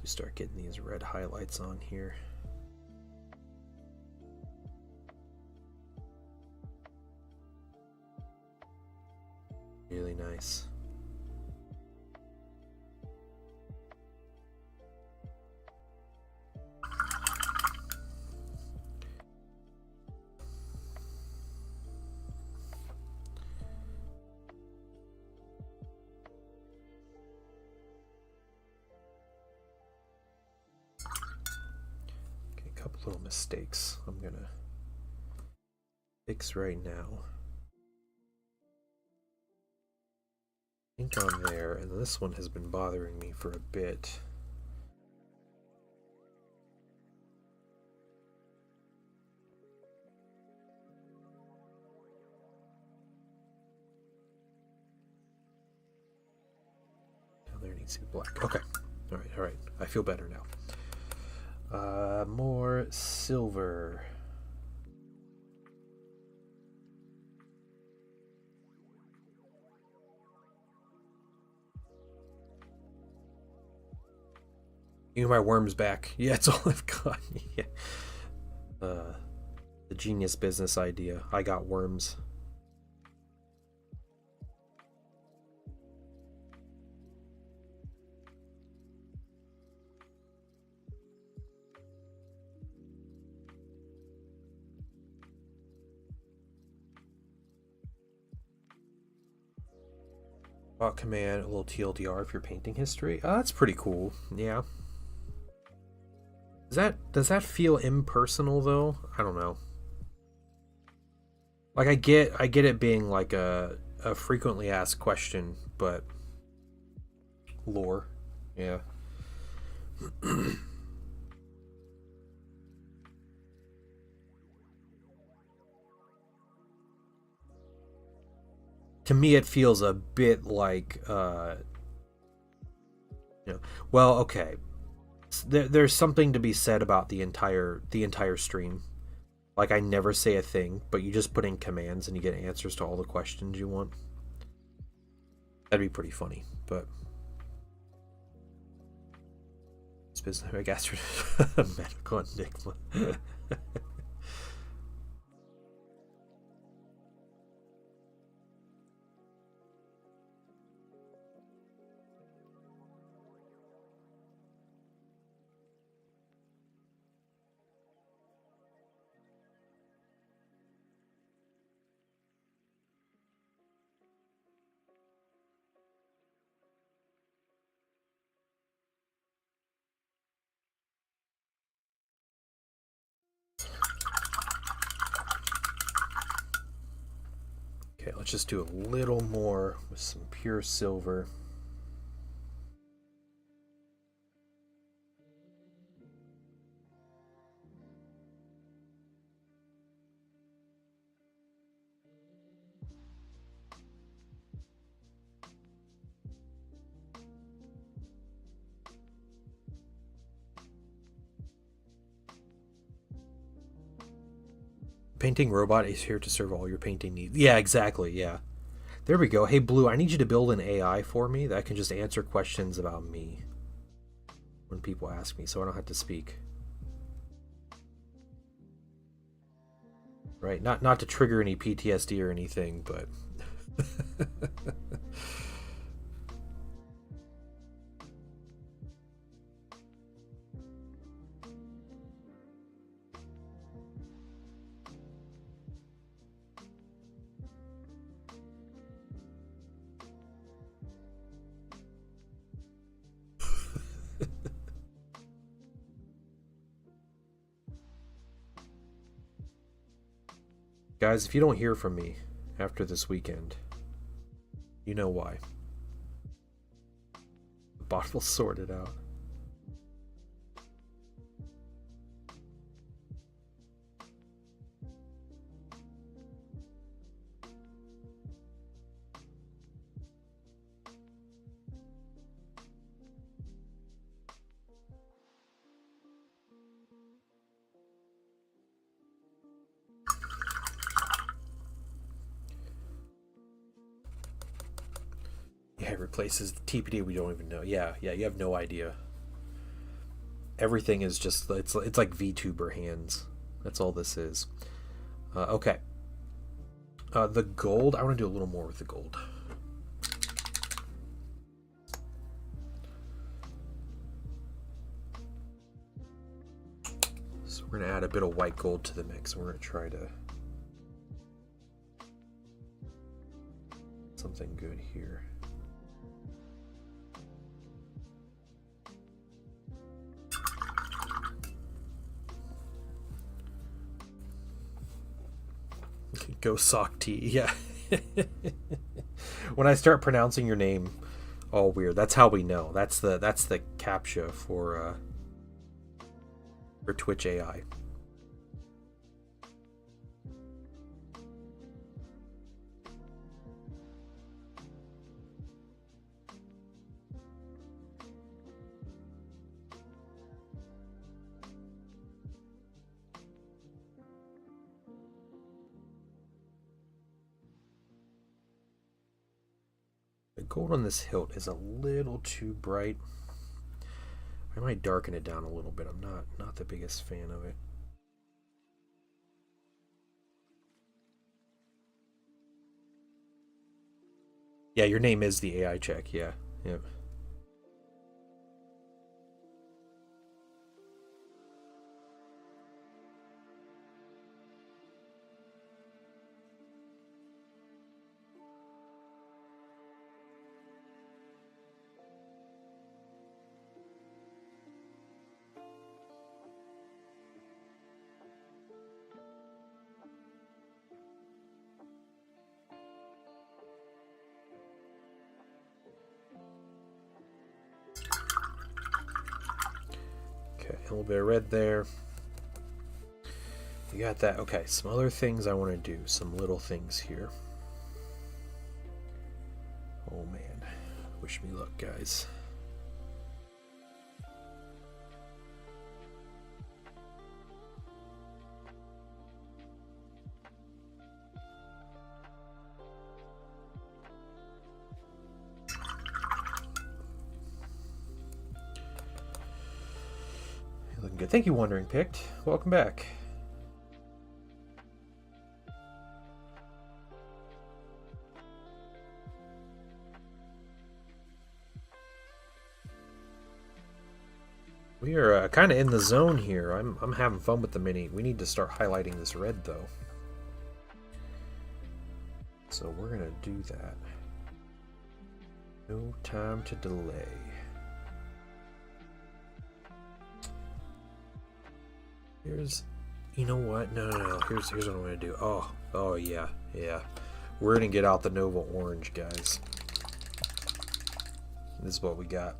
We start getting these red highlights on here. Really nice. Nice. Okay, a couple little mistakes I'm gonna fix right now. Ink on there, and this one has been bothering me for a bit. Now there needs to be black. Okay. All right. I feel better now. More silver. My worm's back. Yeah, it's all I've got. Yeah. The genius business idea. I got worms. Bot command, a little TLDR if you're painting history. Oh, that's pretty cool. Yeah. Does that feel impersonal though? I don't know. Like I get it being like a frequently asked question, but lore. Yeah. To me it feels a bit like well, okay. There's something to be said about the entire stream. Like I never say a thing, but you just put in commands and you get answers to all the questions you want. That'd be pretty funny, but it's business. I guess medical enigma. Okay, let's just do a little more with some pure silver. Painting robot is here to serve all your painting needs. Yeah, exactly, yeah. There we go. Hey, Blue, I need you to build an AI for me that can just answer questions about me when people ask me, so I don't have to speak. Right? Not to trigger any PTSD or anything, but... Guys, if you don't hear from me after this weekend, you know why. The bot will sort it out. Yeah, it replaces the TPD we don't even know. Yeah, you have no idea. Everything is just, it's like VTuber hands. That's all this is. Okay. The gold, I want to do a little more with the gold. So we're going to add a bit of white gold to the mix. We're going to try to... something good here. Go sock tea, yeah. When I start pronouncing your name all weird, that's how we know. That's the CAPTCHA for Twitch AI. The gold on this hilt is a little too bright. I might darken it down a little bit. I'm not the biggest fan of it. Yeah, your name is the AI check. Yeah. Yep. A little bit of red there. You got that. Okay, some other things I want to do. Some little things here. Oh man. Wish me luck, guys. Looking good. Thank you, Wandering Picked. Welcome back. We are kind of in the zone here. I'm having fun with the mini. We need to start highlighting this red though. So we're gonna do that. No time to delay. Here's, you know what? No. Here's what I'm gonna do. Oh yeah. We're gonna get out the Nova Orange, guys. This is what we got.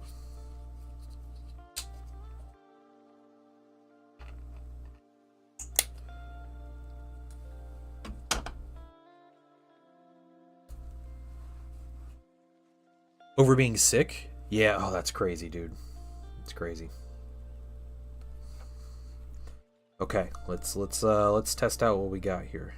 Over being sick? Yeah. Oh, that's crazy, dude. It's crazy. Okay, let's test out what we got here.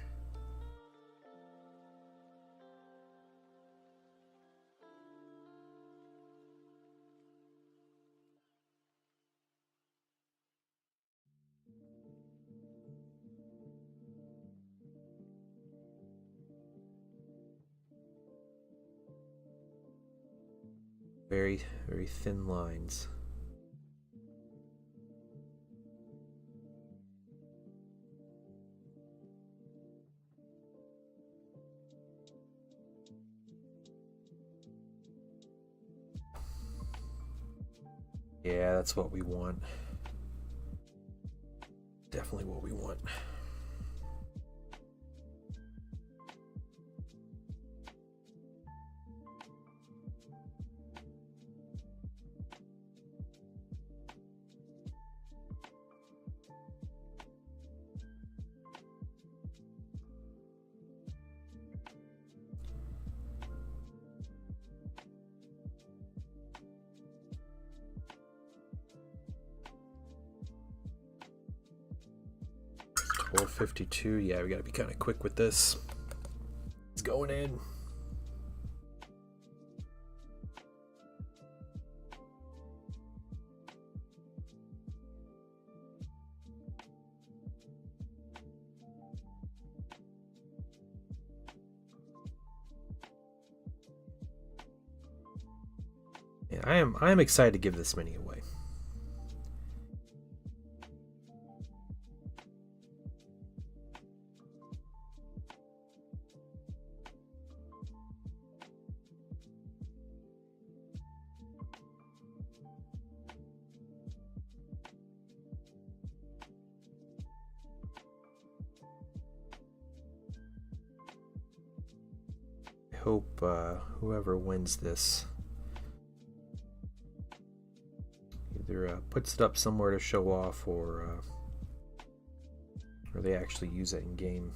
Very, very thin lines. Yeah, that's what we want. Definitely what we want. $12.52. Yeah, we gotta be kind of quick with this. It's going in. Yeah, I am excited to give this mini away. hope whoever wins this either puts it up somewhere to show off, or they actually use it in game.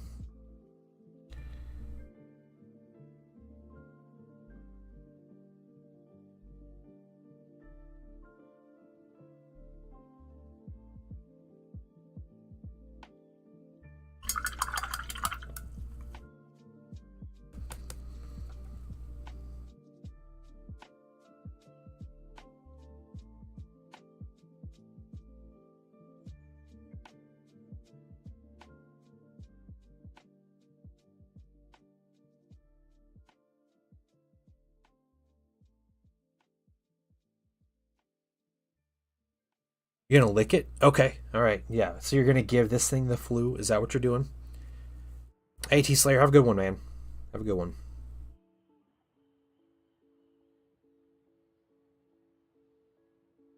You're gonna lick it? Okay, alright, yeah. So you're gonna give this thing the flu? Is that what you're doing? Hey, T Slayer, have a good one, man. Have a good one.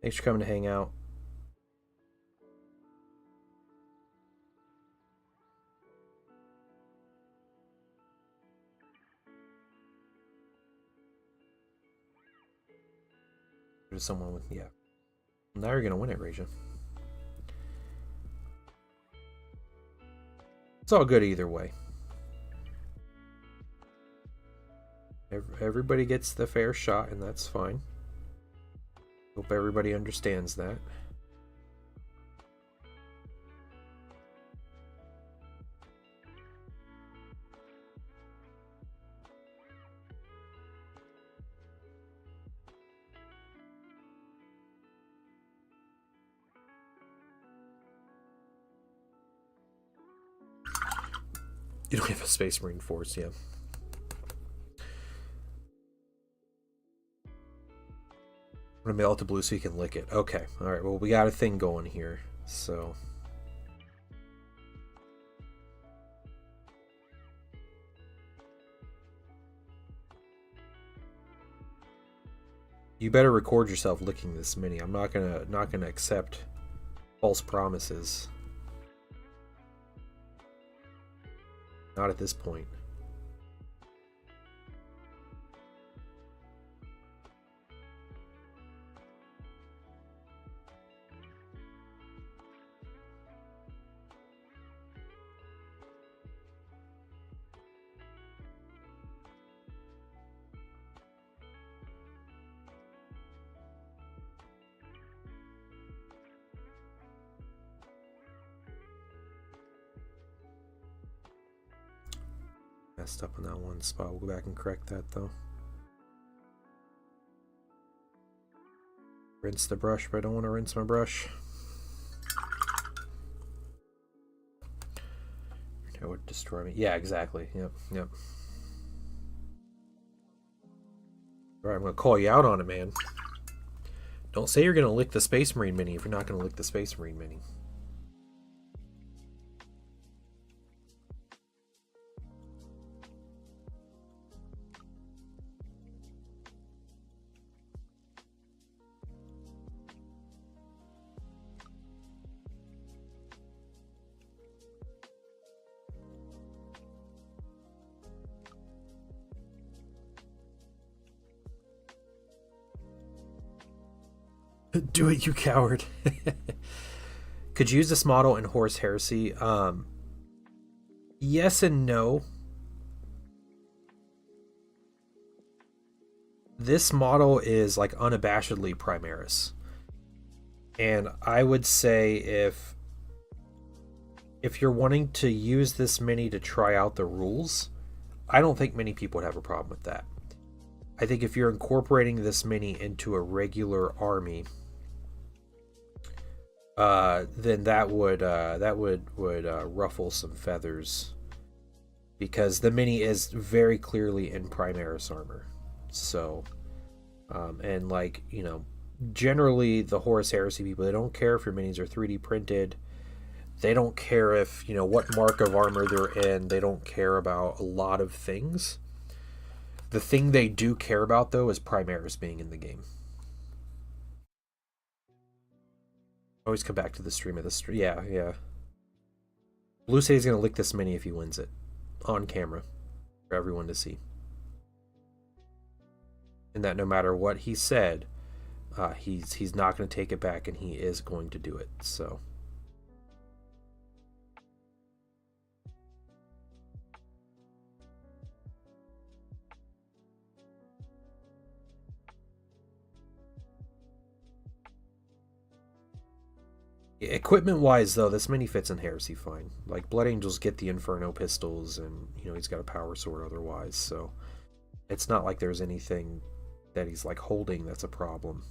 Thanks for coming to hang out. There's someone with, yeah. Now you're gonna win it, Raja. It's all good either way. Everybody gets the fair shot, and that's fine. Hope everybody understands that. You don't have a Space Marine force, yeah. I'm gonna mail it to Blue so you can lick it. Okay, alright, well, we got a thing going here, so. You better record yourself licking this mini. I'm not gonna accept false promises. Not at this point. Messed up in that one spot. We'll go back and correct that though. Rinse the brush, but I don't want to rinse my brush. That would destroy me. Yeah, exactly. Yep, yep. Alright, I'm gonna call you out on it, man. Don't say you're gonna lick the Space Marine mini if you're not gonna lick the Space Marine mini. Do it, you coward. Could you use this model in Horus Heresy? Yes and no. This model is like unabashedly Primaris. And I would say if you're wanting to use this mini to try out the rules, I don't think many people would have a problem with that. I think if you're incorporating this mini into a regular army, then that would ruffle some feathers, because the mini is very clearly in Primaris armor. So, and like, you know, generally the Horus Heresy people, they don't care if your minis are 3D printed. They don't care if, you know, what mark of armor they're in. They don't care about a lot of things. The thing they do care about, though, is Primaris being in the game. Always come back to the stream of the stream. Yeah, yeah. Blue says he's going to lick this mini if he wins it. On camera. For everyone to see. and that no matter what he said, he's not going to take it back, and he is going to do it. So. Equipment wise, though, this mini fits in Heresy fine. Like, Blood Angels get the Inferno pistols, and, you know, he's got a power sword otherwise, so it's not like there's anything that he's, like, holding that's a problem.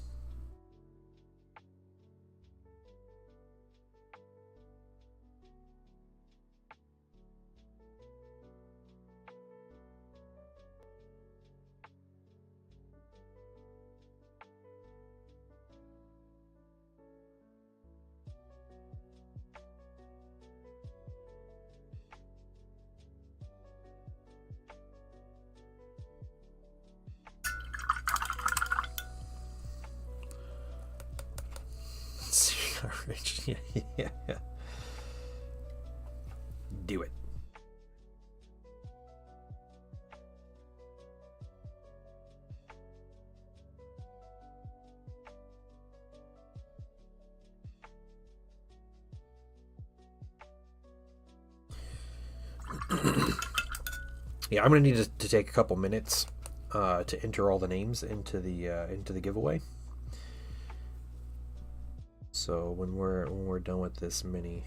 Yeah. Do it. Yeah, I'm gonna need to take a couple minutes to enter all the names into the giveaway. So when we're done with this mini,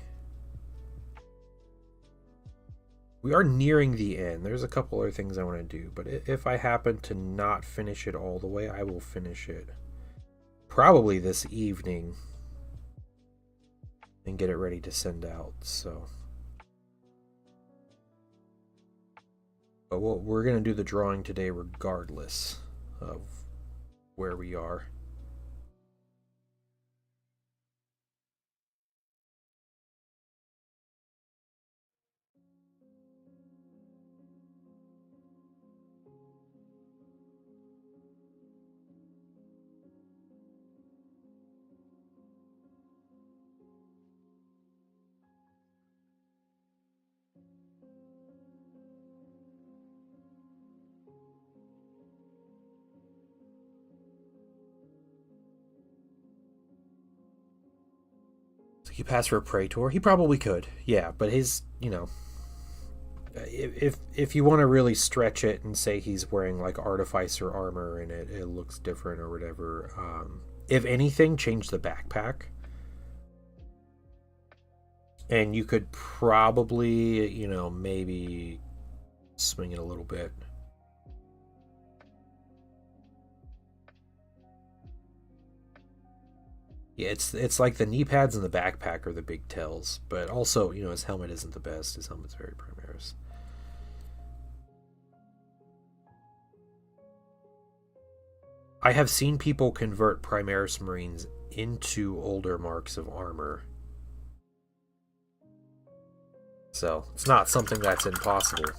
we are nearing the end. There's a couple other things I want to do, but if I happen to not finish it all the way, I will finish it probably this evening and get it ready to send out. So, but we're gonna do the drawing today regardless of where we are. He pass for a Praetor? He probably could, yeah. But his, you know, if you want to really stretch it and say he's wearing like Artificer armor and it looks different or whatever, if anything, change the backpack. And you could probably, you know, maybe swing it a little bit. Yeah, it's like the knee pads and the backpack are the big tells, but also, you know, his helmet isn't the best. His helmet's very Primaris. I have seen people convert Primaris Marines into older marks of armor. So, it's not something that's impossible.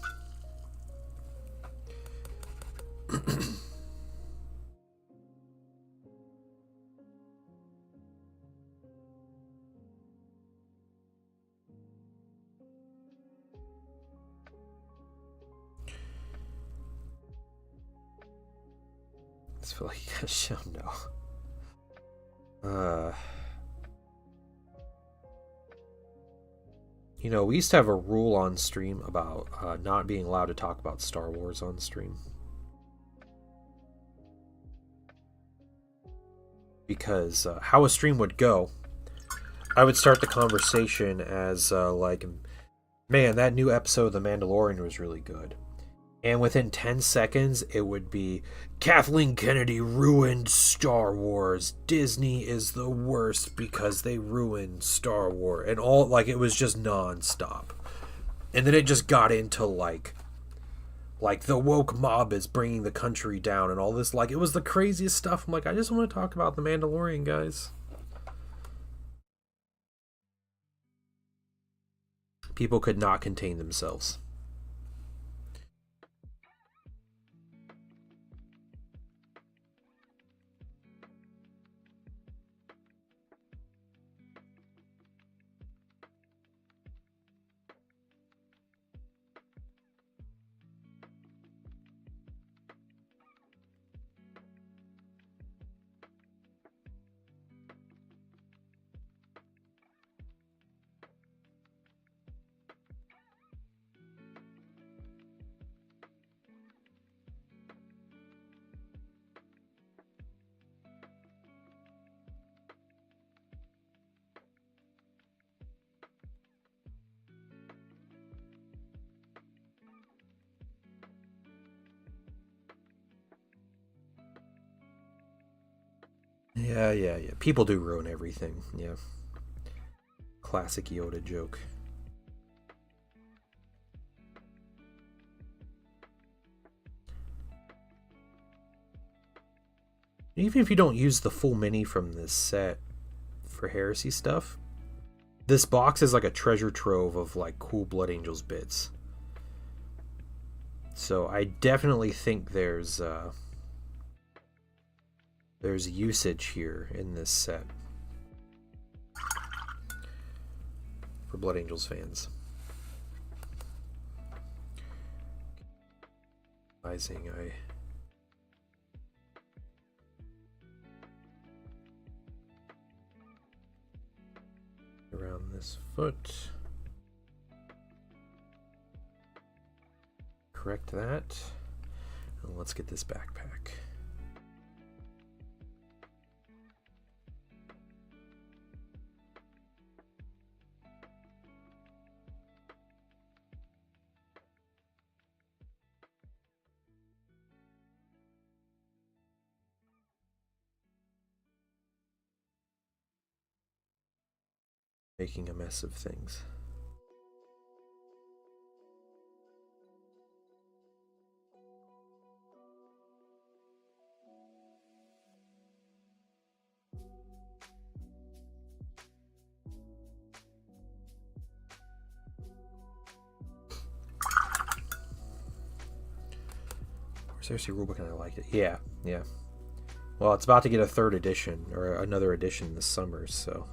I feel like you gotta show no. You know, we used to have a rule on stream about not being allowed to talk about Star Wars on stream. Because how a stream would go, I would start the conversation as like, man, that new episode of The Mandalorian was really good. And within 10 seconds, it would be, Kathleen Kennedy ruined Star Wars. Disney is the worst because they ruined Star Wars. And all, like, it was just nonstop. And then it just got into, like the woke mob is bringing the country down and all this. Like, it was the craziest stuff. I'm like, I just want to talk about The Mandalorian, guys. People could not contain themselves. Yeah. People do ruin everything. Yeah. Classic Yoda joke. Even if you don't use the full mini from this set for Heresy stuff, this box is like a treasure trove of like cool Blood Angels bits. So I definitely think there's usage here in this set for Blood Angels fans. Around this foot. Correct that. And let's get this backpack. Making a mess of things. Cersei rulebook, and I liked it. Yeah. Well, it's about to get a third edition or another edition this summer, so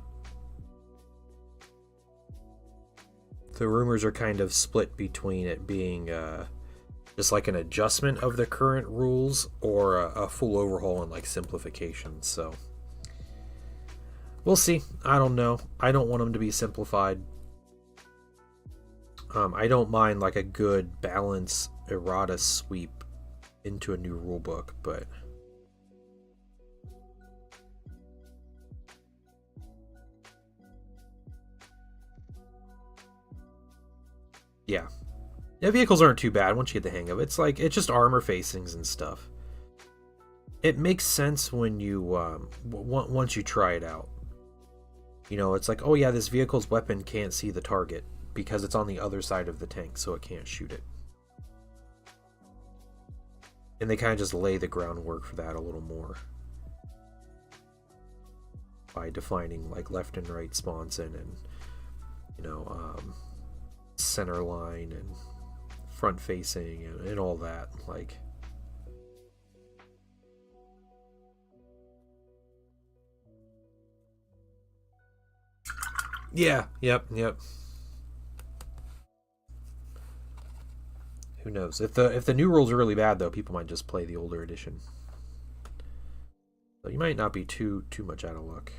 the rumors are kind of split between it being just like an adjustment of the current rules or a full overhaul and like simplification. So we'll see. I don't know. I don't want them to be simplified. I don't mind like a good balance errata sweep into a new rulebook, but yeah, vehicles aren't too bad once you get the hang of it. It's like it's just armor facings and stuff. It makes sense when you once you try it out. You know, it's like, oh yeah, this vehicle's weapon can't see the target because it's on the other side of the tank, so it can't shoot it. And they kind of just lay the groundwork for that a little more by defining like left and right sponson and, you know, center line and front facing and all that. Like, yeah, yep. Who knows? If the new rules are really bad, though, people might just play the older edition. So you might not be too much out of luck.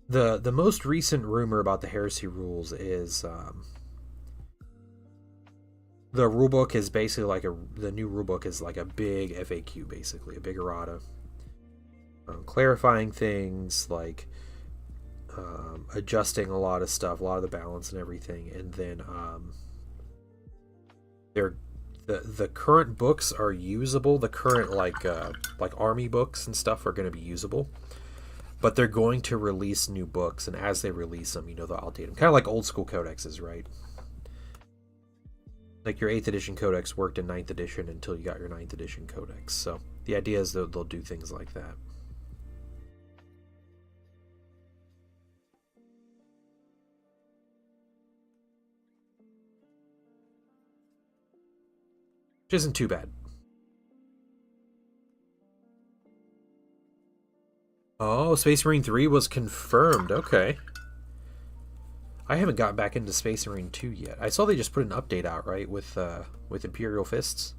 The most recent rumor about the Heresy rules is the rulebook is basically like the new rulebook is like a big FAQ, basically a big errata, clarifying things, like adjusting a lot of stuff, a lot of the balance and everything, and then the current books are usable. The current like army books and stuff are going to be usable. But they're going to release new books, and as they release them, you know, they'll update them. Kind of like old school codexes, right? Like your 8th edition codex worked in 9th edition until you got your 9th edition codex. So the idea is that they'll do things like that. Which isn't too bad. Oh, Space Marine 3 was confirmed. Okay. I haven't gotten back into Space Marine 2 yet. I saw they just put an update out, right, with Imperial Fists.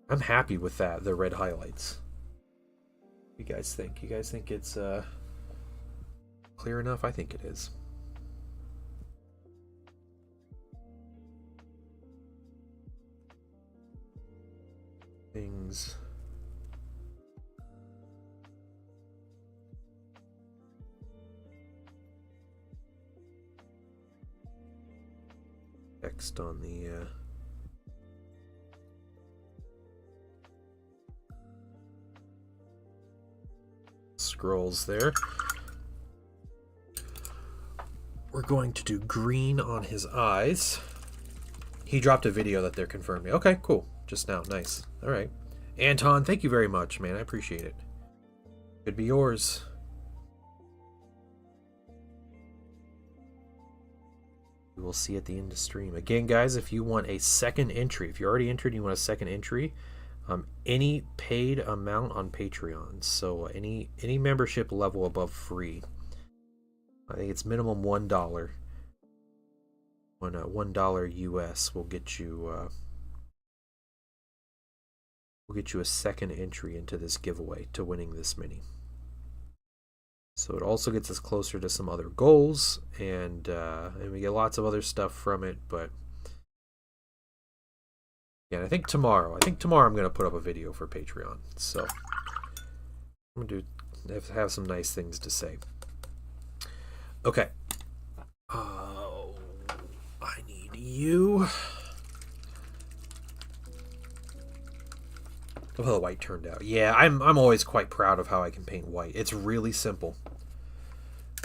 I'm happy with that, the red highlights. What do you guys think? You guys think it's clear enough? I think it is. Things Legends. Text on the scrolls there. We're going to do green on his eyes. He dropped a video that they're confirming. Okay, cool. Just now. Nice. All right. Anton, thank you very much, man. I appreciate it. Could be yours. We will see at the end of stream. Again, guys, if you want a second entry, if you already entered and you want a second entry, any paid amount on Patreon. So any membership level above free. I think it's minimum $1. When $1 US will get you a second entry into this giveaway to winning this mini. So it also gets us closer to some other goals, and we get lots of other stuff from it. But yeah, I think tomorrow I'm going to put up a video for Patreon. So I'm going to have some nice things to say. Okay. Oh, I need you. Look how the white turned out. Yeah, I'm always quite proud of how I can paint white. It's really simple.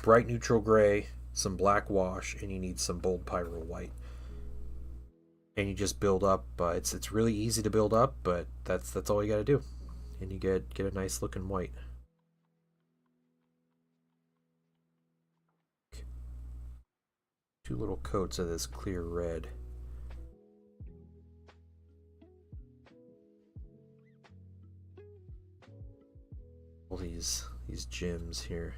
Bright neutral gray, some black wash, and you need some bold pyro white. And you just build up. It's really easy to build up, but that's all you got to do, and you get a nice looking white. Two little coats of this clear red. All these gems here.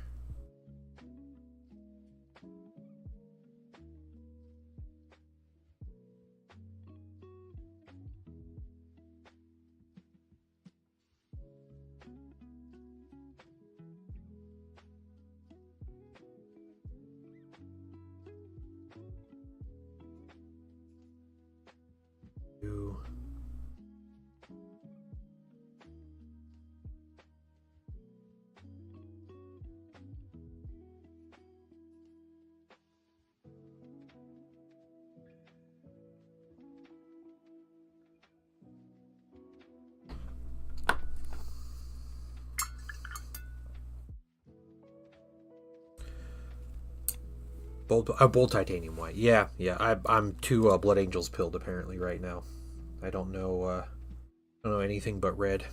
Bold titanium white. Yeah. I'm too Blood Angels pilled apparently right now. I don't know anything but red.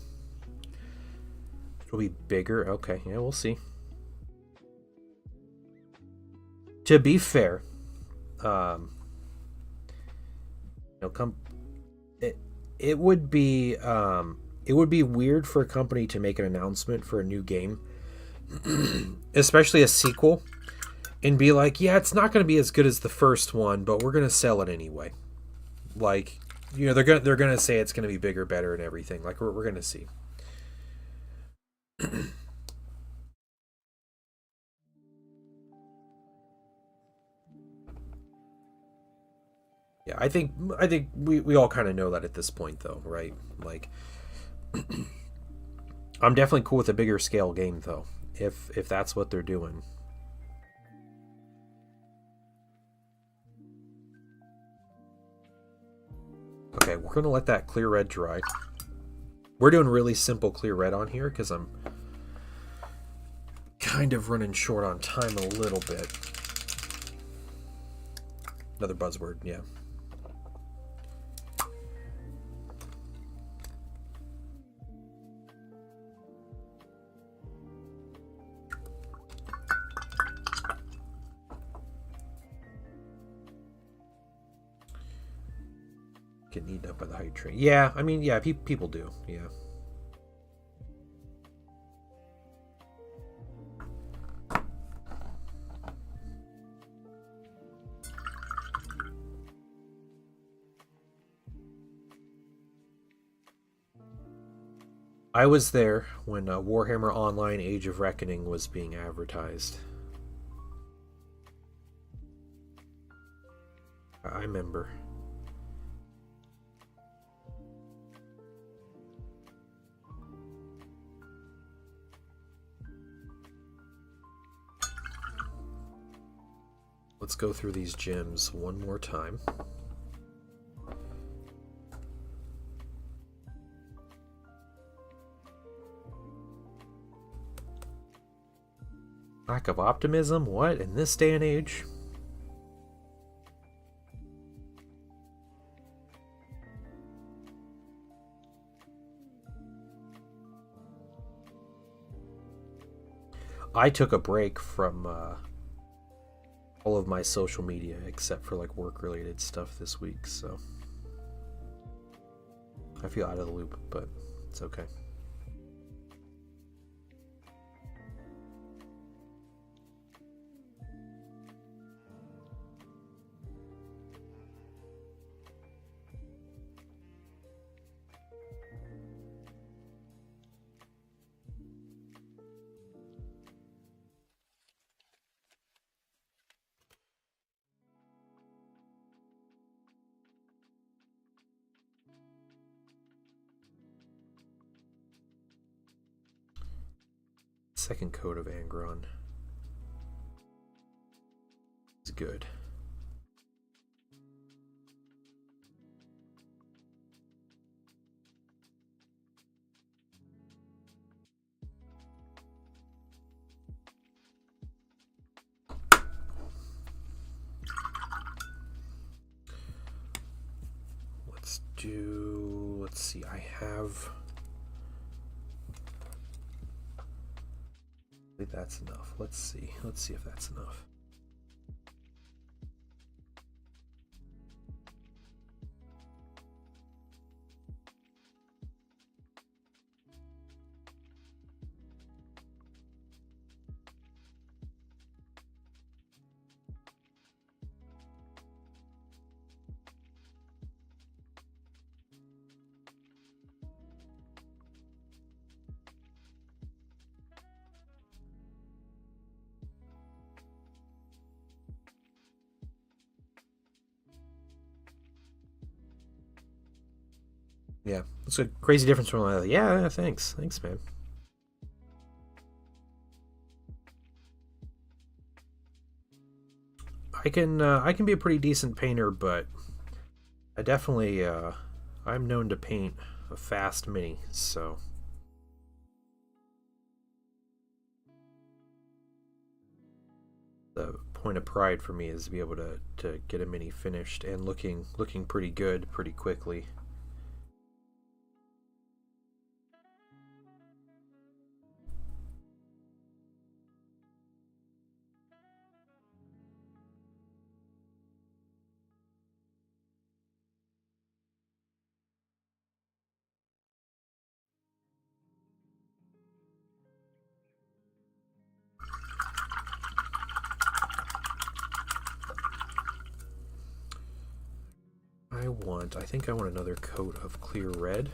It'll be bigger. Okay, yeah, we'll see. To be fair, it would be weird for a company to make an announcement for a new game, especially a sequel, and be like, yeah, it's not going to be as good as the first one, but we're going to sell it anyway. Like, they're going to say it's going to be bigger, better, and everything. Like, we're going to see. Yeah, I think we all kind of know that at this point, though, right? Like, I'm definitely cool with a bigger scale game, though, if that's what they're doing. Okay, we're going to let that clear red dry. We're doing really simple clear red on here because I'm kind of running short on time a little bit. Another buzzword, yeah. Getting eaten up by the hype train. Yeah, I mean, yeah, people do. Yeah. I was there when Warhammer Online Age of Reckoning was being advertised. I remember. let's go through these gems one more time. Lack of optimism? What? In this day and age? I took a break from all of my social media except for like work-related stuff this week, so I feel out of the loop, but it's okay. Second coat of Angron is good. Let's see, I have... I think that's enough. Let's see if that's enough. Yeah, it's a crazy difference from like, yeah, thanks, man. I can be a pretty decent painter, but I definitely I'm known to paint a fast mini, so the point of pride for me is to be able to get a mini finished and looking pretty good pretty quickly. I think I want another coat of clear red.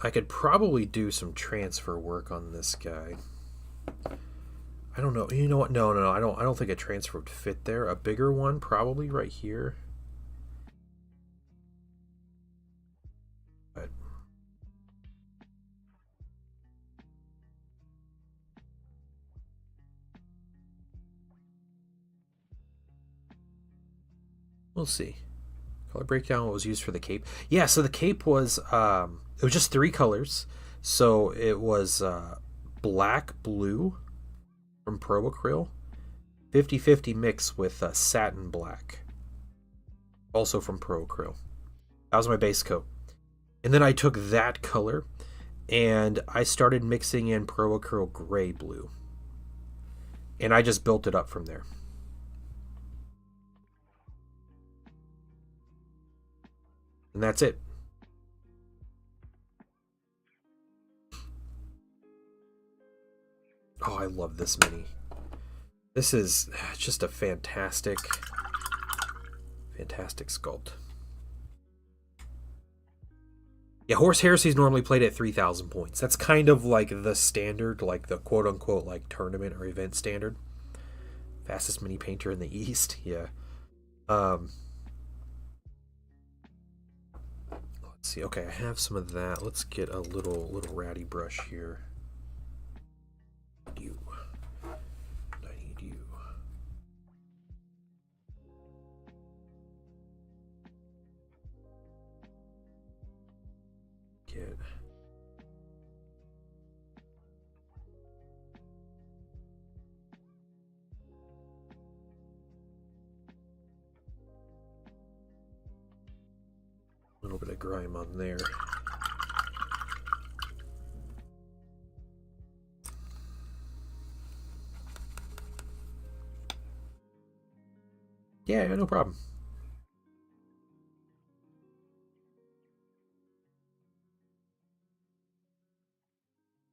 I could probably do some transfer work on this guy. I don't know. You know what? No. I don't think a transfer would fit there. A bigger one, probably right here. But we'll see. Color breakdown, what was used for the cape. Yeah, so the cape was, it was just 3 colors. So it was black, blue from Pro Acryl, 50-50 mix with satin black, also from Pro Acryl. That was my base coat. And then I took that color and I started mixing in Pro Acryl gray blue. And I just built it up from there. And that's it. Oh, I love this mini. This is just a fantastic sculpt. Yeah, Horse Heresy is normally played at 3,000 points. That's kind of like the standard, like the quote-unquote like tournament or event standard. Fastest mini painter in the East, yeah. Let's see. Okay, I have some of that. Let's get a little ratty brush here. I need you. get? A little bit of grime on there. Yeah, no problem.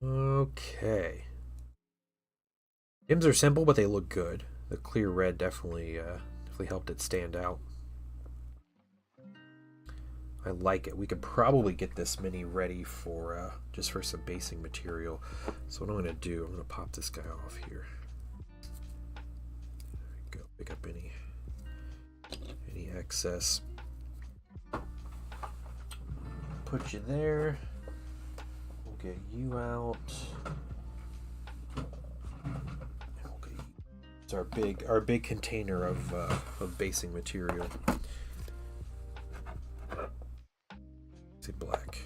Okay. Dims are simple, but they look good. The clear red definitely helped it stand out. I like it. We could probably get this mini ready for just for some basing material. So what I'm going to do, I'm going to pop this guy off here. There we go. Pick up any excess. Put you there. We'll get you out. It's our big container of basing material. Say black.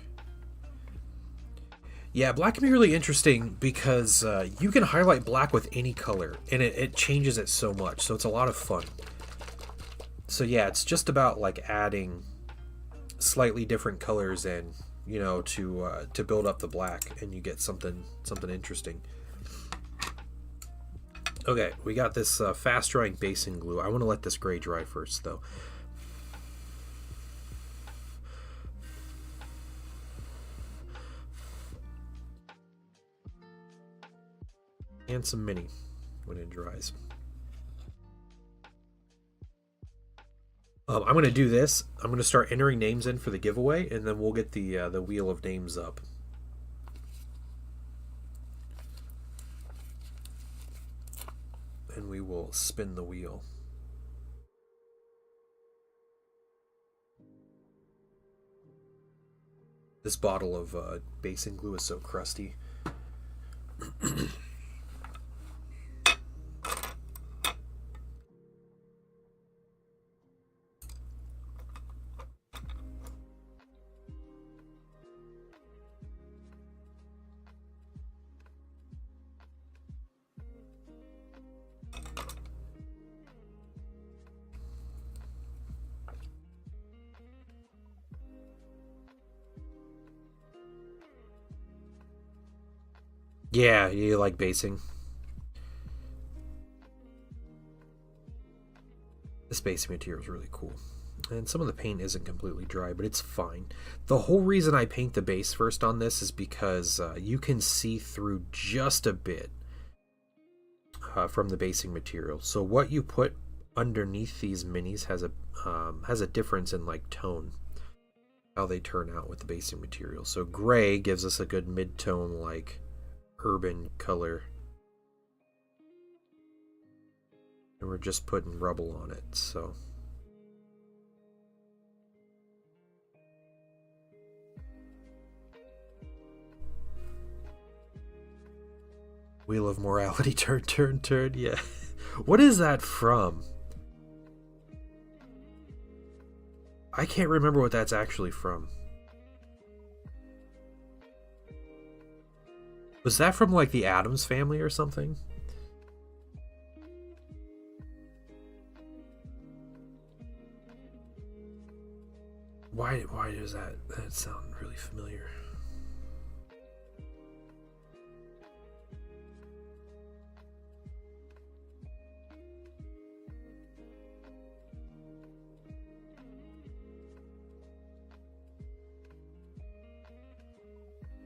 Yeah, black can be really interesting because you can highlight black with any color, and it changes it so much. So it's a lot of fun. So yeah, it's just about like adding slightly different colors in, you know, to build up the black, and you get something interesting. Okay, we got this fast drying basing glue. I want to let this gray dry first, though. And some mini when it dries. I'm going to do this. I'm going to start entering names in for the giveaway, and then we'll get the wheel of names up. And we will spin the wheel. This bottle of basing glue is so crusty. Yeah, you like basing. This basing material is really cool. And some of the paint isn't completely dry, but it's fine. The whole reason I paint the base first on this is because you can see through just a bit from the basing material. So what you put underneath these minis has a difference in like tone, how they turn out with the basing material. So gray gives us a good mid-tone, like urban color, and we're just putting rubble on it. So Wheel of Morality, turn, yeah. What is that from? I can't remember what that's actually from. Was that from like the Addams Family or something? Why does that sound really familiar?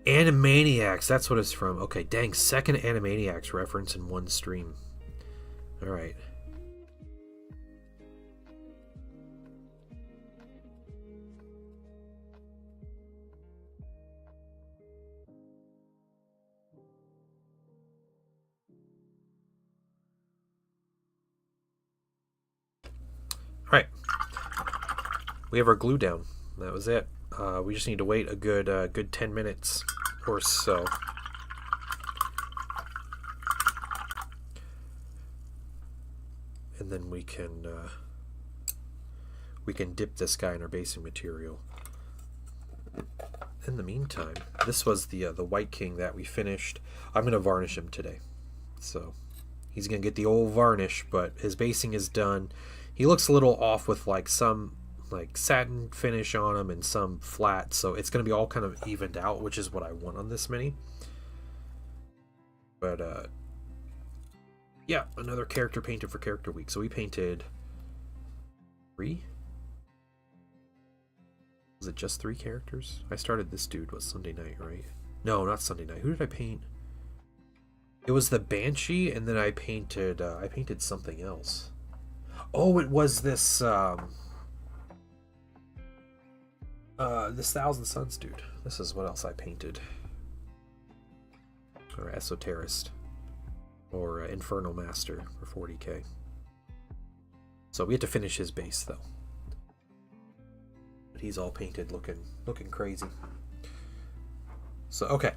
Animaniacs, that's what it's from. Okay, dang, second Animaniacs reference in one stream. Alright. Alright. We have our glue down. That was it. We just need to wait a good 10 minutes or so. And then we can dip this guy in our basing material. in the meantime, this was the White King that we finished. I'm going to varnish him today. So he's going to get the old varnish, but his basing is done. He looks a little off with like some like satin finish on him and some flat, so it's going to be all kind of evened out, which is what I want on this mini. But yeah, another character painted for character week. So we painted 3. Was it just 3 characters? I started this dude was Sunday night, right? No, not Sunday night. Who did I paint? It was the Banshee, and then I painted something else. Oh, it was this this Thousand Suns dude. This is what else I painted. Or Esoterist. Or Infernal Master for 40k. So we had to finish his base though. But he's all painted looking crazy. So okay.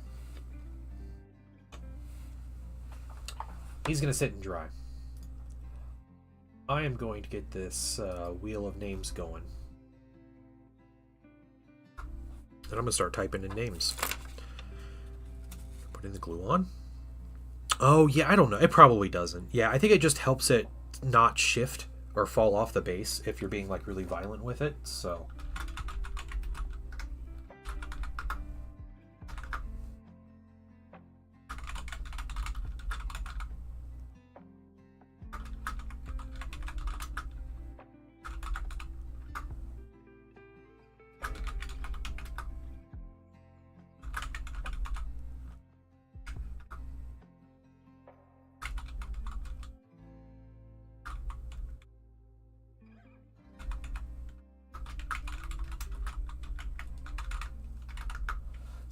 He's gonna sit and dry. I am going to get this wheel of names going. And I'm gonna start typing in names. Putting the glue on. Oh yeah, I don't know. It probably doesn't. Yeah, I think it just helps it not shift or fall off the base if you're being like really violent with it. So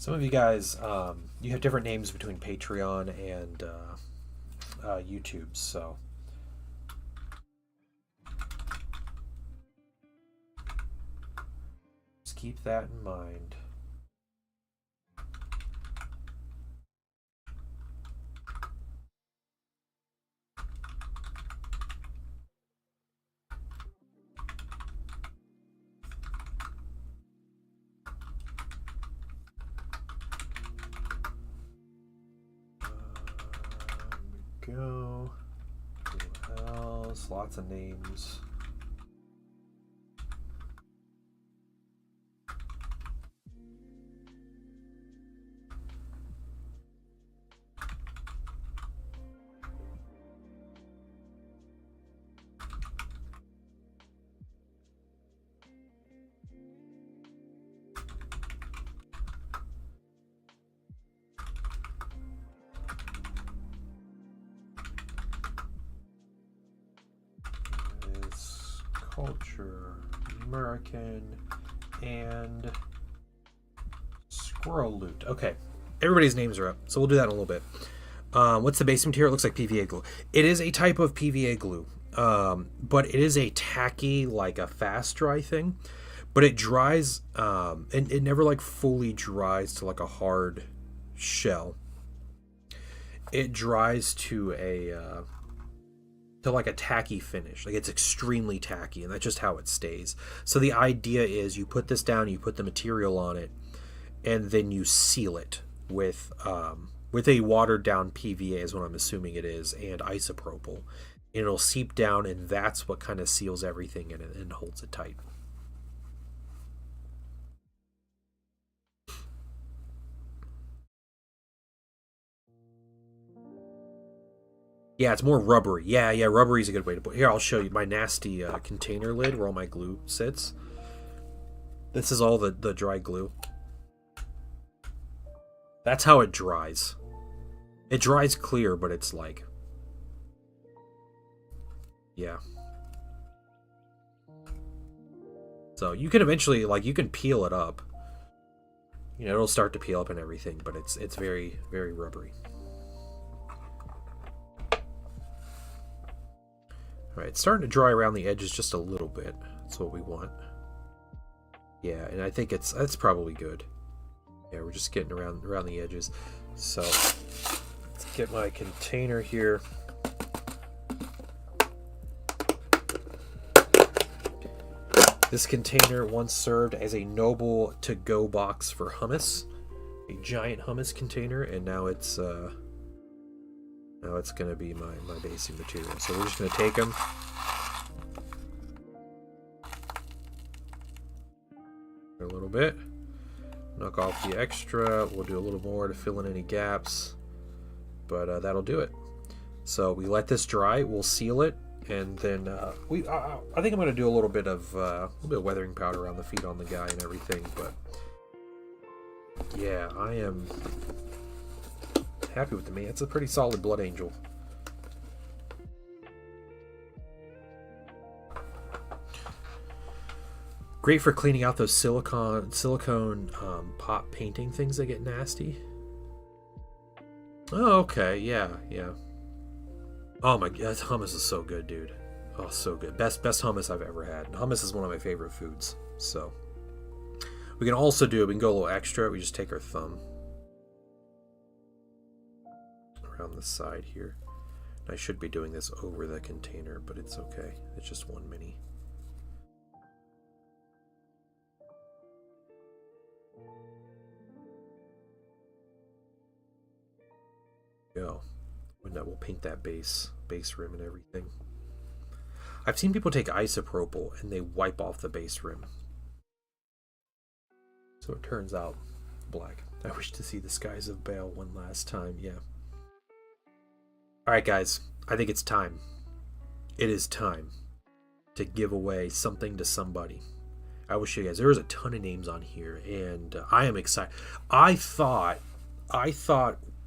some of you guys, you have different names between Patreon and YouTube, so just keep that in mind. Go. Who else? Lots of names. Culture, American, and Squirrel Loot. Okay, everybody's names are up, so we'll do that in a little bit. What's the base material? It looks like PVA glue. It is a type of PVA glue, but it is a tacky, like a fast dry thing. But it dries, and it never like fully dries to like a hard shell. It dries to like a tacky finish. Like it's extremely tacky, and that's just how it stays. So the idea is you put this down, you put the material on it, and then you seal it with a watered down PVA is what I'm assuming it is, and isopropyl. And it'll seep down, and that's what kind of seals everything in it and holds it tight. Yeah, it's more rubbery. Yeah, rubbery is a good way to put it. Here, I'll show you my nasty container lid where all my glue sits. This is all the dry glue. That's how it dries. It dries clear, but it's like... yeah. So you can eventually, like, you can peel it up. You know, it'll start to peel up and everything, but it's very, very rubbery. Alright, it's starting to dry around the edges just a little bit. That's what we want. Yeah, and I think it's probably good. Yeah, we're just getting around the edges. So, let's get my container here. This container once served as a noble to-go box for hummus, a giant hummus container, and now it's going to be my basing material. So we're just going to take them. A little bit. Knock off the extra. We'll do a little more to fill in any gaps. But that'll do it. So we let this dry. We'll seal it. And then I think I'm going to do a little bit of weathering powder around the feet on the guy and everything. But yeah, I am happy with the meat. It's a pretty solid Blood Angel. Great for cleaning out those silicone pot painting things that get nasty. Oh, okay, yeah. Oh my god, hummus is so good, dude. Oh, so good. Best hummus I've ever had. Hummus is one of my favorite foods. So we can also we can go a little extra. We just take our thumb around the side here. I should be doing this over the container, but it's okay. It's just one mini. Go. And that will paint that base rim and everything. I've seen people take isopropyl and they wipe off the base rim, so it turns out black. I wish to see the skies of Baal one last time. Yeah. Alright guys, I think it's time. It is time to give away something to somebody. I will show you guys. There was a ton of names on here, and I am excited. I thought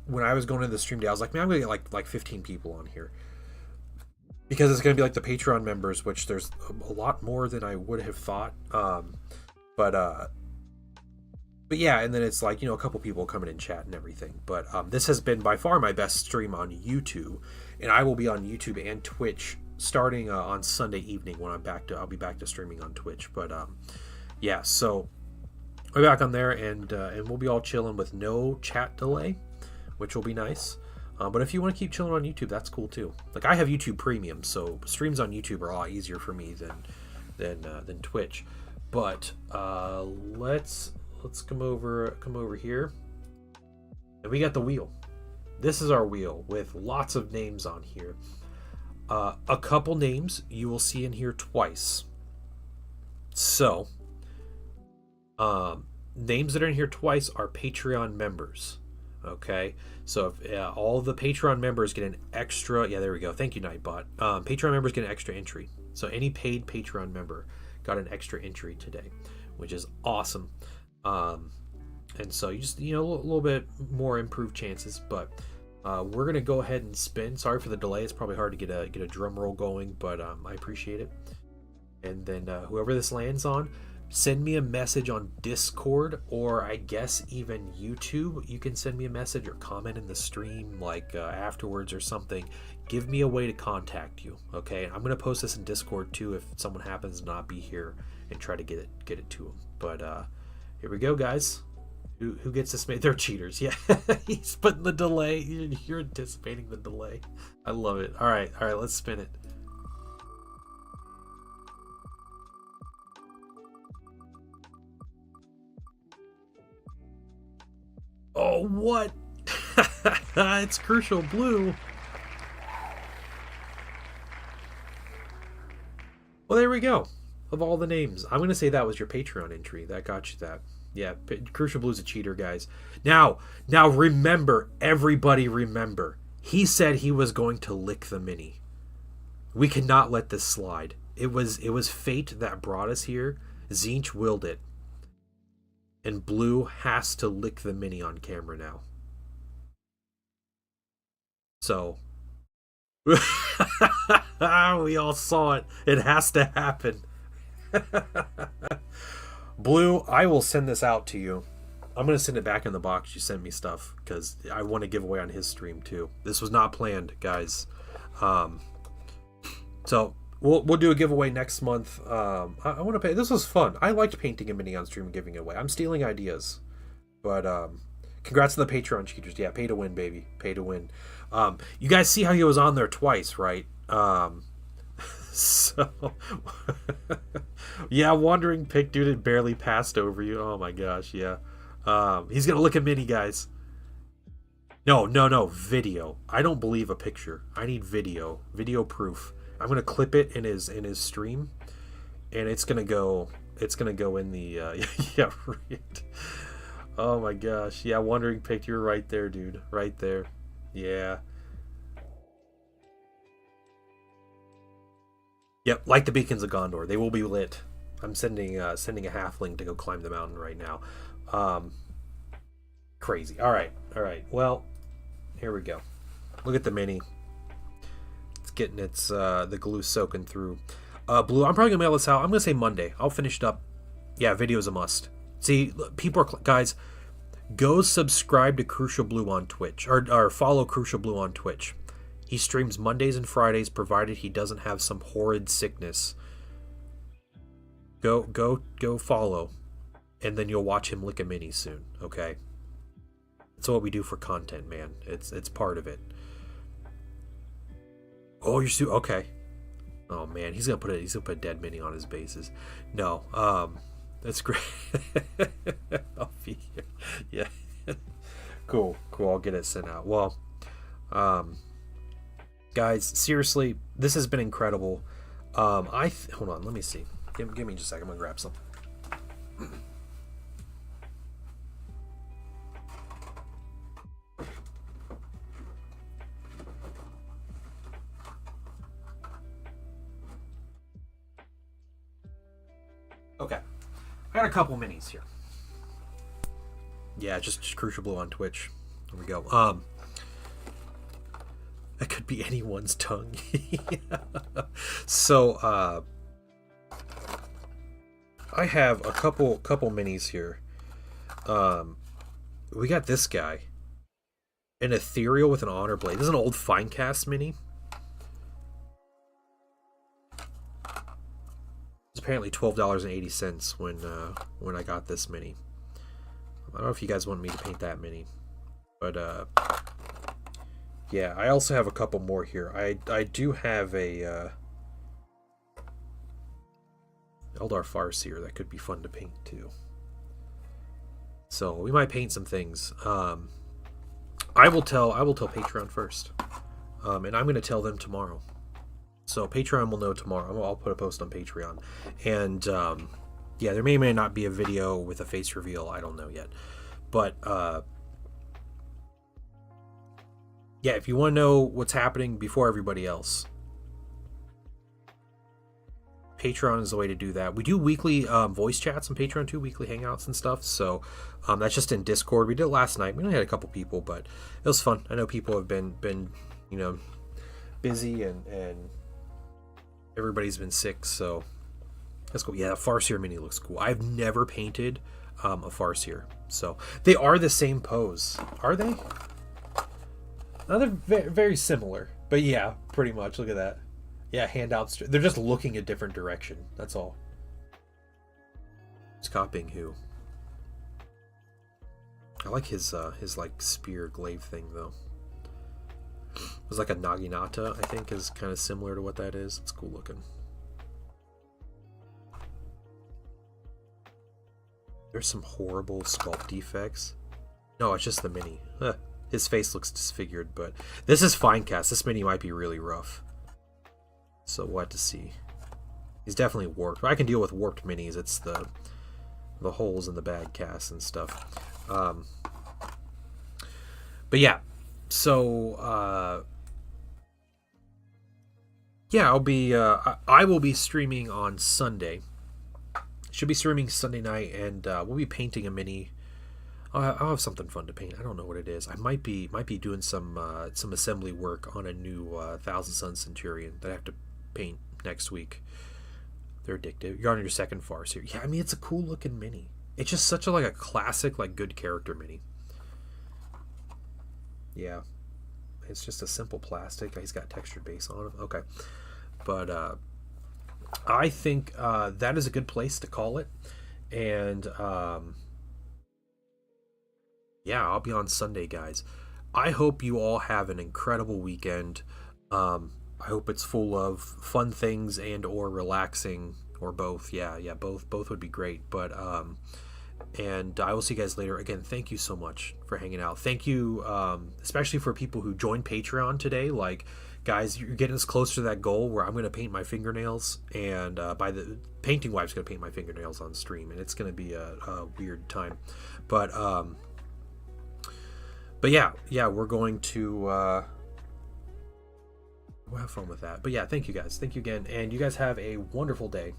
when I was going into the stream day, I was like, man, I'm gonna get like 15 people on here, because it's gonna be like the Patreon members, which there's a lot more than I would have thought. But yeah, and then it's like, you know, a couple people coming in chat and everything. But this has been by far my best stream on YouTube, and I will be on YouTube and Twitch starting on Sunday evening when I'll be back to streaming on Twitch. But yeah, so we're back on there, and we'll be all chilling with no chat delay, which will be nice. But if you want to keep chilling on YouTube, that's cool too. Like, I have YouTube Premium, so streams on YouTube are a lot easier for me than Twitch. But let's come over here, and we got the wheel. This is our wheel with lots of names on here. A couple names you will see in here twice. So names that are in here twice are Patreon members. Okay, so if all the Patreon members get an extra, yeah, there we go. Thank you, Nightbot. Patreon members get an extra entry. So any paid Patreon member got an extra entry today, which is awesome. And so you just, you know, a little bit more improved chances. But we're gonna go ahead and spin. Sorry for the delay. It's probably hard to get a drum roll going, but I appreciate it. And then whoever this lands on, send me a message on Discord, or I guess even YouTube. You can send me a message or comment in the stream, like afterwards or something. Give me a way to contact you, okay? I'm gonna post this in Discord too if someone happens to not be here, and try to get it to them. But here we go, guys. Who gets this made? They're cheaters. Yeah, he's putting the delay. You're anticipating the delay. I love it. All right, let's spin it. Oh, what? It's Crucial Blue. Well, there we go. Of all the names, I'm going to say that was your Patreon entry. That got you that. Yeah, Crucial Blue's a cheater, guys. Now remember, everybody remember, he said he was going to lick the mini. We cannot let this slide. It was fate that brought us here. Zinch willed it. And Blue has to lick the mini on camera now. So we all saw it. It has to happen. Blue, I will send this out to you. I'm going to send it back in the box. You sent me stuff because I want to give away on his stream too. This was not planned, guys. So we'll do a giveaway next month. I want to pay. This was fun. I liked painting a mini on stream and giving it away. I'm stealing ideas. But congrats to the Patreon cheaters. Yeah, pay to win, baby. Pay to win. You guys see how he was on there twice, right? So, yeah, Wandering Pick, dude, it barely passed over you. Oh my gosh, yeah. He's gonna look at Mini, guys. No, no, no, video. I don't believe a picture. I need video proof. I'm gonna clip it in his stream, and it's gonna go in the yeah, right. Oh my gosh, yeah, Wandering Pick, you're right there, dude, right there. Yeah. Yep, like the beacons of Gondor, they will be lit. I'm sending a halfling to go climb the mountain right now. Crazy. All right. Well, here we go. Look at the mini. It's getting its the glue soaking through. Blue, I'm probably gonna mail this out. I'm gonna say Monday. I'll finish it up. Yeah, video is a must. See, people are guys. Go subscribe to Crucial Blue on Twitch or follow Crucial Blue on Twitch. He streams Mondays and Fridays, provided he doesn't have some horrid sickness. Go follow, and then you'll watch him lick a mini soon. Okay, that's what we do for content, man. It's part of it. Oh, you're okay. Oh man, he's gonna put a dead mini on his bases. No, that's great. I'll be here. Yeah, cool. I'll get it sent out. Well, guys, seriously, this has been incredible. Hold on, let me see. Give me just a second. I'm gonna grab some. Okay, I got a couple minis here. Yeah, just Crucial Blue on Twitch. There we go. That could be anyone's tongue. So, I have a couple minis here. We got this guy, an ethereal with an honor blade. This is an old Finecast mini. It's apparently $12.80 when I got this mini. I don't know if you guys want me to paint that mini, but yeah, I also have a couple more here. I do have a Eldar Farseer that could be fun to paint too. So we might paint some things. I will tell Patreon first, and I'm going to tell them tomorrow. So Patreon will know tomorrow. I'll put a post on Patreon, and yeah, there may or may not be a video with a face reveal. I don't know yet, but yeah, if you want to know what's happening before everybody else, Patreon is the way to do that. We do weekly voice chats on Patreon too, weekly hangouts and stuff. So that's just in Discord. We did it last night. We only had a couple people, but it was fun. I know people have been busy and everybody's been sick, so that's cool. Yeah, that Farseer mini looks cool. I've never painted a Farseer, so they are the same pose, are they? No, they're very similar, but yeah, pretty much. Look at that. Yeah, handouts. They're just looking a different direction. That's all. He's copying who? I like his like spear glaive thing though. It was like a Naginata, I think, is kind of similar to what that is. It's cool looking. There's some horrible sculpt defects. No, it's just the mini. His face looks disfigured, but this is Finecast. This mini might be really rough. So we'll have to see. He's definitely warped. I can deal with warped minis. It's the holes in the bag cast and stuff. But yeah. So yeah, I will be streaming on Sunday. Should be streaming Sunday night, and we'll be painting a mini. I'll have something fun to paint. I don't know what it is. I might be doing some assembly work on a new Thousand Sun Centurion that I have to paint next week. They're addictive. You're on your second Farseer. Yeah, I mean, it's a cool looking mini. It's just such a classic, good character mini. Yeah, it's just a simple plastic. He's got textured base on him. Okay, but I think that is a good place to call it. And yeah, I'll be on Sunday, guys. I hope you all have an incredible weekend. I hope it's full of fun things and or relaxing, or both. Yeah, both would be great. But and I will see you guys later. Again, thank you so much for hanging out. Thank you, especially for people who joined Patreon today. Like, guys, you're getting us closer to that goal where I'm going to paint my fingernails, and by the painting wife's going to paint my fingernails on stream, and it's going to be a weird time. But yeah, we're going to we'll have fun with that. But yeah, thank you guys. Thank you again. And you guys have a wonderful day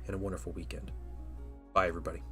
and a wonderful weekend. Bye, everybody.